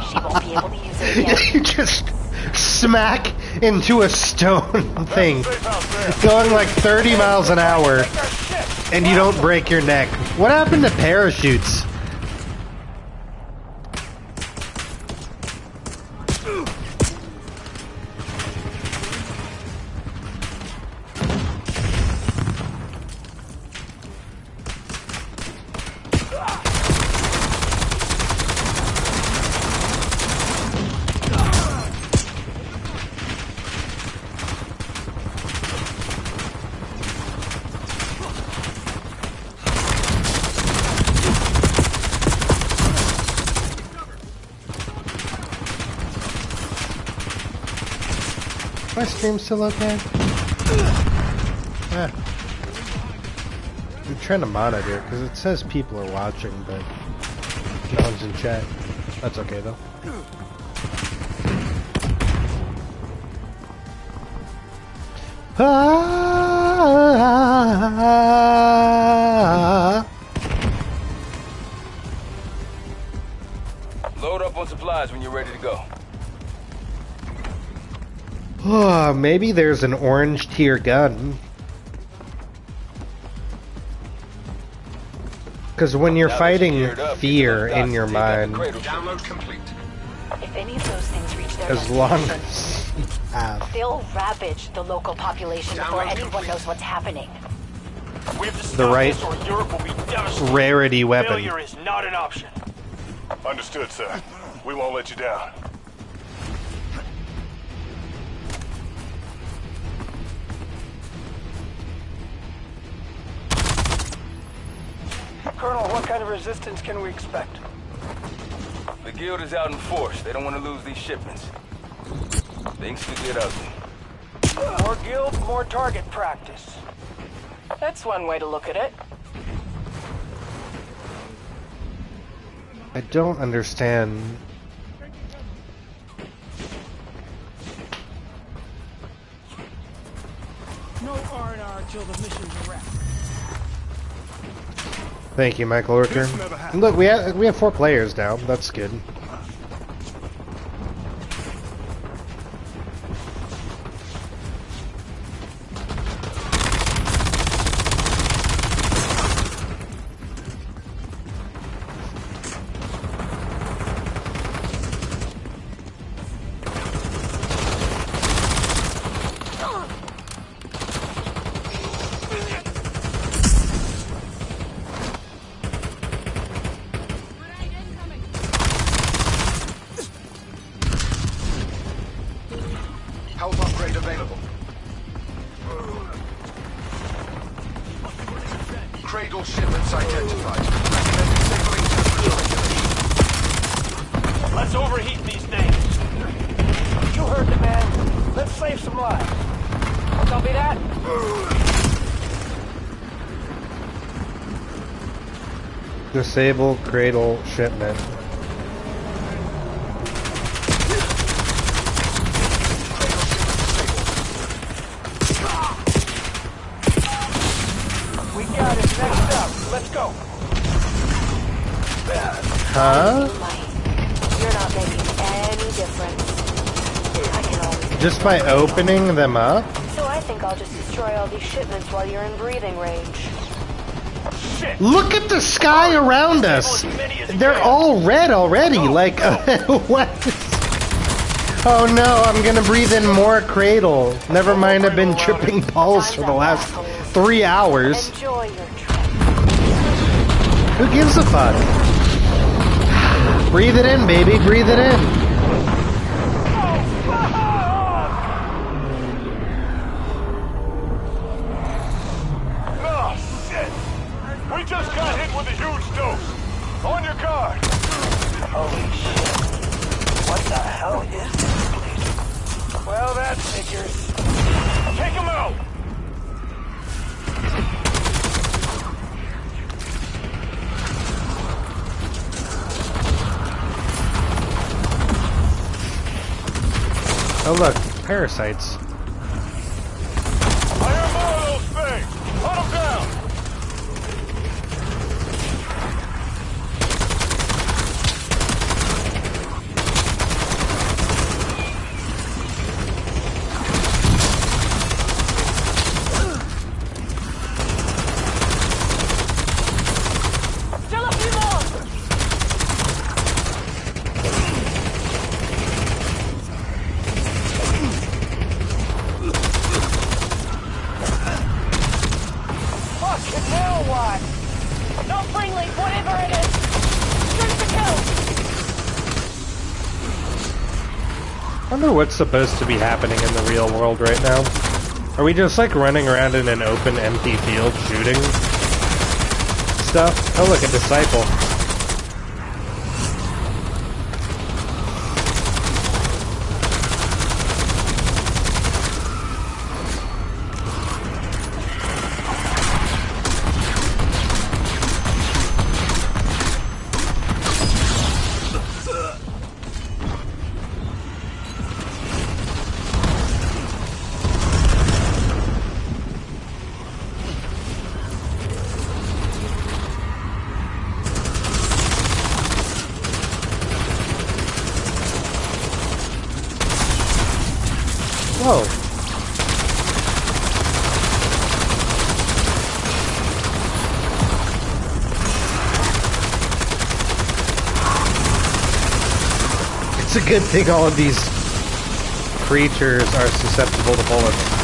S5: She won't be able to use it again.
S1: You just smack into a stone thing going like 30 miles an hour and you don't break your neck. What happened to parachutes? My stream's still okay? Yeah. I'm trying to monitor it because it says people are watching, but no one's in chat. That's okay though.
S8: Load up on supplies when you're ready to go.
S1: Oh, maybe there's an orange tier gun. Because when you're fighting fear in your mind,
S15: Download complete.
S5: If any of those things reach their
S1: as long
S5: destination,
S1: as you have
S5: they'll ravage the local population before anyone knows what's happening.
S16: We have to
S1: the
S16: stop
S1: right
S16: this or Europe will be devastated.
S1: rarity weapon.
S16: Failure is not an option.
S10: Understood, sir. We won't let you down.
S15: Colonel, what kind of resistance can we expect?
S8: The guild is out in force. They don't want to lose these shipments. Things could get ugly.
S15: More guild, more target practice.
S11: That's one way to look at it.
S1: I don't understand.
S17: No R&R till the mission's wrapped.
S1: Thank you, Michael Orker. Look, we have 4 players now. That's good.
S15: Health upgrade available. Cradle shipments identified. Recommended signaling to
S16: Let's overheat these things.
S15: You heard the man. Let's save some lives. Copy that.
S1: Disable cradle shipment.
S15: We got it. Next up. Let's go.
S1: Huh?
S5: You're not making any difference. I can always...
S1: Just by opening them up?
S5: So I think I'll just destroy all these shipments while you're in breathing range.
S1: Look at the sky around us! They're all red already, like, what? Oh no, I'm gonna breathe in more cradle. Never mind, I've been tripping balls for the last 3 hours.
S5: Enjoy your trip.
S1: Who gives a fuck? Breathe it in, baby, breathe it in.
S16: We just got hit with a huge dose. On your guard.
S15: Holy shit. What the hell is this place? Well, that figures.
S16: Take him out.
S1: Oh look, parasites.
S16: I hear more of those things. Hunt them down.
S11: Still a few more!
S15: Fucking now what?
S11: Not friendly, whatever it is! Shoot to kill!
S1: I wonder what's supposed to be happening in the real world right now. Are we just like running around in an open, empty field shooting stuff? Oh look, a disciple. It's a good thing all of these creatures are susceptible to bullets.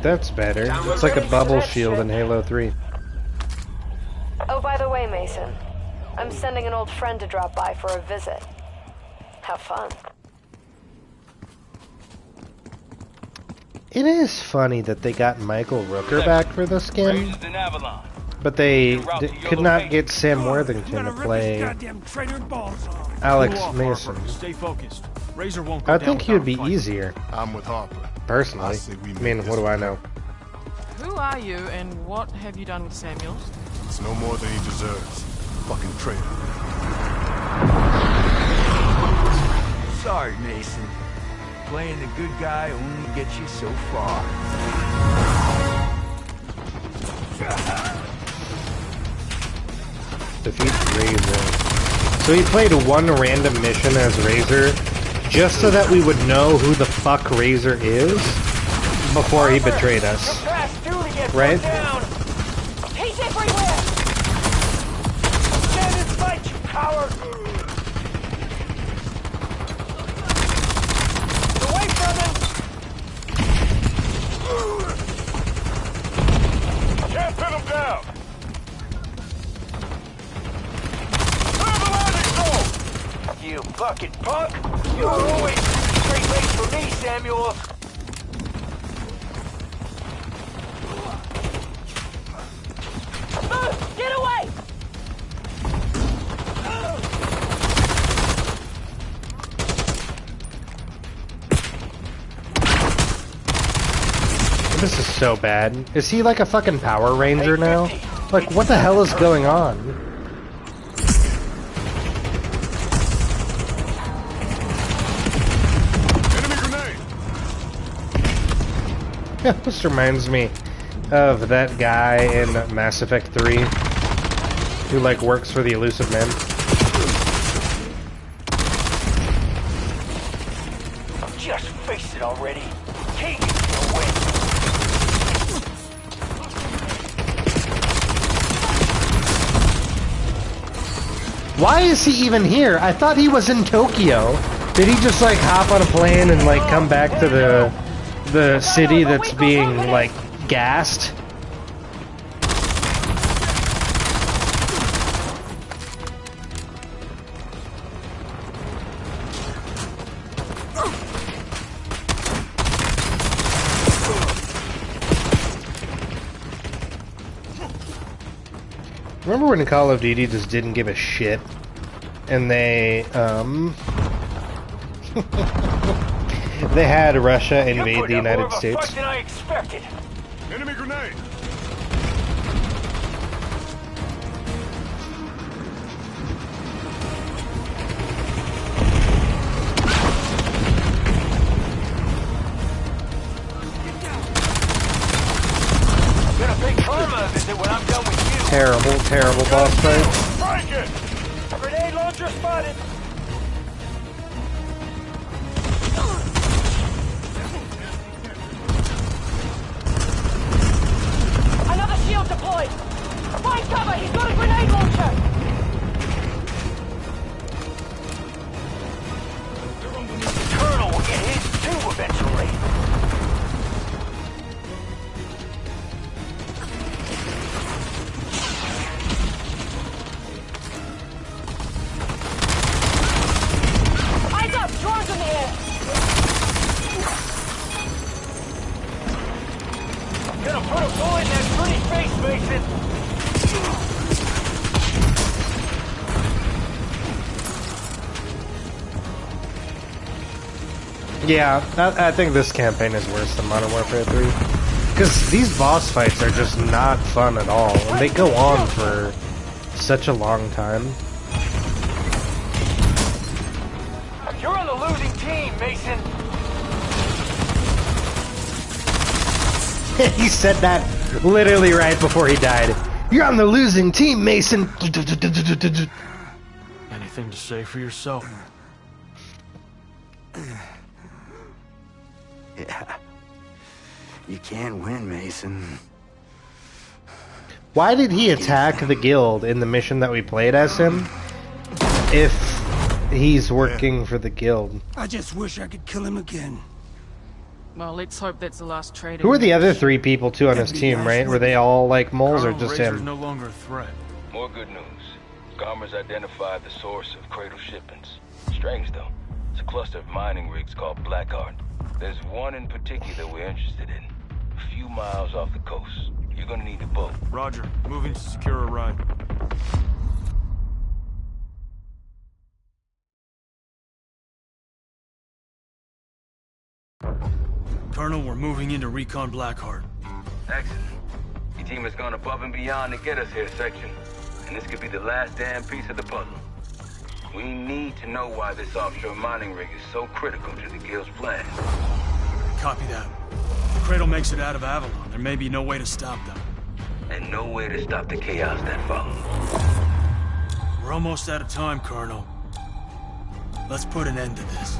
S1: That's better. It's like a bubble shield in Halo 3.
S19: Oh, by the way, Mason, I'm sending an old friend to drop by for a visit. Have fun.
S1: It is funny that they got Michael Rooker back for the skin, but they could not get Sam Worthington to play Alex Mason.
S13: Stay focused. Razor won't go
S1: I think he would be easier.
S12: I'm with Harper.
S1: Personally. I mean, what do I know?
S11: Who are you, and what have you done with Samuels?
S12: It's no more than he deserves. Fucking traitor.
S4: Sorry, Mason. Playing the good guy only gets you so far.
S1: Defeat Razor. So he played one random mission as Razor just so that we would know who the fuck Razor is before he betrayed us. Right?
S15: He's everywhere! Stand and fight, you coward! Away from him!
S16: Can't pin him down!
S15: You fucking punk! You were always straight laced for me, Samuel! Move! Get away!
S1: This is so bad. Is he like a fucking Power Ranger now? Like, what the hell is going on? This reminds me of that guy in Mass Effect 3 who, like, works for the Elusive Men.
S15: Just face it already. Kagan's gonna win.
S1: Why is he even here? I thought he was in Tokyo. Did he just, like, hop on a plane and, like, come back to the city that's being, like, gassed? Remember when Call of Duty just didn't give a shit and they they had Russia invade the United States?
S15: Than I expected.
S16: Enemy grenade!
S15: Gonna pay karma a visit when I'm done with you.
S1: Terrible, terrible boss fight.
S15: Strike it! Grenade launcher spotted! Another shield deployed! Find cover! He's got a grenade launcher! The Colonel will get his too eventually! Eyes up! Drones in the air! Gonna put a bullet in that pretty face, Mason!
S1: Yeah, I think this campaign is worse than Modern Warfare 3. Because these boss fights are just not fun at all. And they go on for such a long time.
S15: You're on the losing team, Mason.
S1: He said that literally right before he died. You're on the losing team, Mason.
S13: Anything to say for yourself?
S4: Yeah. You can't win, Mason.
S1: Why did he attack the guild in the mission that we played as him? If he's working for the guild.
S17: I just wish I could kill him again.
S11: Well, let's hope that's the last trade.
S1: Who are the other 3 people too on his team, right? Were they all like moles or just him?
S13: No longer a threat.
S2: More good news. Garmer's identified the source of Cradle shipments. Strange though. It's a cluster of mining rigs called Blackheart. There's one in particular we're interested in. A few miles off the coast. You're gonna need a boat.
S13: Roger. Moving to secure a ride. Colonel, we're moving into Recon Blackheart.
S2: Excellent. Your team has gone above and beyond to get us here, Section. And this could be the last damn piece of the puzzle. We need to know why this offshore mining rig is so critical to the Guild's plan.
S13: Copy that. If Cradle makes it out of Avalon, there may be no way to stop them.
S2: And no way to stop the chaos that follows.
S13: We're almost out of time, Colonel. Let's put an end to this.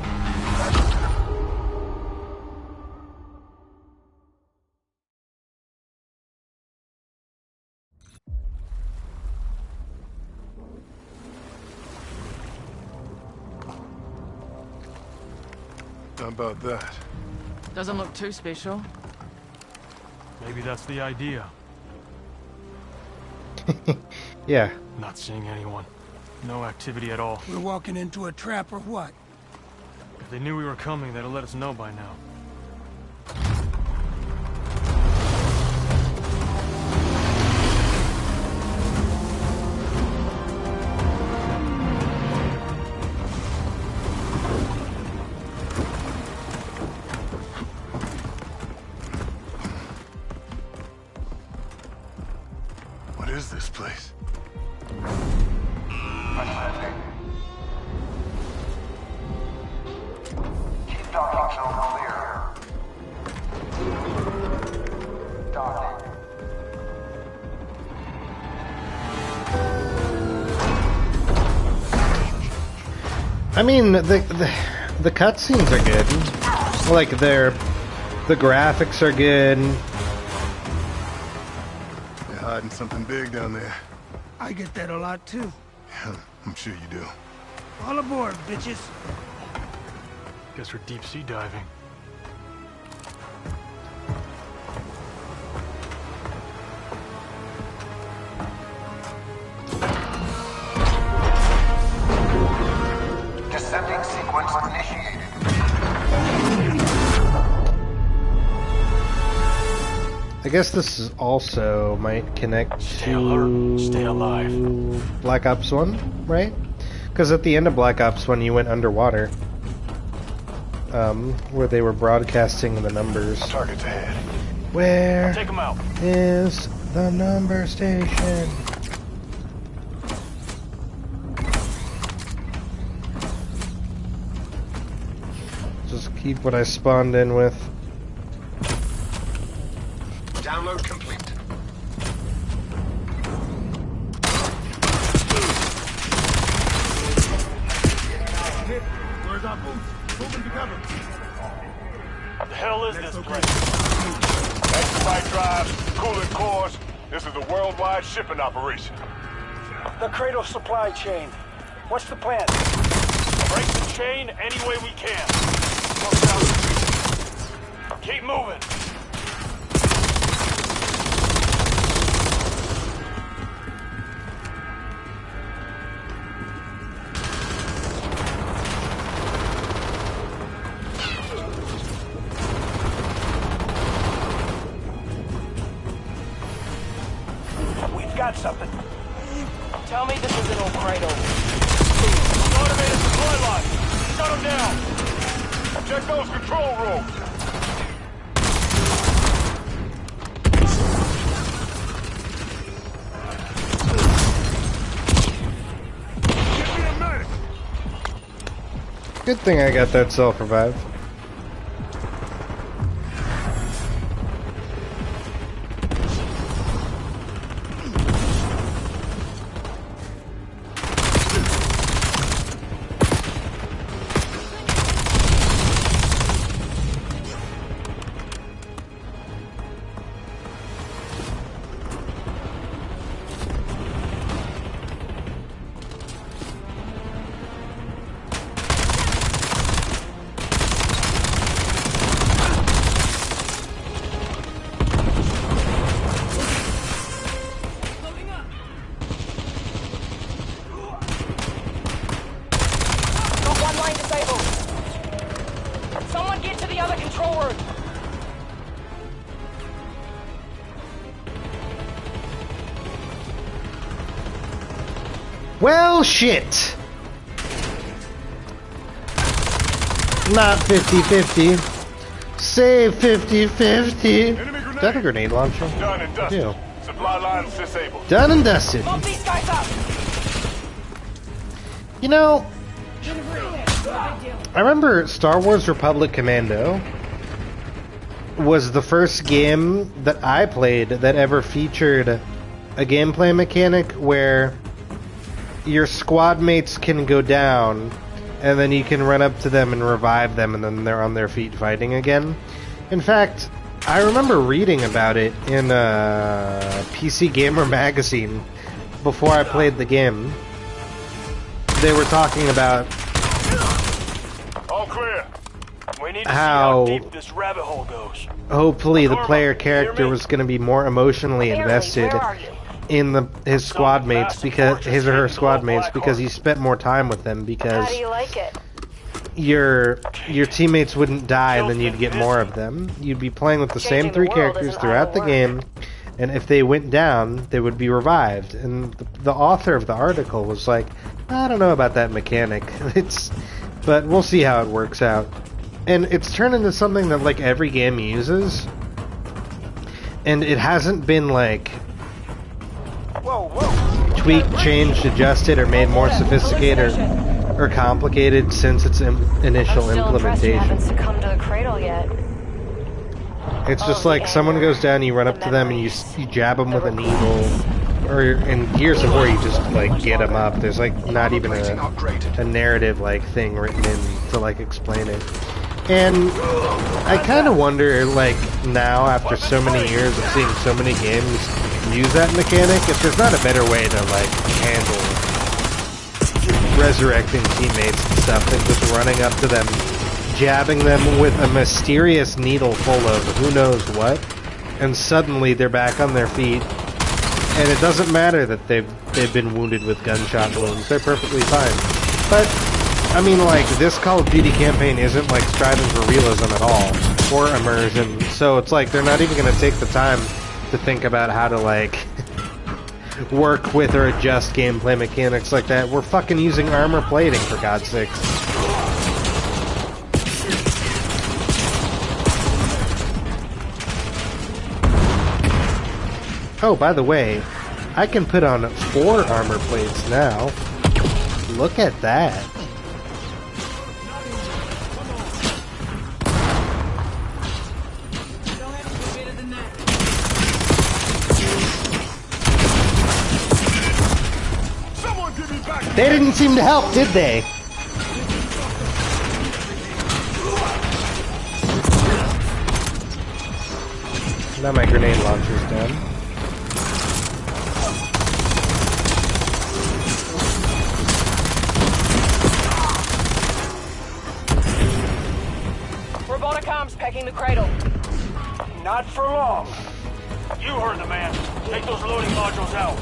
S12: How about that?
S11: Doesn't look too special.
S13: Maybe that's the idea.
S1: Yeah.
S13: Not seeing anyone. No activity at all.
S17: We're walking into a trap or what?
S13: If they knew we were coming, they'd have let us know by now.
S12: What is this place?
S9: Keep docking zone clear. Docking.
S1: I mean, the cutscenes are good. Like the graphics are good.
S12: They're hiding something big down there.
S17: I get that a lot too.
S12: Yeah, I'm sure you do.
S17: All aboard, bitches.
S13: Guess we're deep sea diving.
S9: Descending sequence initiated.
S1: I guess this is also might connect
S13: Stay
S1: to
S13: alert. Stay alive.
S1: Black Ops 1, right? Because at the end of Black Ops 1 you went underwater. Where they were broadcasting the numbers.
S10: Target's ahead.
S1: Where
S13: Take them out.
S1: is the number station? Just keep what I spawned in with.
S9: Download complete.
S16: Where's our boots? Moving to cover.
S13: The hell is this place?
S10: Exabyte drives, coolant cores. This is a worldwide shipping operation.
S15: The Cradle supply chain. What's the plan?
S13: Break the chain any way we can. Keep moving.
S15: We've got something. Tell me this is an old Cradle.
S13: Automated supply line. Shut them down.
S10: Check those control rooms.
S1: Good thing I got that self-revive. Well, shit. Not 50-50. Save 50-50. Is that a grenade launcher?
S10: Done and dusted.
S1: Yeah.
S10: Supply lines disabled.
S1: Done and dusted.
S15: Bump these guys up.
S1: You know, I remember Star Wars Republic Commando was the first game that I played that ever featured a gameplay mechanic where your squad mates can go down and then you can run up to them and revive them and then they're on their feet fighting again. In fact, I remember reading about it in PC Gamer magazine before I played the game. They were talking about
S16: all clear. We need to
S1: how
S16: see how deep this rabbit hole goes.
S1: Hopefully the player character was going to be more emotionally invested in his squad mates, because his or her squad mates, because he spent more time with them, because
S19: How do you like it?
S1: your teammates wouldn't die and then you'd get more of them. You'd be playing with the same three characters throughout the game, and if they went down, they would be revived. And the author of the article was like, I don't know about that mechanic. But we'll see how it works out. And it's turned into something that like every game uses, and it hasn't been like tweaked, changed, adjusted, or made more sophisticated or complicated since its initial implementation.
S19: You haven't succumbed to the cradle yet.
S1: It's just like someone goes down, you run up to them and you jab them with a needle, or in Gears of War you just like get them up. There's like not even a narrative like thing written in to like explain it. And I kind of wonder, like, now after so many years of seeing so many games use that mechanic, if there's not a better way to like handle resurrecting teammates and stuff than just running up to them, jabbing them with a mysterious needle full of who knows what, and suddenly they're back on their feet, and it doesn't matter that they've been wounded with gunshot wounds. They're perfectly fine. But I mean, like, this Call of Duty campaign isn't like striving for realism at all, or immersion, so it's like they're not even going to take the time to think about how to like work with or adjust gameplay mechanics like that. We're fucking using armor plating, for God's sakes. Oh, by the way, I can put on 4 armor plates now. Look at that. They didn't seem to help, did they? Now my grenade launcher's done.
S15: Roboticom's pecking the cradle.
S16: Not for long. You heard the man. Take those loading modules out.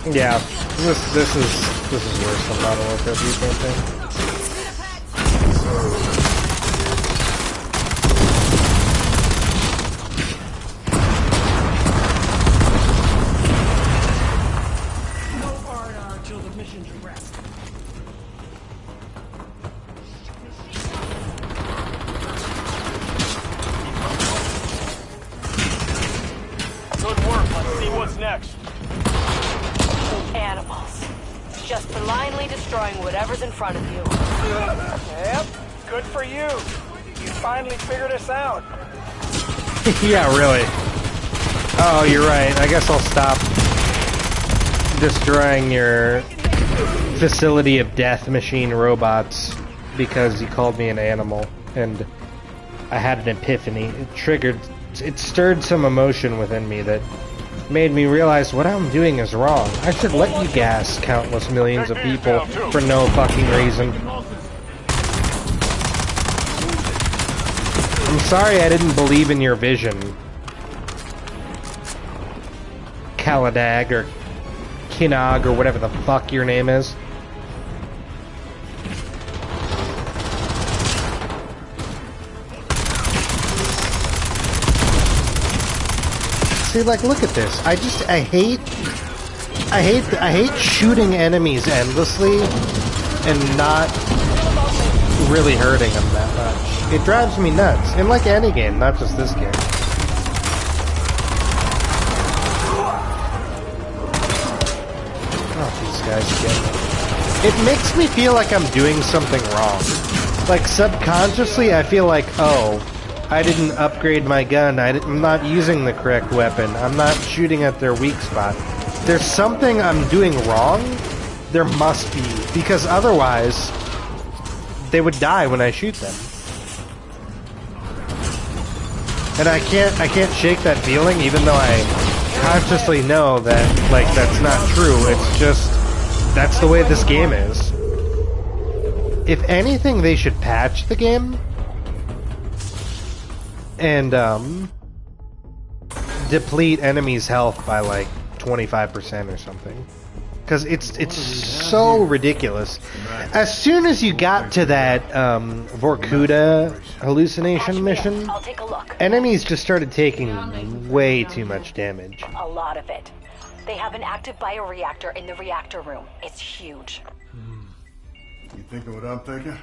S1: Yeah, this is worse than Modern Warfare 3 campaign.
S5: just blindly destroying whatever's in front of you.
S15: Yep, good for you. You finally figured us out.
S1: Yeah, really. Oh, you're right. I guess I'll stop destroying your facility of death machine robots because you called me an animal, and I had an epiphany. It stirred some emotion within me that made me realize what I'm doing is wrong. I should let you gas countless millions of people for no fucking reason. I'm sorry I didn't believe in your vision, Kaladag or Kinog or whatever the fuck your name is. See, like, look at this. I hate shooting enemies endlessly and not really hurting them that much. It drives me nuts. In like any game, not just this game. Oh, these guys again. It makes me feel like I'm doing something wrong. Like, subconsciously, I feel like, oh, I didn't upgrade my gun. I'm not using the correct weapon. I'm not shooting at their weak spot. There's something I'm doing wrong? There must be. Because otherwise, they would die when I shoot them. And I can't shake that feeling, even though I consciously know that, like, that's not true. It's just, that's the way this game is. If anything, they should patch the game and deplete enemies' health by like 25% or something, because it's so ridiculous. As soon as you got to that Vorkuta hallucination mission, enemies just started taking way too much damage.
S5: A lot of it. They have an active bioreactor in the reactor room. It's huge.
S12: You thinking what I'm thinking?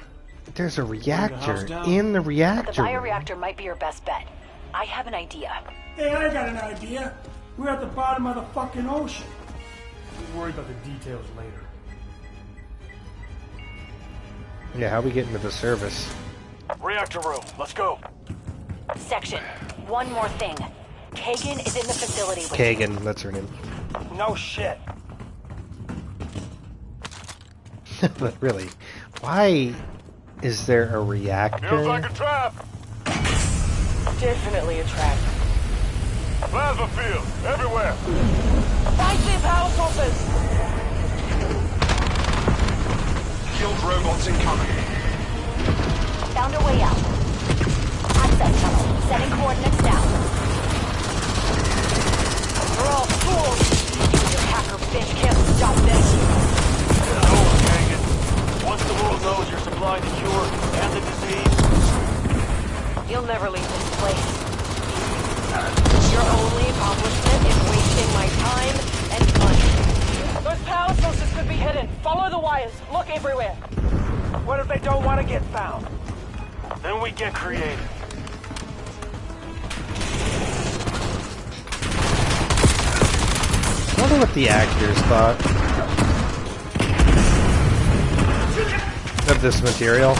S1: There's a reactor in the reactor.
S5: The bioreactor might be your best bet. I have an idea.
S17: Hey, I got an idea. We're at the bottom of the fucking ocean.
S13: We'll worry about the details later.
S1: Yeah, how we get into the service?
S8: Reactor room, let's go.
S5: Section, one more thing. Kagan is in the facility with
S1: Kagan, that's her name.
S15: No shit.
S1: But really, why is there a reactor?
S16: Feels like a trap.
S15: Definitely a trap.
S16: Plasma field, everywhere.
S15: Fight the power sources.
S16: Killed robots incoming.
S5: Found a way out. Access tunnel. Setting coordinates down. You're all fools. Your hacker bitch can't stop this.
S8: Once the world knows you're supplying the cure and the disease,
S5: you'll never leave this place. Your only accomplishment is wasting my time and money.
S15: Those power sources could be hidden. Follow the wires. Look everywhere. What if they don't want to get found?
S8: then we get creative.
S1: I wonder what the actors thought of this material.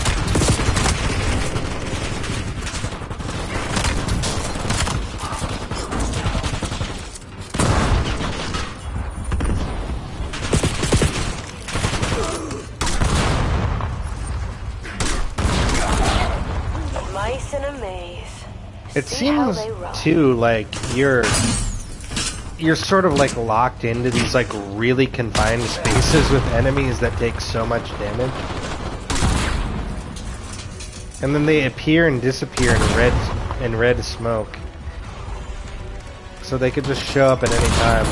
S5: Mice in a maze.
S1: It seems too like you're sort of like locked into these like really confined spaces with enemies that take so much damage. And then they appear and disappear in red smoke. So they could just show up at any time.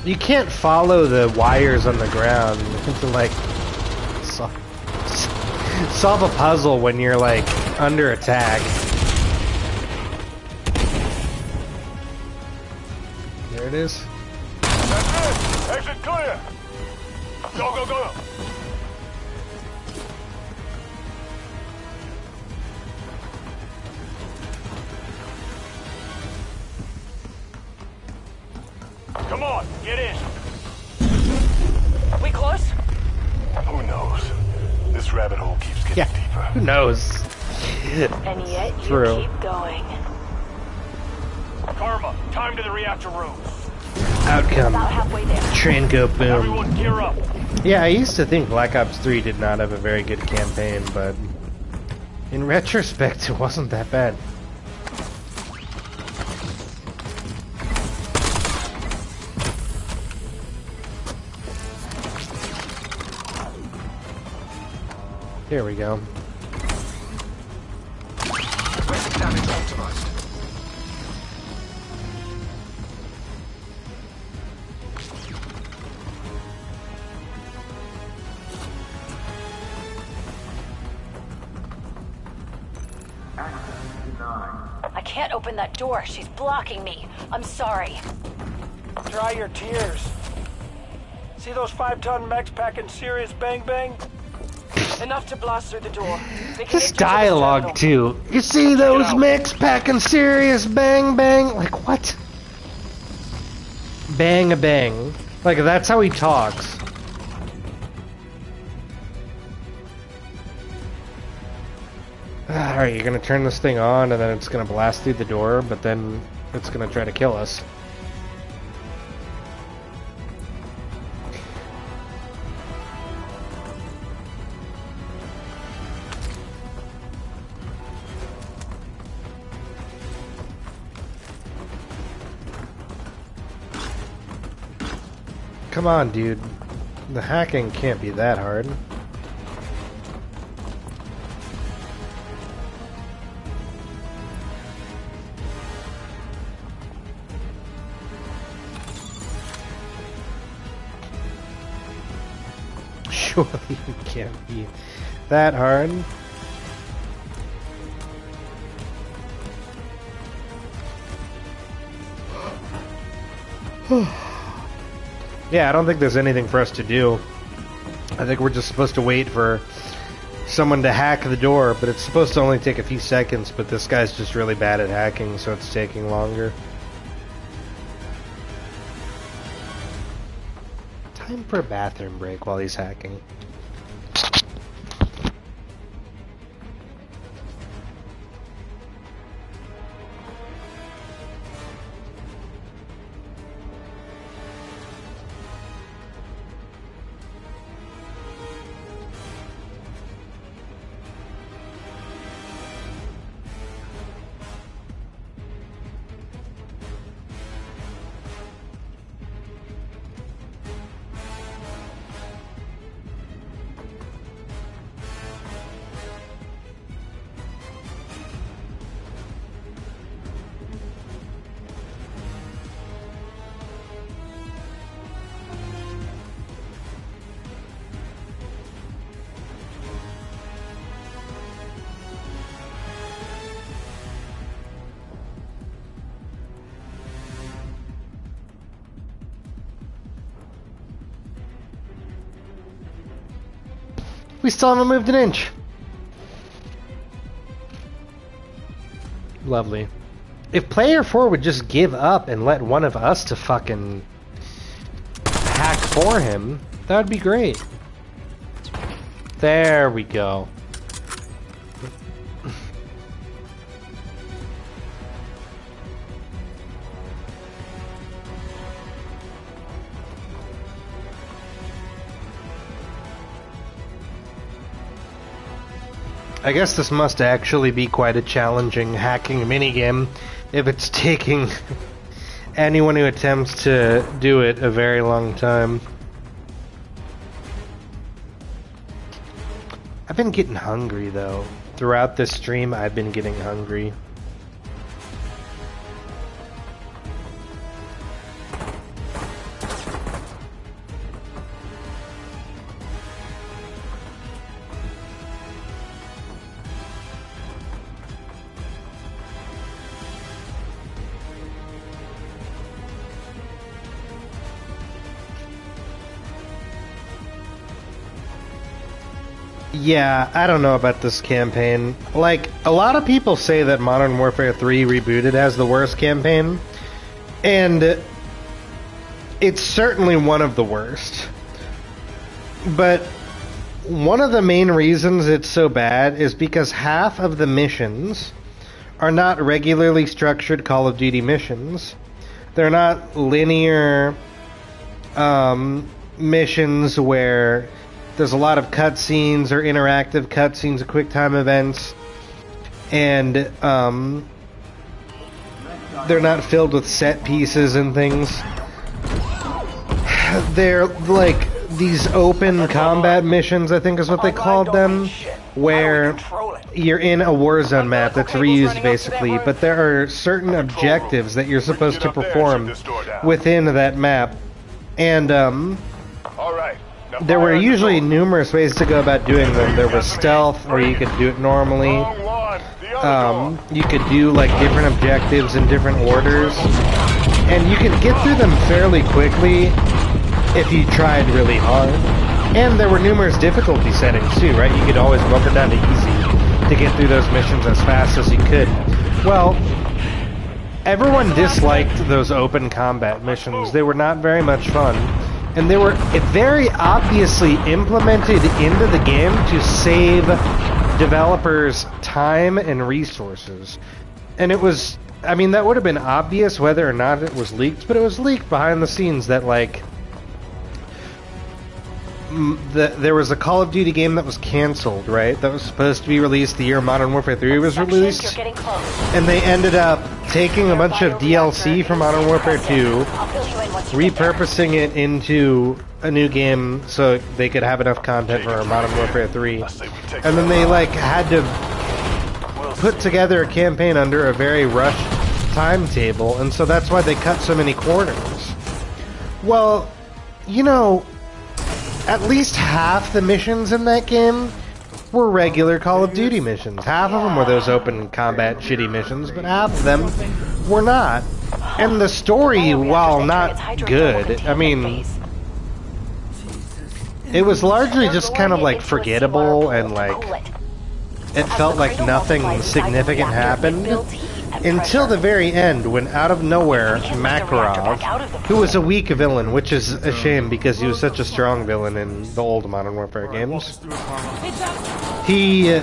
S1: You can't follow the wires on the ground. You have to, like, solve a puzzle when you're, like, under attack. There it is.
S16: That's it! Exit clear! Go, go, go! Come on, get in!
S15: We close?
S10: Who knows? This rabbit hole keeps getting deeper.
S1: Who knows?
S19: And yet you
S1: True.
S19: keep going.
S16: Karma, time to the reactor room.
S1: Outcome.
S19: About halfway there.
S1: Train go boom.
S16: Everyone gear up.
S1: Yeah, I used to think Black Ops 3 did not have a very good campaign, but in retrospect, it wasn't that bad. There we go.
S20: Damage optimized.
S5: I can't open that door. She's blocking me. I'm sorry.
S15: Dry your tears. See those 5-ton mechs packing serious bang-bang? Enough to blast through the door.
S1: This dialogue, too. You see those mechs packing serious bang bang? Like, what? Bang a bang. Like, that's how he talks. Alright, you're gonna turn this thing on and then it's gonna blast through the door, but then it's gonna try to kill us. Come on, dude. The hacking can't be that hard. Surely it can't be that hard. Yeah, I don't think there's anything for us to do. I think we're just supposed to wait for someone to hack the door, but it's supposed to only take a few seconds, but this guy's just really bad at hacking, so it's taking longer. Time for a bathroom break while he's hacking. We still haven't moved an inch. Lovely. If player 4 would just give up and let one of us to fucking hack for him, that would be great. There we go. I guess this must actually be quite a challenging hacking minigame if it's taking anyone who attempts to do it a very long time. I've been getting hungry though. Throughout this stream, I've been getting hungry. Yeah, I don't know about this campaign. Like, a lot of people say that Modern Warfare 3 rebooted as the worst campaign, and it's certainly one of the worst. But one of the main reasons it's so bad is because half of the missions are not regularly structured Call of Duty missions. They're not linear missions where there's a lot of cutscenes or interactive cutscenes or QuickTime events, and they're not filled with set pieces and things. They're like these open combat missions, I think is what they called them, where you're in a Warzone map that's reused basically, but there are certain objectives that you're supposed to perform within that map, and there were usually numerous ways to go about doing them. There was stealth, or you could do it normally. You could do like different objectives in different orders, and you could get through them fairly quickly if you tried really hard. And there were numerous difficulty settings too, right? You could always bump it down to easy to get through those missions as fast as you could. Well, everyone disliked those open combat missions. They were not very much fun. And they were very obviously implemented into the game to save developers time and resources. And it was, I mean, that would have been obvious whether or not it was leaked, but it was leaked behind the scenes that, like, there was a Call of Duty game that was canceled, right? That was supposed to be released the year Modern Warfare 3 was released. And they ended up taking a bunch of DLC from Modern Warfare 2, repurposing it into a new game so they could have enough content for Modern Warfare 3. And then they, like, had to put together a campaign under a very rushed timetable, and so that's why they cut so many corners. Well, you know, at least half the missions in that game were regular Call of Duty missions. Half of them were those open combat shitty missions, but half of them were not. And the story, while not good, I mean, it was largely just kind of like forgettable, and like it felt like nothing significant happened until the very end, when out of nowhere Makarov, who was a weak villain, which is a shame because he was such a strong villain in the old Modern Warfare games, he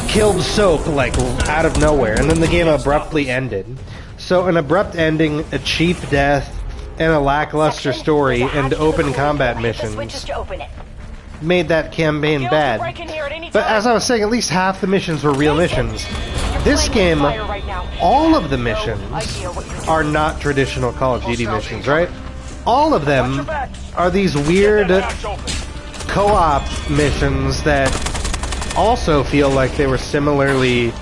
S1: killed Soap like out of nowhere, and then the game abruptly ended. So an abrupt ending, a cheap death, and a lackluster story and open combat missions made that campaign bad. But as I was saying, at least half the missions were real missions. This game, all of the missions are not traditional Call of Duty missions, right? All of them are these weird co-op missions that also feel like they were similarly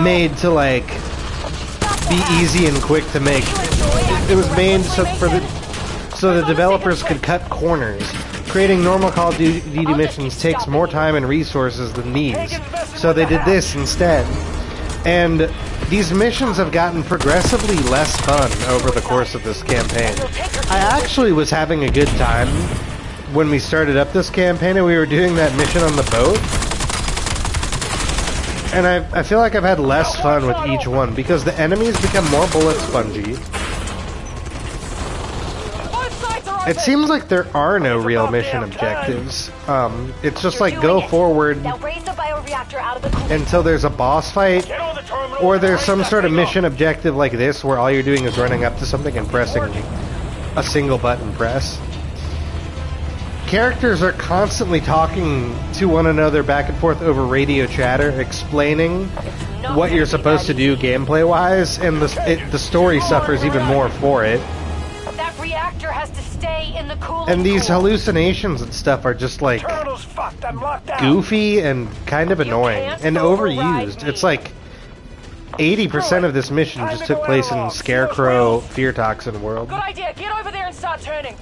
S1: made to, like, be easy and quick to make. It was made so the developers could cut corners. Creating normal Call of Duty missions takes more time and resources than these, so they did this instead. And these missions have gotten progressively less fun over the course of this campaign. I actually was having a good time when we started up this campaign and we were doing that mission on the boat. And I feel like I've had less fun with each one because the enemies become more bullet spongy. It seems like there are no real mission objectives. It's just like go forward until there's a boss fight, or there's some sort of mission objective like this where all you're doing is running up to something and pressing a single button press. Characters are constantly talking to one another back and forth over radio chatter, explaining what you're supposed to do gameplay-wise, and the story suffers even more for it.
S5: That reactor has to stay in the cooling
S1: And these hallucinations and stuff are just like goofy and kind of annoying and overused. It's like 80% of this mission just took place in Scarecrow Fear Toxin world.
S15: Good idea. Get over there and start turning.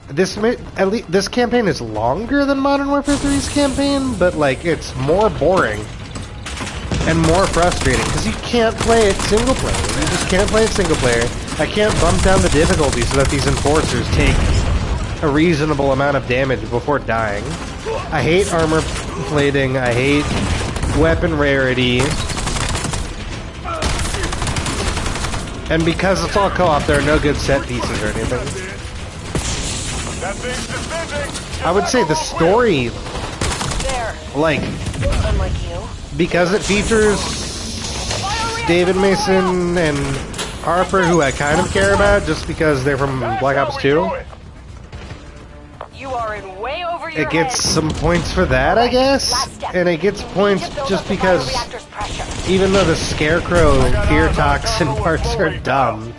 S1: This campaign is longer than Modern Warfare 3's campaign, but like it's more boring and more frustrating because you can't play it single player. You just can't play it single player. I can't bump down the difficulty so that these enforcers take a reasonable amount of damage before dying. I hate armor plating, I hate weapon rarity. And because it's all co-op, there are no good set pieces or anything. I would say the story, like, because it features David Mason and Harper, who I kind of care about, just because they're from Black Ops 2.
S5: You are in way over your
S1: It gets some points for that, I guess, and it gets points just because, even though the Scarecrow fear toxin parts are dumb,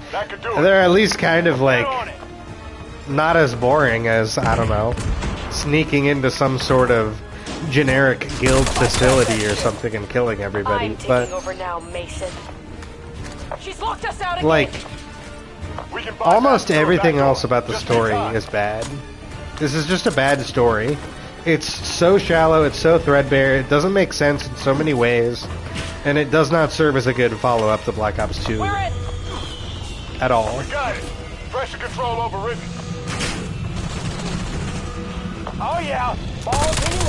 S1: they're at least kind of like not as boring as, I don't know, sneaking into some sort of generic guild facility or something and killing everybody. But
S5: over now, Mason. She's locked us out again.
S1: like, almost everything else about the story is bad. This is just a bad story. It's so shallow, it's so threadbare, it doesn't make sense in so many ways, and it does not serve as a good follow-up to Black Ops 2 at all.
S16: We got it. Pressure control overridden.
S15: Oh yeah, balls in you.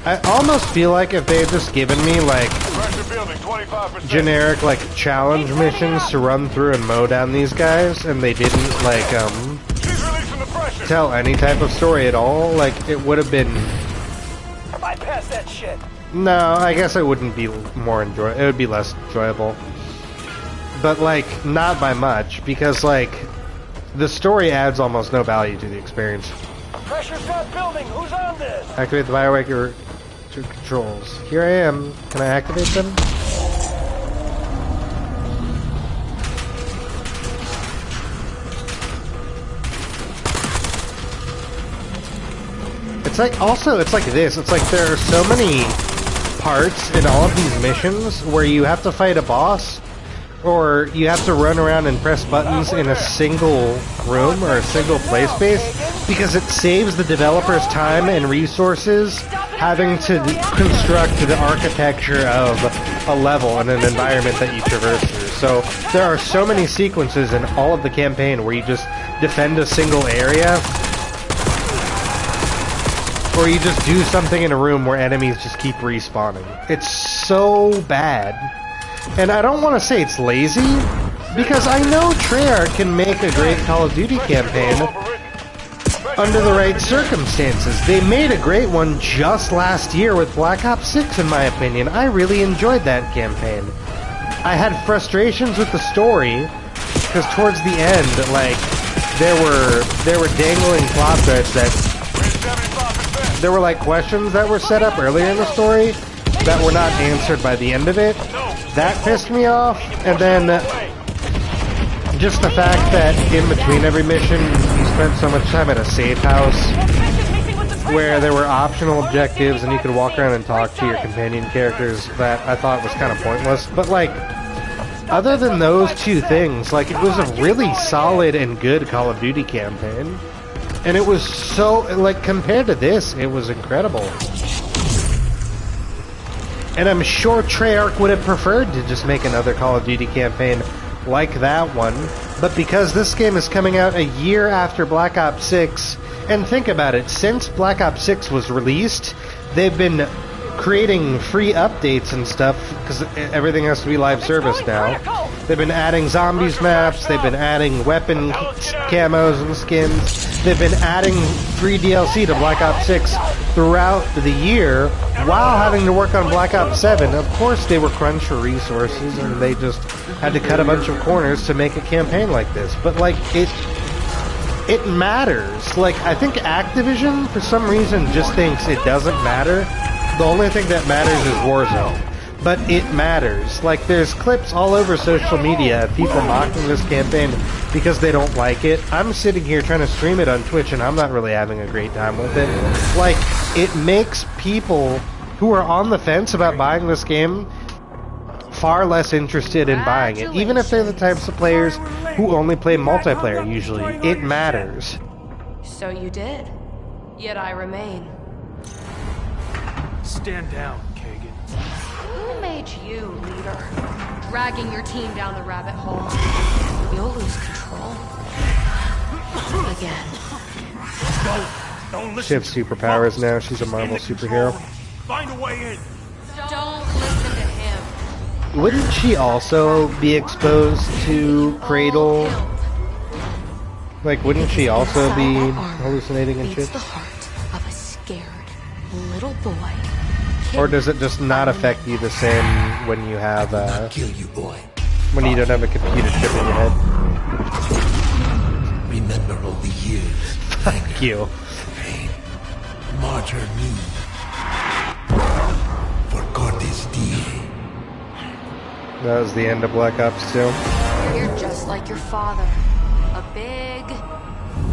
S1: I almost feel like if they had just given me, like, generic, like, challenge missions to run through and mow down these guys, and they didn't, like, tell any type of story at all, like, it would have been...
S15: Bypass that shit.
S1: No, I guess it wouldn't be more enjoyable. It would be less enjoyable. But, like, not by much, because, like, the story adds almost no value to the experience.
S15: Pressure's not building. Who's on this?
S1: Activate the Bioweaker controls. Here I am. Can I activate them? It's like, also, it's like this. It's like there are so many parts in all of these missions where you have to fight a boss, or you have to run around and press buttons in a single room or a single play space, because it saves the developers time and resources having to construct the architecture of a level and an environment that you traverse through. So there are so many sequences in all of the campaign where you just defend a single area, or you just do something in a room where enemies just keep respawning. It's so bad. And I don't want to say it's lazy, because I know Treyarch can make a great Call of Duty campaign under the right circumstances. They made a great one just last year with Black Ops 6, in my opinion. I really enjoyed that campaign. I had frustrations with the story, because towards the end, like, there were dangling plot threads that... There were, like, questions that were set up earlier in the story that were not answered by the end of it. That pissed me off, and then just the fact that in between every mission you spent so much time at a safe house where there were optional objectives and you could walk around and talk to your companion characters, that I thought was kind of pointless. But, like, other than those two things, like, it was a really solid and good Call of Duty campaign. And it was so, like, compared to this, it was incredible. And I'm sure Treyarch would have preferred to just make another Call of Duty campaign like that one, but because this game is coming out a year after Black Ops 6, and think about it, since Black Ops 6 was released, they've been creating free updates and stuff, because everything has to be live service now. They've been adding zombies maps, they've been adding weapon camos and skins, they've been adding free DLC to Black Ops 6 throughout the year, while having to work on Black Ops 7. Of course they were crunched for resources, and they just had to cut a bunch of corners to make a campaign like this. But, like, it matters. Like, I think Activision, for some reason, just thinks it doesn't matter. The only thing that matters is Warzone. But it matters. Like, there's clips all over social media of people mocking this campaign because they don't like it. I'm sitting here trying to stream it on Twitch, and I'm not really having a great time with it. Like, it makes people who are on the fence about buying this game far less interested in buying it, even if they're the types of players who only play multiplayer usually. It matters.
S20: So you did. Yet I remain.
S13: Stand down, Kagan.
S20: Who made it's you, leader. Dragging your team down the rabbit hole. You'll lose control. Again.
S13: Don't listen.
S1: She has superpowers now. She's a Marvel superhero.
S13: Find a way in.
S20: Don't listen to him.
S1: Wouldn't she also be exposed to Cradle? Like, wouldn't she also be hallucinating and shit?
S20: The heart of a scared little boy.
S1: Or does it just not affect you the same when you have
S21: kill you, boy.
S1: When you don't have a computer chip in your head?
S21: Remember all the years.
S1: Fuck you.
S21: Pain. Martyr me. For Cortes DA.
S1: That was the end of Black Ops 2.
S20: You're just like your father. A big,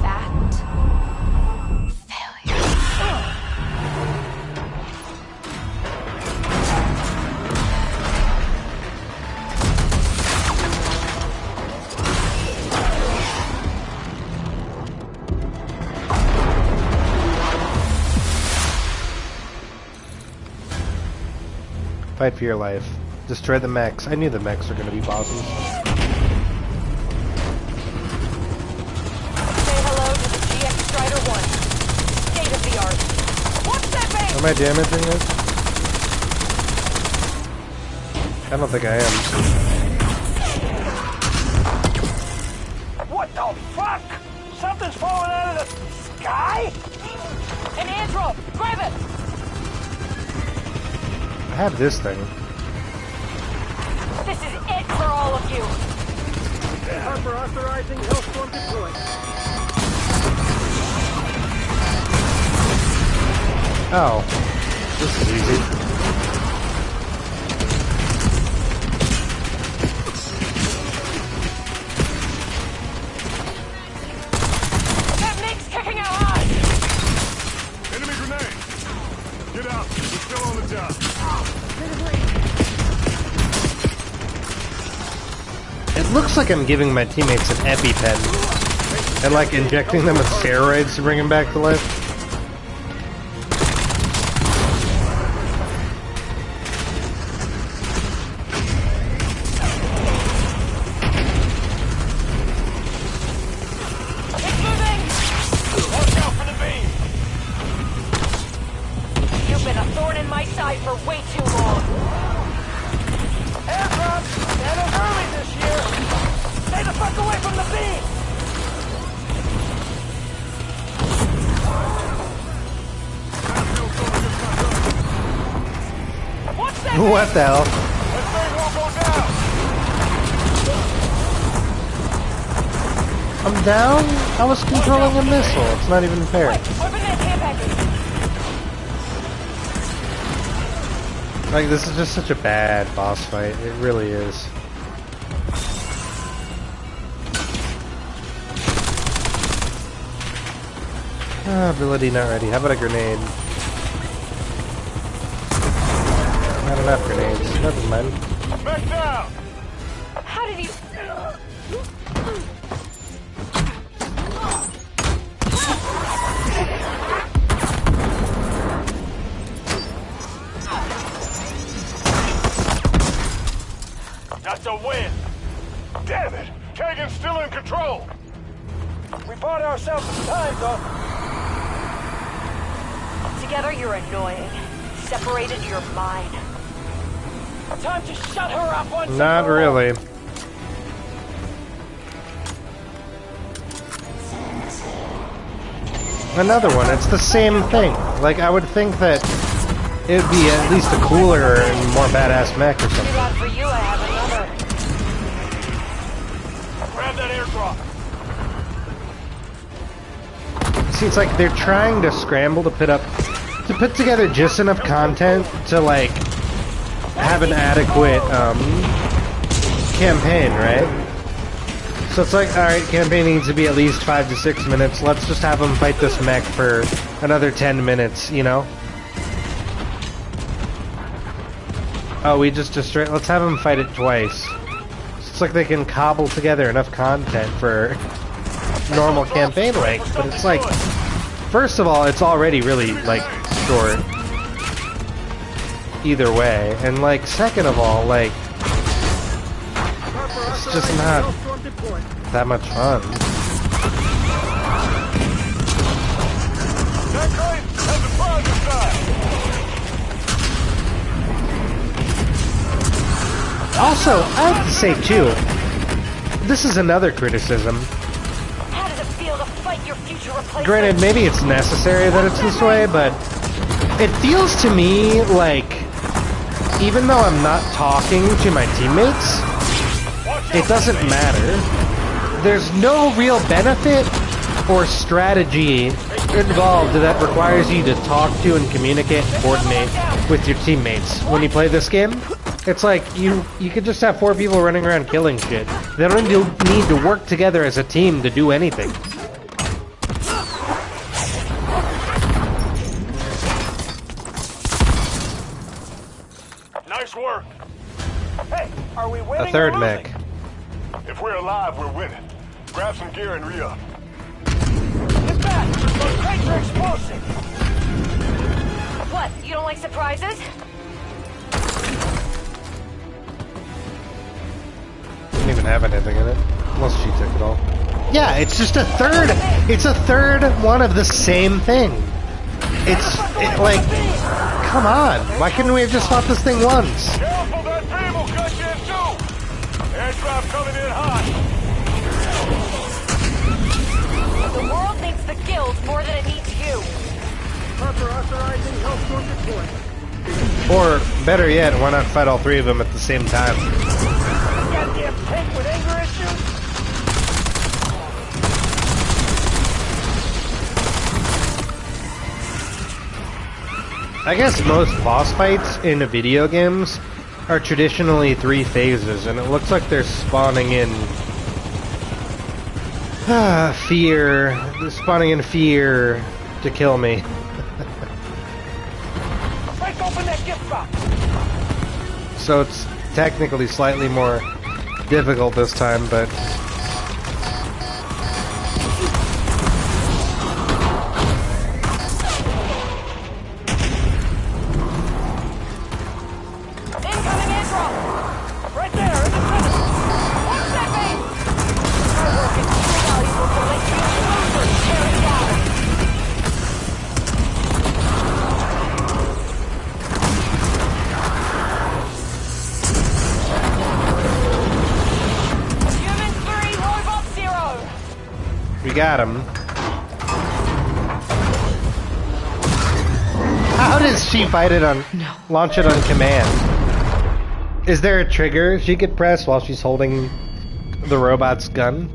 S20: fat failure.
S1: 'Fight for your life. Destroy the mechs. I knew the mechs were going to be bosses.
S5: Say hello to the GX Strider 1. State of the art. What's that base?
S1: Am I damaging it? I don't think I am.
S15: What the fuck? Something's falling out of the sky?
S5: An android! Grab it!
S1: I have this thing.
S5: This is it for all of you!
S15: Harper authorizing Hellstorm deployment.
S1: Oh. This is easy.
S5: That MiG's kicking out high!
S16: Enemy grenade! Get out! We're still on the job.
S1: It looks like I'm giving my teammates an EpiPen and like injecting them with steroids to bring them back to life.
S5: It's moving! Watch out for the beam! You've been a thorn in my side for way too long!
S15: Airdrop! Santa's early this year! Stay the fuck away from the beam!
S5: What's that?
S1: What the hell?
S16: That thing won't go down!
S1: I'm down? I was controlling a missile. It's not even fair.
S5: Open that care package!
S1: Like, this is just such a bad boss fight. It really is. Ability not ready. How about a grenade? Not enough grenades. Never mind.
S16: Back down!
S5: How did you...
S16: That's a win! Damn it! Kagan's still in control!
S15: We bought ourselves some time, though.
S5: Together you're annoying. Separated you're mine.
S15: Time to shut her up once
S1: Not really. Another one. It's the same thing. Like, I would think that it'd be at least a cooler and more badass mech or something.
S5: Too bad for you, I have another.
S15: Grab that airdrop.
S1: See, it's like they're trying to scramble to put together just enough content to, like, have an adequate, campaign, right? So it's like, alright, campaign needs to be at least 5 to 6 minutes. Let's just have them fight this mech for another 10 minutes, you know? Oh, we just destroyed... Let's have them fight it twice. So it's like they can cobble together enough content for normal campaign length, but it's like... First of all, it's already really, like, short. either way. And, like, second of all, like, it's just not that much fun. Also, I have to say, too, this is another criticism.
S5: How does it feel to fight your future replacement?
S1: Granted, maybe it's necessary that it's this way, but it feels to me like, even though I'm not talking to my teammates, it doesn't matter. There's no real benefit or strategy involved that requires you to talk to and communicate and coordinate with your teammates when you play this game. It's like you could just have 4 people running around killing shit. They don't need to work together as a team to do anything.
S16: Nice work. Hey, are we winning?
S1: A third mech.
S16: If we're alive, we're winning. Grab some gear and re-up. Get back! Those crates are explosive!
S5: What, you don't like surprises?
S1: Didn't even have anything in it. Unless she took it all. Yeah, it's just a third. It's a third one of the same thing. It's like, come on. Why couldn't we have just fought this thing once?
S16: Careful, that beam will cut you in two! Airdrop coming in hot!
S5: The world needs the guild more than it needs you.
S15: Harper authorizing Hellstorm deployment.
S1: Or, better yet, why not fight all 3 of them at the same time?
S15: Goddamn tank with anger issues?
S1: I guess most boss fights in video games are traditionally 3 phases, and it looks like they're spawning in fear. They're spawning in fear to kill me.
S15: Break open that gift box!
S1: So it's technically slightly more difficult this time, but we got him. How does she fight it on... launch it on command? Is there a trigger she could press while she's holding the robot's gun?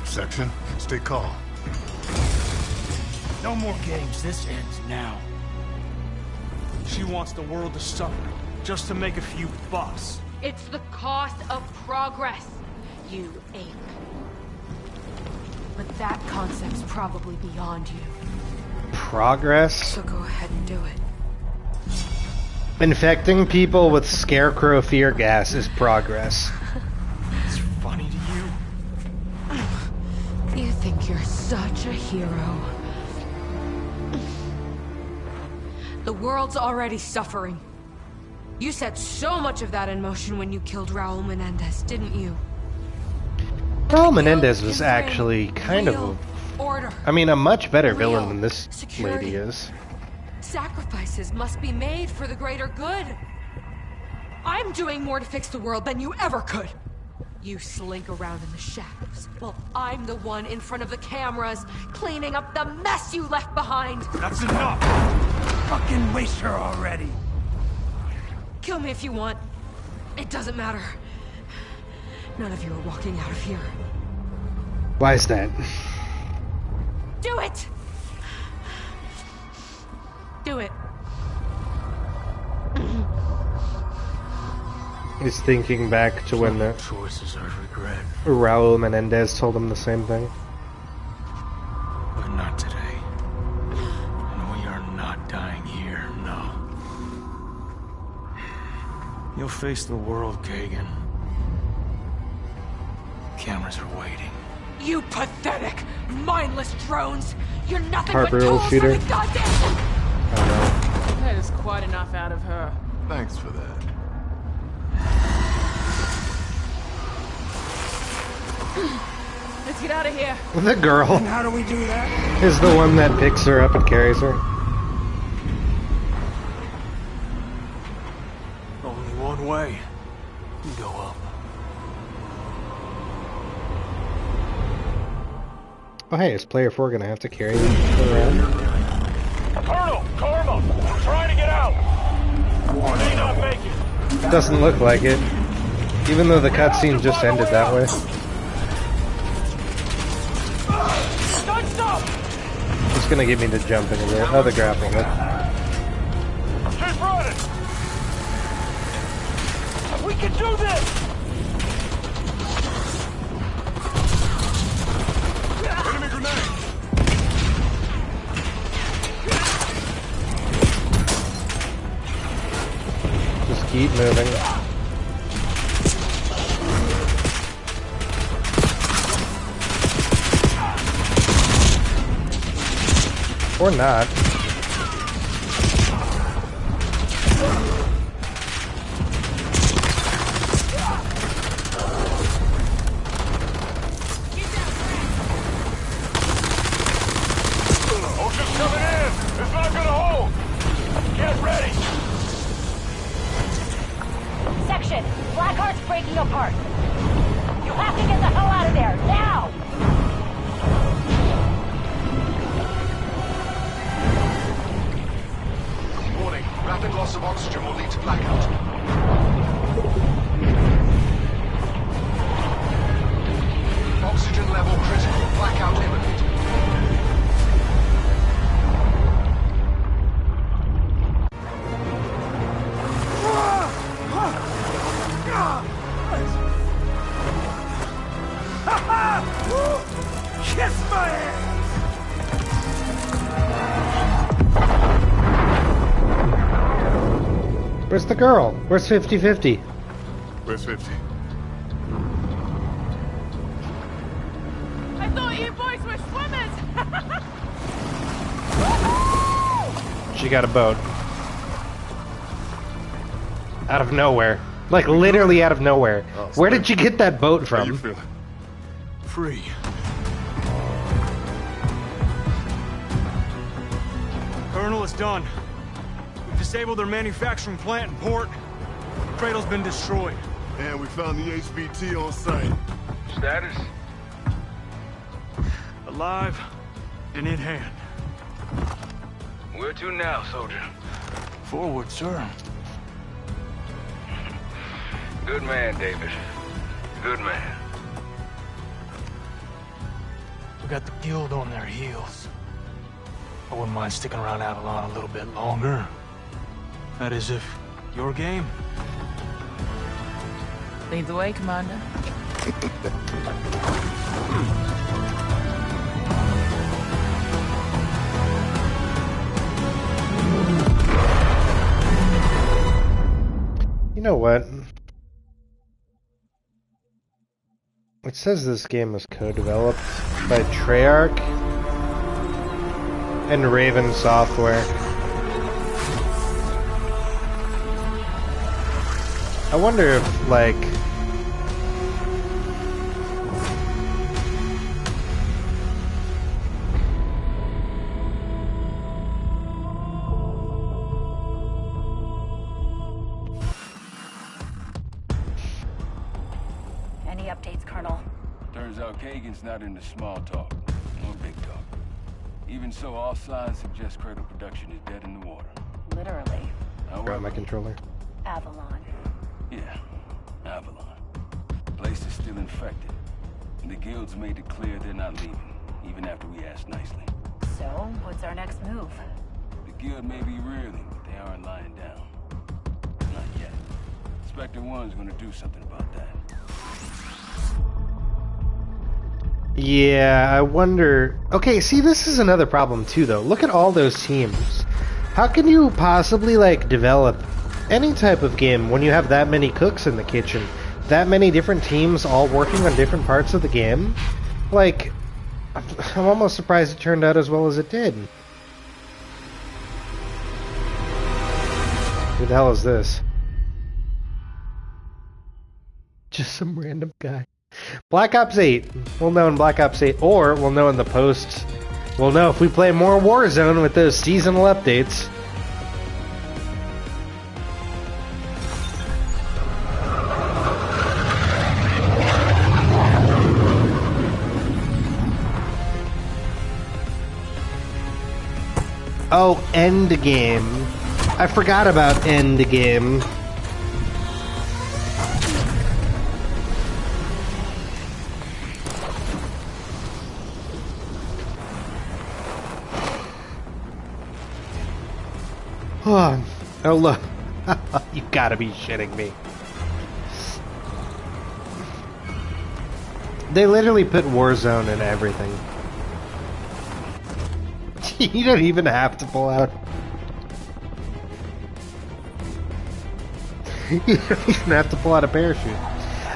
S12: Section, stay calm.
S13: No more games. This ends now. She wants the world to suffer just to make a few bucks.
S6: It's the cost of progress, you ape. But that concept's probably beyond you.
S1: Progress?
S6: So go ahead and do it.
S1: Infecting people with scarecrow fear gas is progress.
S13: It's funny to you?
S6: You think you're such a hero. The world's already suffering. You set so much of that in motion when you killed Raul Menendez, didn't you?
S1: Raul Menendez was actually kind of
S6: order.
S1: I mean, a much better villain than this lady is.
S6: Sacrifices must be made for the greater good. I'm doing more to fix the world than you ever could. You slink around in the shadows, while I'm the one in front of the cameras, cleaning up the mess you left behind.
S13: That's enough!
S17: Fucking waste her already.
S6: Kill me if you want. It doesn't matter. None of you are walking out of here.
S1: Why is that?
S6: Do it! Do it.
S1: He's thinking back to when the
S13: choices I regret.
S1: Raul Menendez told him the same thing.
S13: But not today. And we are not dying here, no. You'll face the world, Kagan. Cameras are waiting.
S6: You pathetic, mindless drones! You're nothing
S1: Harper
S6: but
S1: will
S6: tools
S1: shoot
S6: for
S1: her.
S6: the goddamn...
S11: That is quite enough out of her.
S12: Thanks for that.
S11: Let's get out of here.
S1: The girl
S17: And how do we do that?
S1: is the one that picks her up and carries her.
S13: Only one way. You go up.
S1: Oh hey, is player 4 gonna have to carry her around?
S16: Colonel! Karma! We're trying to get out! Or may not make it!
S1: It doesn't look like it. Even though the cutscene just ended that way.
S16: Stop!
S1: It's gonna get me to jump into the other grapple hook.
S16: Keep running! We can do this! Enemy grenade!
S1: Just keep moving. Or not.
S16: Ocean's coming in! It's not gonna hold! Get ready!
S5: Section, Blackheart's breaking apart. You have to get the hell out of there, now!
S16: Warning, rapid loss of oxygen will lead to blackout. Oxygen level critical. Blackout imminent.
S17: Kiss my ass!
S1: Where's the girl? Where's 50-50?
S12: Where's 50?
S11: I thought you boys were swimmers.
S1: She got a boat. Out of nowhere. Like, literally out of nowhere.
S12: Oh,
S1: Where did you get that boat
S12: How you
S1: from?
S12: feeling?
S13: Free. Colonel, it's done. We've disabled their manufacturing plant and port. Cradle's been destroyed.
S12: And we found the HVT on site.
S8: Status?
S13: Alive and in hand.
S8: Where to now, soldier?
S13: Forward, sir.
S8: Good man, David. Good man.
S13: We got the guild on their heels. I wouldn't mind sticking around Avalon a little bit longer. That is if your game.
S11: Lead the way, Commander.
S1: You know what? It says this game was co-developed by Treyarch and Raven Software. I wonder if, like...
S5: Any updates, Colonel?
S8: Turns out Kagan's not into small talk, or big talk. Even so, all signs suggest Cradle production is dead in the water.
S5: Literally.
S1: Grab my controller.
S5: Avalon.
S8: Yeah, Avalon. The place is still infected. And the guild's made it clear they're not leaving, even after we asked nicely.
S5: So, what's our next move?
S8: The guild may be reeling, but they aren't lying down. Not yet. Spectre 1's gonna do something about that.
S1: Yeah, I wonder... Okay, see, this is another problem too, though. Look at all those teams. How can you possibly, like, develop any type of game, when you have that many cooks in the kitchen, that many different teams all working on different parts of the game, like, I'm almost surprised it turned out as well as it did. Who the hell is this? Just some random guy. Black Ops 8. We'll know in Black Ops 8, or we'll know in the post. We'll know if we play more Warzone with those seasonal updates. Oh, Endgame. I forgot about Endgame. Oh, look. You gotta be shitting me. They literally put Warzone in everything. You don't even have to pull out. You don't even have to pull out a parachute.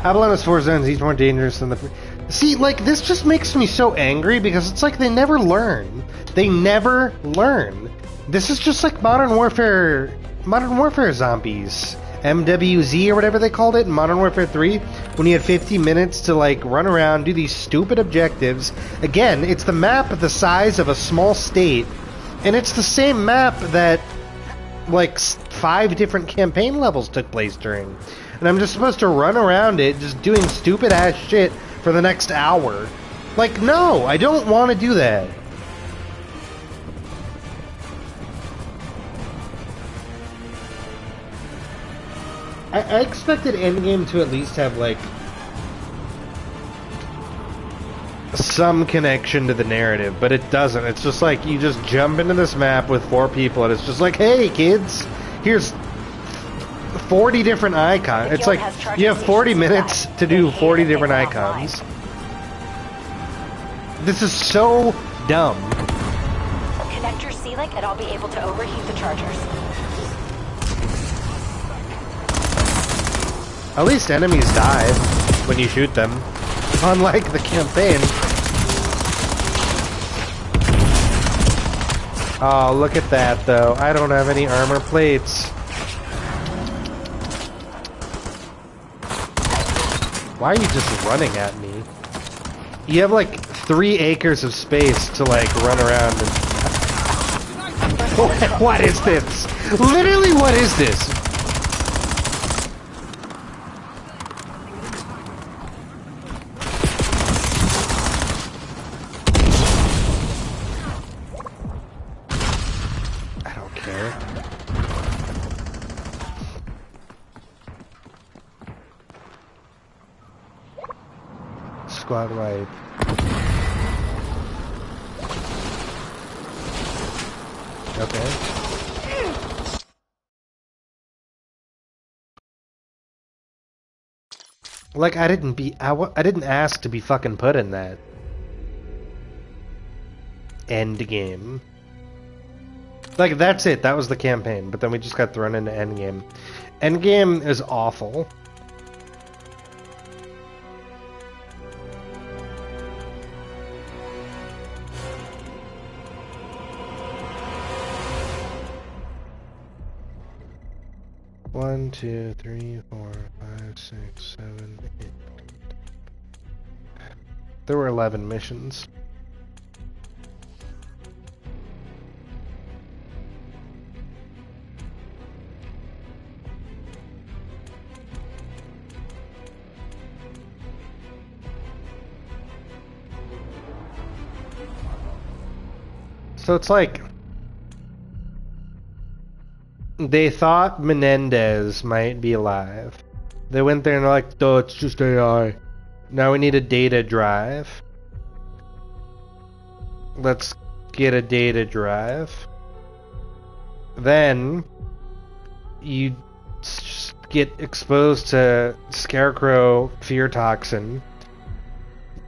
S1: Avalon has 4 zones, each more dangerous than the... See, like, this just makes me so angry because it's like they never learn. They never learn. This is just like Modern Warfare Zombies. MWZ or whatever they called it in Modern Warfare 3, when you had 50 minutes to like run around, do these stupid objectives. Again, it's the map the size of a small state, and it's the same map that like 5 different campaign levels took place during. And I'm just supposed to run around it just doing stupid ass shit for the next hour. Like, no, I don't want to do that. I expected Endgame to at least have, like, some connection to the narrative, but it doesn't. It's just like, you just jump into this map with 4 people, and it's just like, hey, kids, here's 40 different icons. It's like, you have 40 minutes to do 40 different icons. This is so dumb.
S5: Connect your C-Link and I'll be able to overheat the chargers.
S1: At least enemies die when you shoot them, unlike the campaign. Oh, look at that, though. I don't have any armor plates. Why are you just running at me? You have, like, 3 acres of space to, like, run around and... What is this? Literally, what is this? Squad wipe. Okay. Like, I didn't ask to be fucking put in that. Endgame. Like, that's it. That was the campaign. But then we just got thrown into Endgame. Endgame is awful. One, 2, 3, 4, 5, 6, 7, 8. There were 11 missions. So it's like they thought Menendez might be alive. They went there and they're like, oh, it's just AI. Now we need a data drive. Let's get a data drive. Then you get exposed to Scarecrow fear toxin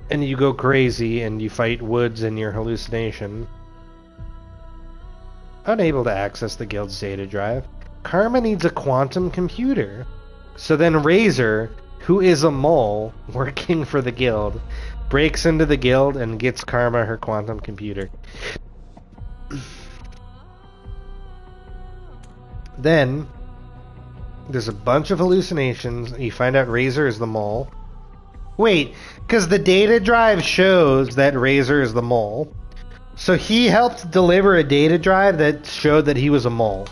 S1: and you go crazy and you fight Woods in your hallucination. Unable to access the guild's data drive. Karma needs a quantum computer. So then Razor, who is a mole working for the guild, breaks into the guild and gets Karma her quantum computer. Then there's a bunch of hallucinations. You find out Razor is the mole. Wait, because the data drive shows that Razor is the mole. So he helped deliver a data drive that showed that he was a mole.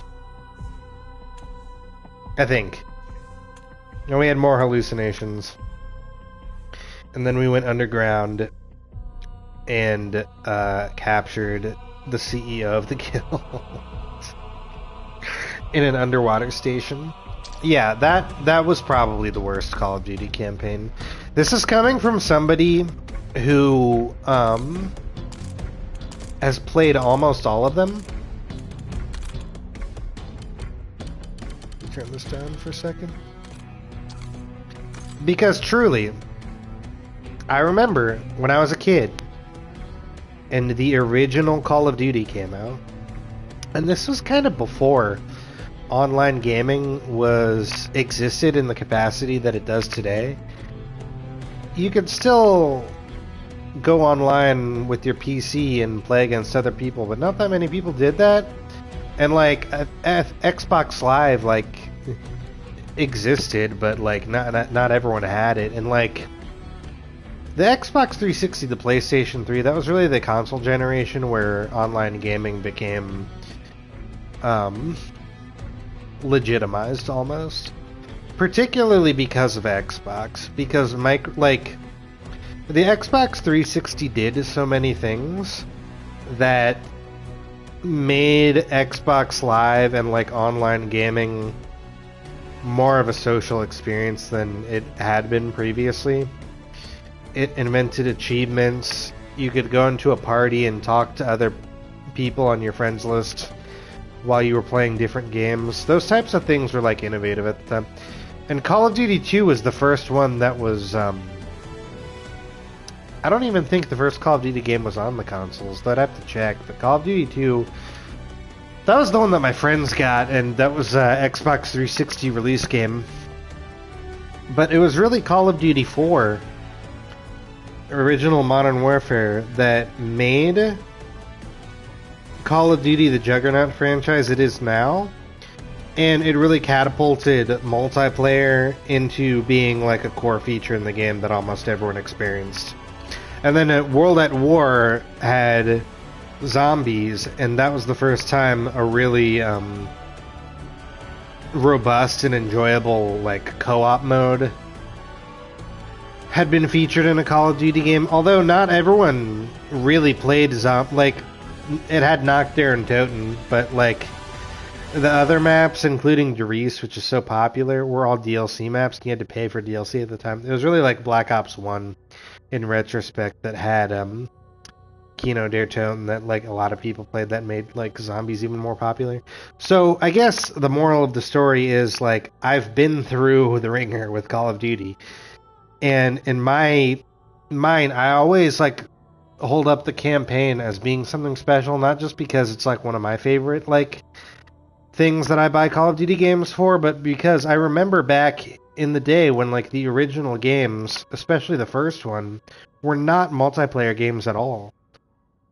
S1: I think. And we had more hallucinations. And then we went underground and captured the CEO of the guild in an underwater station. Yeah, that was probably the worst Call of Duty campaign. This is coming from somebody who has played almost all of them. Turn this down for a second. Because truly, I remember when I was a kid and the original Call of Duty came out, and this was kind of before online gaming existed in the capacity that it does today. You could still go online with your PC and play against other people, but not that many people did that. And like Xbox Live like existed, but like not everyone had it. And like the Xbox 360, the PlayStation 3, that was really the console generation where online gaming became legitimized almost, particularly because of Xbox, because the Xbox 360 did so many things that made Xbox Live and like online gaming more of a social experience than it had been previously. It invented achievements. You could go into a party and talk to other people on your friends list while you were playing different games. Those types of things were like innovative at the time. And Call of Duty 2 was the first one that was I don't even think the first Call of Duty game was on the consoles. I'd have to check. But Call of Duty 2, that was the one that my friends got, and that was Xbox 360 release game. But it was really Call of Duty 4, original Modern Warfare, that made Call of Duty the juggernaut franchise it is now. And it really catapulted multiplayer into being like a core feature in the game that almost everyone experienced. And then World at War had zombies, and that was the first time a really robust and enjoyable like co-op mode had been featured in a Call of Duty game. Although not everyone really played like it had Nocturne and Toten, but like the other maps, including Derice, which is so popular, were all DLC maps. You had to pay for DLC at the time. It was really like Black Ops 1 in retrospect that had Kino der Toten that like a lot of people played, that made like zombies even more popular. So I guess the moral of the story is like I've been through the ringer with Call of Duty, and in my mind I always like hold up the campaign as being something special, not just because it's like one of my favorite like things that I buy Call of Duty games for, but because I remember back in the day when like the original games, especially the first one, were not multiplayer games at all.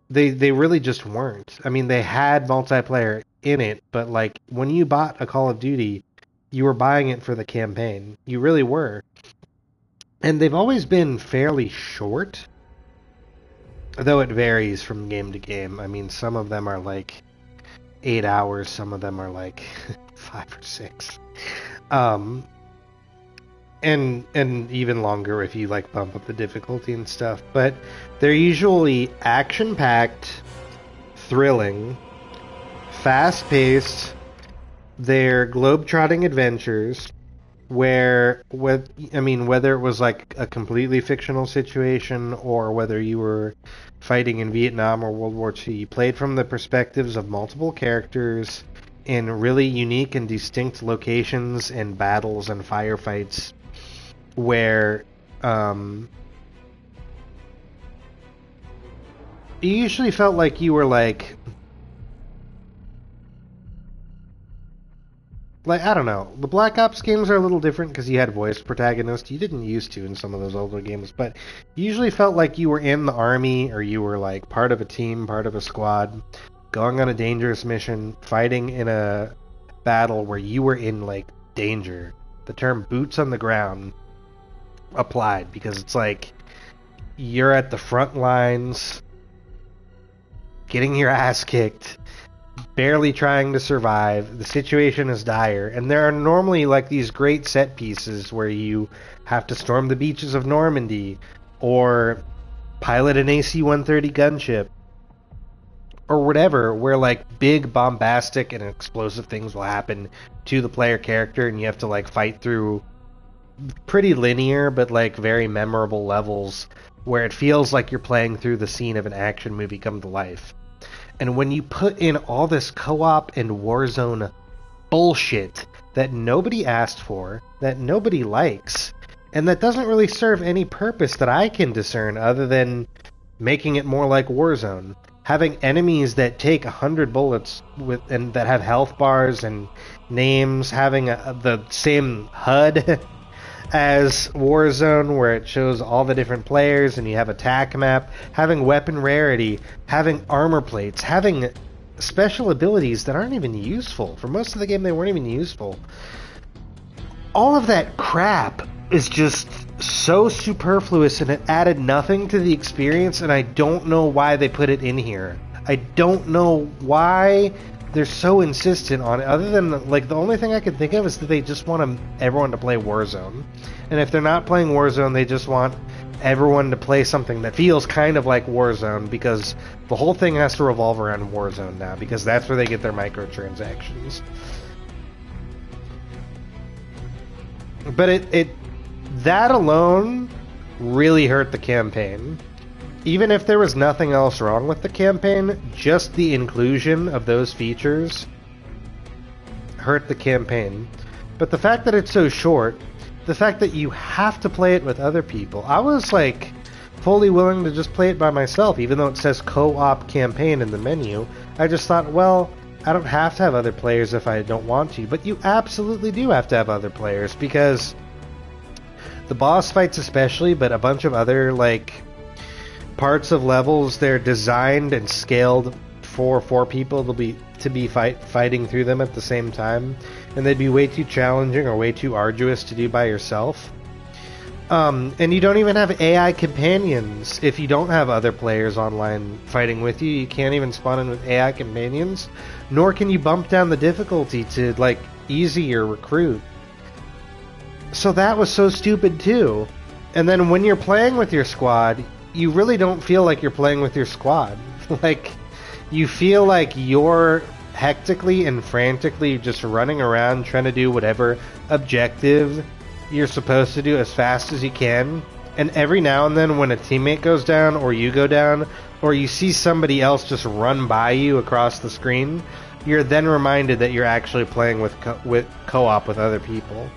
S1: They really just weren't. I mean, they had multiplayer in it, but like when you bought a Call of Duty, you were buying it for the campaign. You really were. And they've always been fairly short, though it varies from game to game. I mean, some of them are like 8 hours, some of them are like 5 or 6. And even longer if you like bump up the difficulty and stuff. But they're usually action-packed, thrilling, fast-paced. They're globe-trotting adventures whether it was like a completely fictional situation or whether you were fighting in Vietnam or World War II, you played from the perspectives of multiple characters in really unique and distinct locations and battles and firefights where you usually felt like you were like like, I don't know. The Black Ops games are a little different because you had voice protagonists. You didn't used to in some of those older games, but you usually felt like you were in the army or you were like part of a team, part of a squad, going on a dangerous mission, fighting in a battle where you were in like danger. The term boots on the ground applied because it's like you're at the front lines, getting your ass kicked, barely trying to survive. The situation is dire, and there are normally like these great set pieces where you have to storm the beaches of Normandy or pilot an AC-130 gunship or whatever, where like big bombastic and explosive things will happen to the player character, and you have to like fight through pretty linear but like very memorable levels where it feels like you're playing through the scene of an action movie come to life. And when you put in all this co-op and Warzone bullshit that nobody asked for, that nobody likes, and that doesn't really serve any purpose that I can discern other than making it more like Warzone, having enemies that take 100 bullets and that have health bars and names, having the same HUD as Warzone, where it shows all the different players and you have a attack map, having weapon rarity, having armor plates, having special abilities that aren't even useful. For most of the game, they weren't even useful. All of that crap is just so superfluous, and it added nothing to the experience, and I don't know why they put it in here. I don't know why they're so insistent on it, other than, like, the only thing I can think of is that they just want everyone to play Warzone. And if they're not playing Warzone, they just want everyone to play something that feels kind of like Warzone, because the whole thing has to revolve around Warzone now, because that's where they get their microtransactions. But that alone really hurt the campaign. Even if there was nothing else wrong with the campaign, just the inclusion of those features hurt the campaign. But the fact that it's so short, the fact that you have to play it with other people, I was like fully willing to just play it by myself, even though it says co-op campaign in the menu. I just thought, well, I don't have to have other players if I don't want to, but you absolutely do have to have other players, because the boss fights especially, but a bunch of other like parts of levels, they're designed and scaled for 4 people to be fighting through them at the same time, and they'd be way too challenging or way too arduous to do by yourself. And you don't even have AI companions. If you don't have other players online fighting with you, you can't even spawn in with AI companions, nor can you bump down the difficulty to like easy or recruit. So that was so stupid too. And then when you're playing with your squad, you really don't feel like you're playing with your squad. Like, you feel like you're hectically and frantically just running around trying to do whatever objective you're supposed to do as fast as you can. And every now and then when a teammate goes down, or you go down, or you see somebody else just run by you across the screen, you're then reminded that you're actually playing with co-op with other people.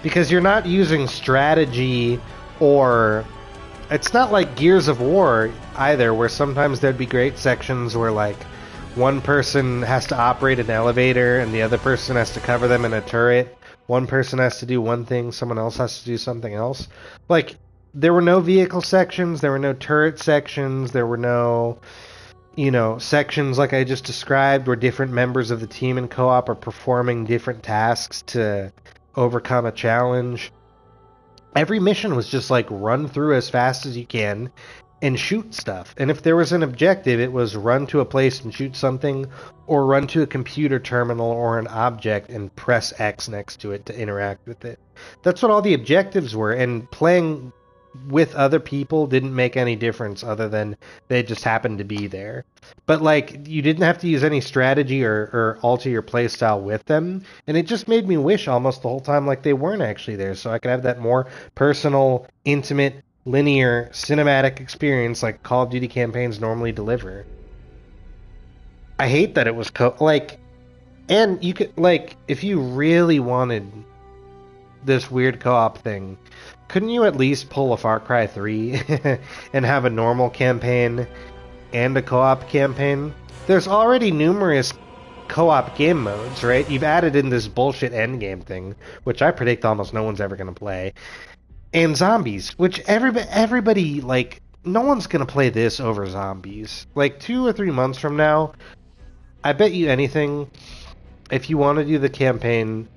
S1: Because you're not using strategy, or it's not like Gears of War either, where sometimes there'd be great sections where like one person has to operate an elevator and the other person has to cover them in a turret. One person has to do one thing, someone else has to do something else. Like, there were no vehicle sections, there were no turret sections, there were no, sections like I just described where different members of the team in co-op are performing different tasks to overcome a challenge. Every mission was just like run through as fast as you can and shoot stuff. And if there was an objective, it was run to a place and shoot something, or run to a computer terminal or an object and press X next to it to interact with it. That's what all the objectives were, and playing with other people didn't make any difference other than they just happened to be there. But like, you didn't have to use any strategy or alter your playstyle with them, and it just made me wish almost the whole time like they weren't actually there, so I could have that more personal, intimate, linear, cinematic experience like Call of Duty campaigns normally deliver. I hate that it was and you could, like, if you really wanted this weird co-op thing, couldn't you at least pull a Far Cry 3 and have a normal campaign and a co-op campaign? There's already numerous co-op game modes, right? You've added in this bullshit endgame thing, which I predict almost no one's ever going to play, and zombies, which everybody, like, no one's going to play this over zombies. Like, 2 or 3 months from now, I bet you anything, if you want to do the campaign,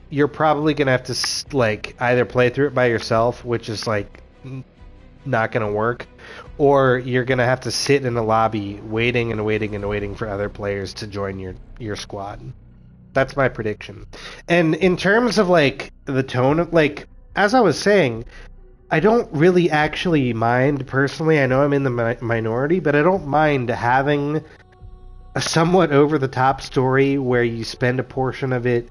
S1: you're probably going to have to, like, either play through it by yourself, which is, like, not going to work, or you're going to have to sit in the lobby waiting and waiting and waiting for other players to join your squad. That's my prediction. And in terms of, like, the tone of, like, as I was saying, I don't really actually mind, personally, I know I'm in the minority, but I don't mind having a somewhat over-the-top story where you spend a portion of it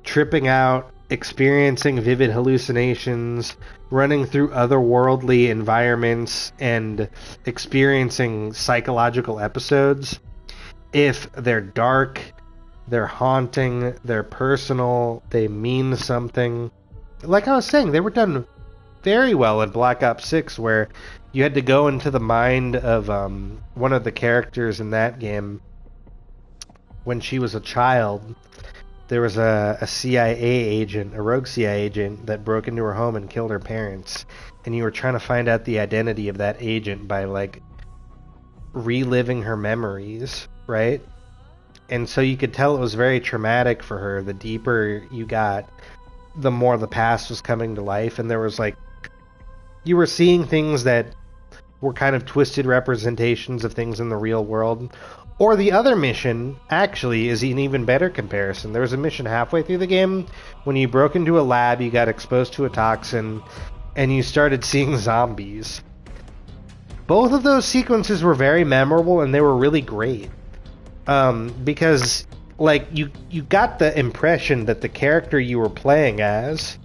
S1: tripping out, experiencing vivid hallucinations, running through otherworldly environments, and experiencing psychological episodes. If they're dark, they're haunting, they're personal, they mean something. Like I was saying, they were done very well in Black Ops 6, where you had to go into the mind of one of the characters in that game when she was a child. There was a CIA agent, a rogue CIA agent, that broke into her home and killed her parents. And you were trying to find out the identity of that agent by, like, reliving her memories, right? And so you could tell it was very traumatic for her. The deeper you got, the more the past was coming to life. And there was, like, you were seeing things that were kind of twisted representations of things in the real world. Or the other mission, actually, is an even better comparison. There was a mission halfway through the game when you broke into a lab, you got exposed to a toxin, and you started seeing zombies. Both of those sequences were very memorable, and they were really great. Because, like, you got the impression that the character you were playing as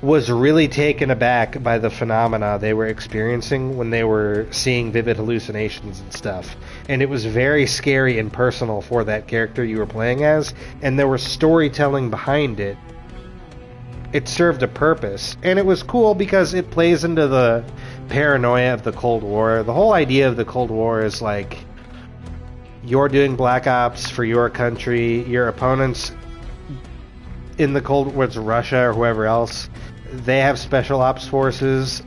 S1: was really taken aback by the phenomena they were experiencing when they were seeing vivid hallucinations and stuff. And it was very scary and personal for that character you were playing as, and there was storytelling behind it. It served a purpose, and it was cool because it plays into the paranoia of the Cold War. The whole idea of the Cold War is like, you're doing Black Ops for your country, your opponents in the Cold War, it's Russia or whoever else, they have special ops forces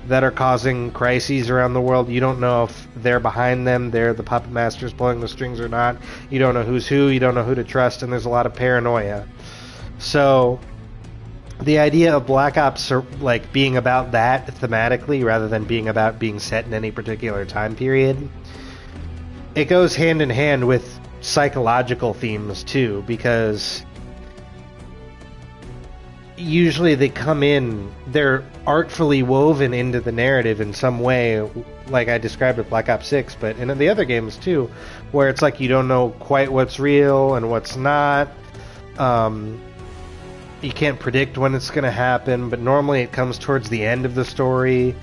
S1: that are causing crises around the world. You don't know if they're behind them, they're the puppet masters pulling the strings or not. You don't know who's who, you don't know who to trust, and there's a lot of paranoia. So the idea of Black Ops, like, being about that thematically rather than being about being set in any particular time period, it goes hand in hand with psychological themes too, because usually they come in, they're artfully woven into the narrative in some way, like I described with Black Ops 6, but in the other games too, where it's like you don't know quite what's real and what's not. You can't predict when it's going to happen, but normally it comes towards the end of the story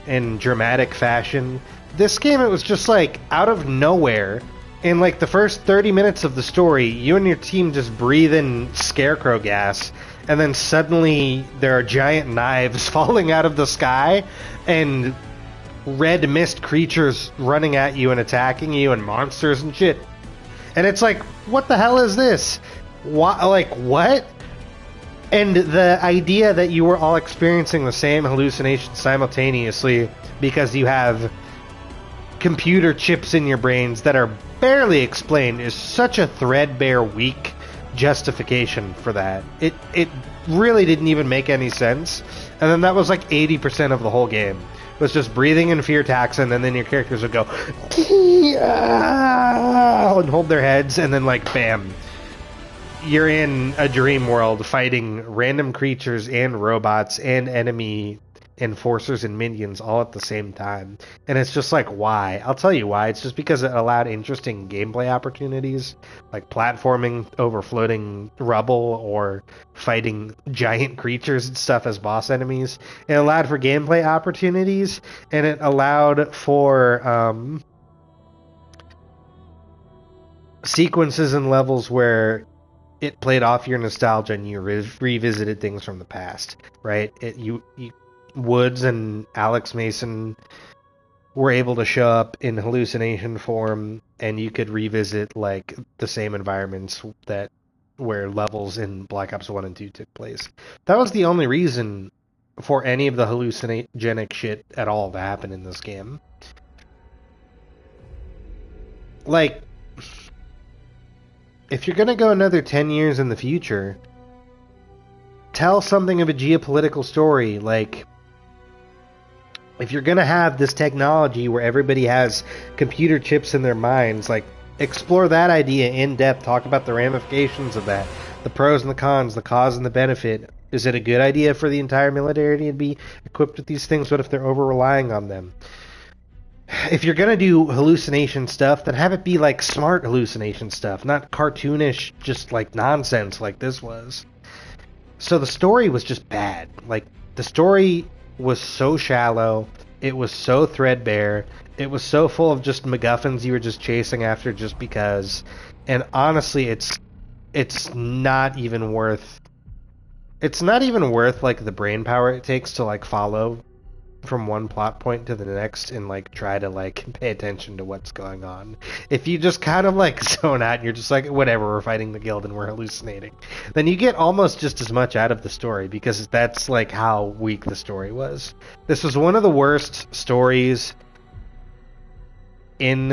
S1: in dramatic fashion. This game, it was just like out of nowhere. In like the first 30 minutes of the story, you and your team just breathe in scarecrow gas, and then suddenly there are giant knives falling out of the sky, and red mist creatures running at you and attacking you, and monsters and shit. And it's like, what the hell is this? What? And the idea that you were all experiencing the same hallucinations simultaneously because you have computer chips in your brains that are barely explained is such a threadbare, weak justification for that. It really didn't even make any sense. And then that was like 80% of the whole game. It was just breathing in fear toxin, and then your characters would go and hold their heads, and then like bam, you're in a dream world fighting random creatures and robots and enemy enforcers and minions all at the same time. And it's just like, why? I'll tell you why. It's just because it allowed interesting gameplay opportunities, like platforming over floating rubble or fighting giant creatures and stuff as boss enemies. It allowed for gameplay opportunities, and it allowed for sequences and levels where it played off your nostalgia and you revisited things from the past, right? You Woods and Alex Mason were able to show up in hallucination form, and you could revisit like the same environments that where levels in Black Ops 1 and 2 took place. That was the only reason for any of the hallucinogenic shit at all to happen in this game. Like, if you're gonna go another 10 years in the future, tell something of a geopolitical story. Like, if you're gonna have this technology where everybody has computer chips in their minds, like, explore that idea in depth. Talk about the ramifications of that, the pros and the cons, the cause and the benefit. Is it a good idea for the entire military to be equipped with these things? What if they're over-relying on them? If you're gonna do hallucination stuff, then have it be like smart hallucination stuff, not cartoonish, just like nonsense like this was. So the story was just bad. Like, the story was so shallow, it was so threadbare, it was so full of just MacGuffins you were just chasing after just because. And honestly, it's not even worth like the brain power it takes to like follow from one plot point to the next and like try to like pay attention to what's going on. If you just kind of like zone out and you're just like, whatever, we're fighting the guild and we're hallucinating, then you get almost just as much out of the story, because that's like how weak the story was. This was one of the worst stories in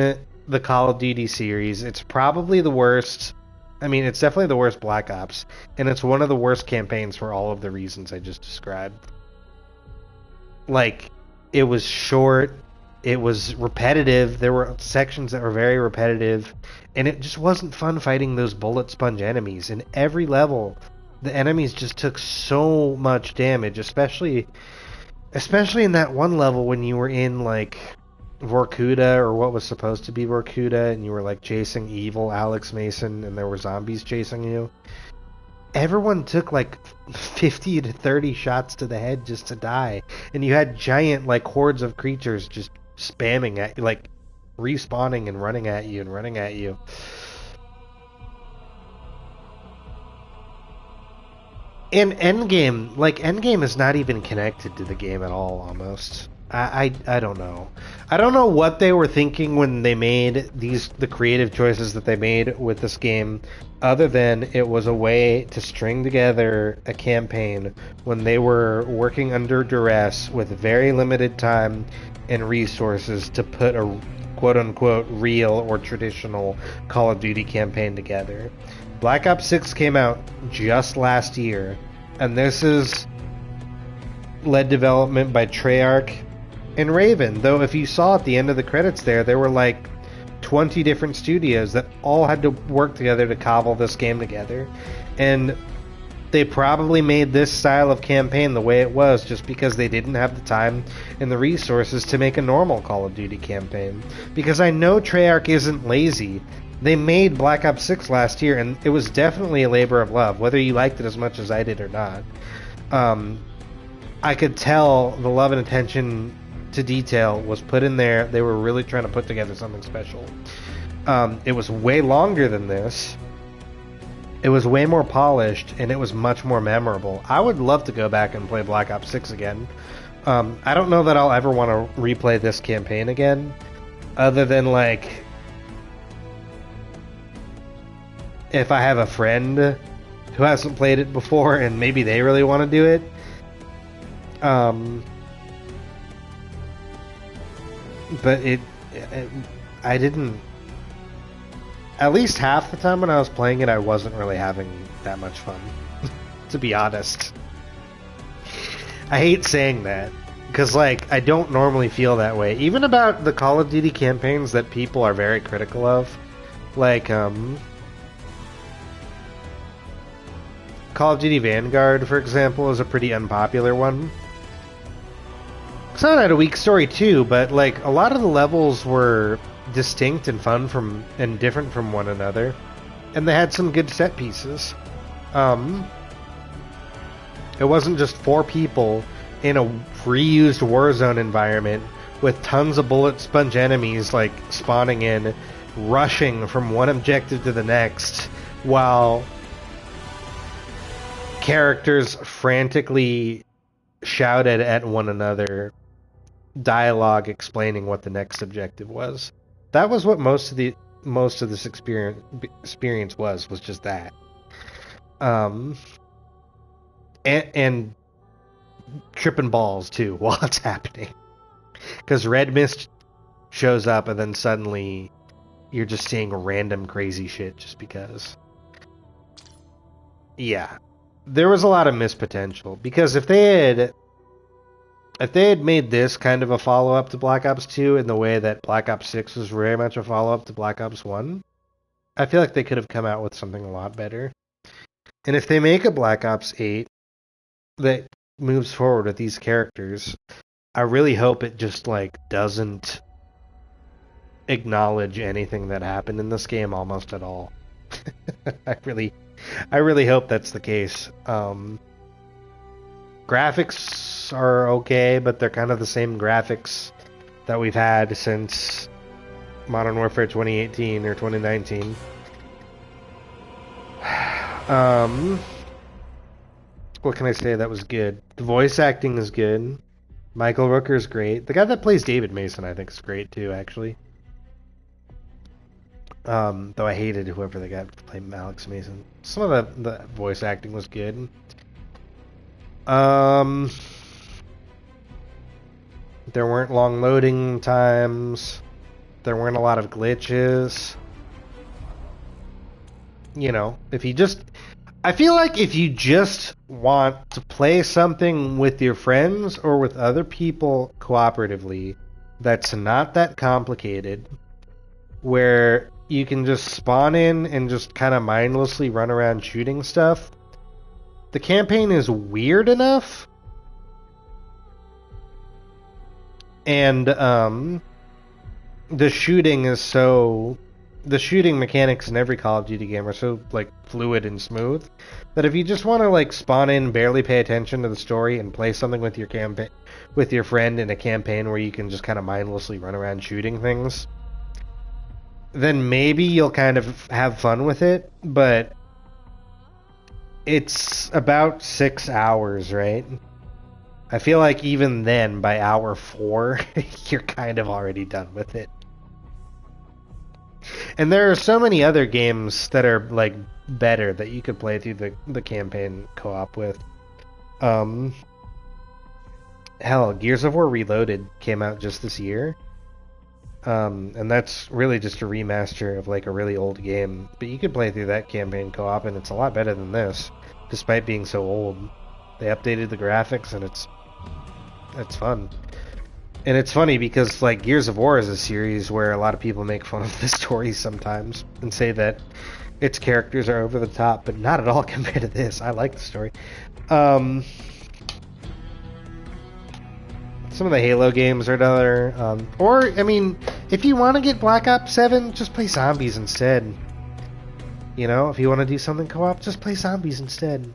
S1: the Call of Duty series. It's probably the worst. I mean, it's definitely the worst Black Ops, and it's one of the worst campaigns for all of the reasons I just described. Like, it was short, it was repetitive, there were sections that were very repetitive, and it just wasn't fun fighting those bullet sponge enemies. In every level, the enemies just took so much damage, especially in that one level when you were in, like, Vorkuta, or what was supposed to be Vorkuta, and you were, like, chasing evil Alex Mason, and there were zombies chasing you. Everyone took like 50 to 30 shots to the head just to die. And you had giant like hordes of creatures just spamming at you, like respawning and running at you and running at you. And Endgame is not even connected to the game at all, almost. I don't know. I don't know what they were thinking when they made the creative choices that they made with this game, other than it was a way to string together a campaign when they were working under duress with very limited time and resources to put a quote-unquote real or traditional Call of Duty campaign together. Black Ops 6 came out just last year, and this is led development by Treyarch and Raven, though if you saw at the end of the credits there were like 20 different studios that all had to work together to cobble this game together. And they probably made this style of campaign the way it was just because they didn't have the time and the resources to make a normal Call of Duty campaign. Because I know Treyarch isn't lazy. They made Black Ops 6 last year, and it was definitely a labor of love, whether you liked it as much as I did or not. I could tell the love and attention to detail was put in there. They were really trying to put together something special. It was way longer than this. It was way more polished, and it was much more memorable. I would love to go back and play Black Ops 6 again. I don't know that I'll ever want to replay this campaign again, other than like if I have a friend who hasn't played it before and maybe they really want to do it. But I didn't. At least half the time when I was playing it, I wasn't really having that much fun, to be honest. I hate saying that, because like I don't normally feel that way, even about the Call of Duty campaigns that people are very critical of, like Call of Duty Vanguard, for example, is a pretty unpopular one. Some had a weak story too, but like a lot of the levels were distinct and fun and different from one another, and they had some good set pieces. It wasn't just 4 people in a reused Warzone environment with tons of bullet sponge enemies like spawning in, rushing from one objective to the next, while characters frantically shouted at one another dialogue explaining what the next objective was. That was what most of this experience was just that. And tripping balls too while it's happening, because Red Mist shows up and then suddenly you're just seeing random crazy shit just because. Yeah, there was a lot of missed potential, because if they had made this kind of a follow-up to Black Ops 2 in the way that Black Ops 6 was very much a follow-up to Black Ops 1, I feel like they could have come out with something a lot better. And if they make a Black Ops 8 that moves forward with these characters, I really hope it just doesn't acknowledge anything that happened in this game almost at all. I really hope that's the case. Graphics are okay, but they're kind of the same graphics that we've had since Modern Warfare 2018 or 2019. What can I say that was good? The voice acting is good. Michael Rooker is great. The guy that plays David Mason, I think, is great too, actually. Though I hated whoever they got to play Alex Mason. Some of the voice acting was good. There weren't long loading times. There weren't a lot of glitches. You know, I feel like if you just want to play something with your friends or with other people cooperatively that's not that complicated, where you can just spawn in and just kind of mindlessly run around shooting stuff, the campaign is weird enough, and the shooting mechanics in every Call of Duty game are so fluid and smooth that if you just want to spawn in, barely pay attention to the story, and play something with your friend in a campaign where you can just kind of mindlessly run around shooting things, then maybe you'll kind of have fun with it. But it's about 6 hours, right? I feel like even then, by hour 4, you're kind of already done with it. And there are so many other games that are better that you could play through the campaign co-op with. Hell, Gears of War Reloaded came out just this year. And that's really just a remaster of a really old game. But you could play through that campaign co-op, and it's a lot better than this, despite being so old. They updated the graphics, and it's fun. And it's funny because Gears of War is a series where a lot of people make fun of the story sometimes and say that its characters are over the top, but not at all compared to this. I like the story. Some of the Halo games are another. If you want to get Black Ops 7, just play Zombies instead. You know, if you want to do something co-op, just play Zombies instead.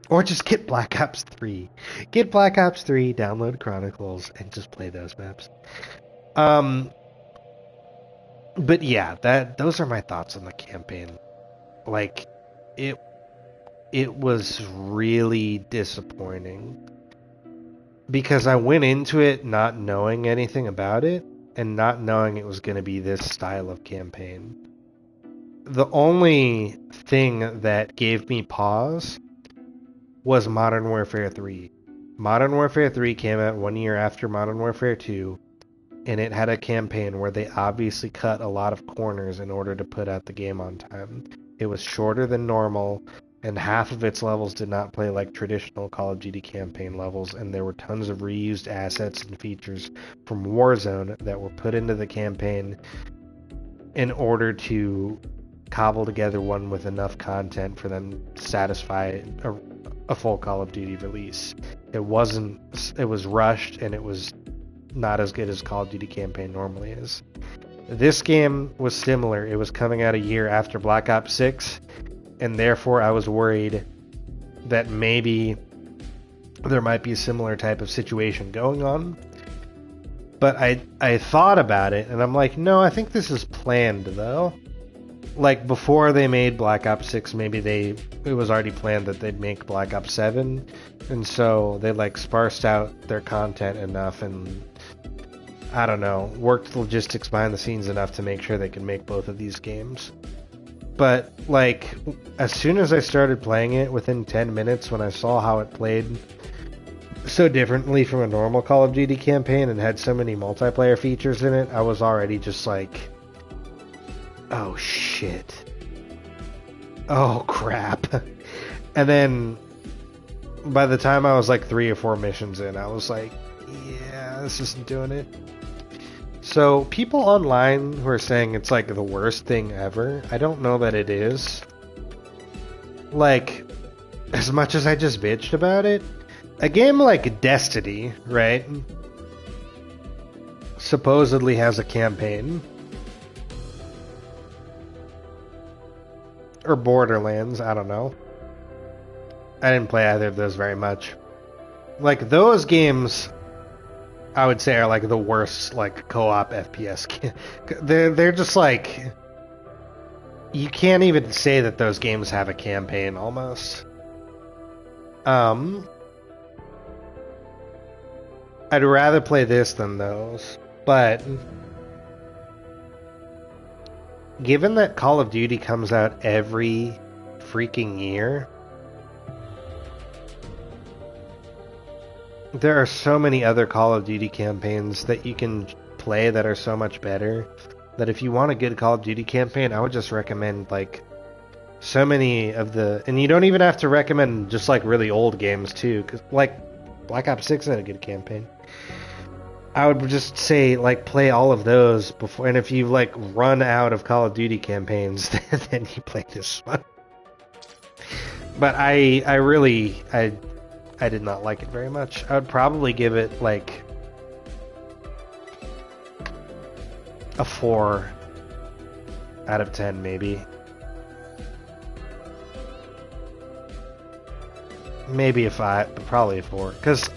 S1: Or just get Black Ops 3. Get Black Ops 3, download Chronicles, and just play those maps. But yeah, those are my thoughts on the campaign. It was really disappointing. Because I went into it not knowing anything about it, and not knowing it was going to be this style of campaign. The only thing that gave me pause was Modern Warfare 3. Modern Warfare 3 came out 1 year after Modern Warfare 2, and it had a campaign where they obviously cut a lot of corners in order to put out the game on time. It was shorter than normal, and half of its levels did not play like traditional Call of Duty campaign levels, and there were tons of reused assets and features from Warzone that were put into the campaign in order to cobble together one with enough content for them to satisfy a full Call of Duty release. It was rushed, and it was not as good as Call of Duty campaign normally is. This game was similar. It was coming out a year after Black Ops 6, and therefore I was worried that maybe there might be a similar type of situation going on. But I thought about it, and I'm like, no, I think this is planned, though. Before they made Black Ops 6, maybe it was already planned that they'd make Black Ops 7, and so they sparsed out their content enough and I don't know, worked logistics behind the scenes enough to make sure they could make both of these games. But, like, as soon as I started playing it, within 10 minutes, when I saw how it played so differently from a normal Call of Duty campaign and had so many multiplayer features in it, I was already just like, oh shit. Oh crap. And then, by the time I was like 3 or 4 missions in, I was like, yeah, this isn't doing it. So, people online who are saying it's like the worst thing ever, I don't know that it is. Like, as much as I just bitched about it, a game like Destiny, right, supposedly has a campaign. Or Borderlands, I don't know. I didn't play either of those very much. Like, those games, I would say, are like the worst, like, co-op FPS. They're just like, you can't even say that those games have a campaign, almost. I'd rather play this than those, but given that Call of Duty comes out every freaking year, there are so many other Call of Duty campaigns that you can play that are so much better, that if you want a good Call of Duty campaign, I would just recommend, like, so many of the... And you don't even have to recommend just, like, really old games, too, because, like, Black Ops 6 had a good campaign. I would just say, like, play all of those before... And if you, like, run out of Call of Duty campaigns, then you play this one. But I did not like it very much. I would probably give it, like, a 4 out of 10, maybe. Maybe a 5, but probably a 4. Because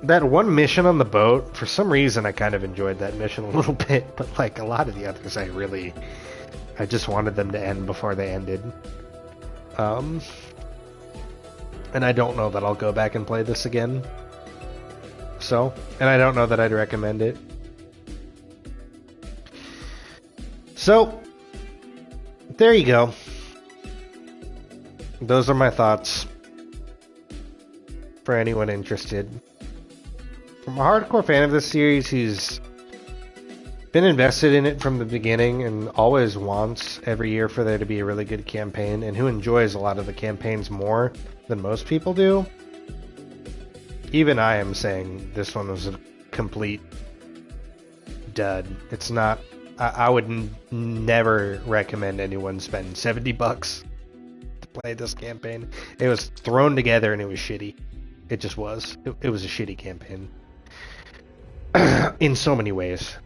S1: that one mission on the boat, for some reason I kind of enjoyed that mission a little bit, but, like, a lot of the others I just wanted them to end before they ended. And I don't know that I'll go back and play this again. And I don't know that I'd recommend it. So, there you go. Those are my thoughts for anyone interested. From a hardcore fan of this series who's been invested in it from the beginning and always wants every year for there to be a really good campaign, and who enjoys a lot of the campaigns more than most people do, even I am saying this one was a complete dud. It's not... I would never recommend anyone spend $70 to play this campaign. It was thrown together and it was shitty. It just was. It was a shitty campaign. In so many ways.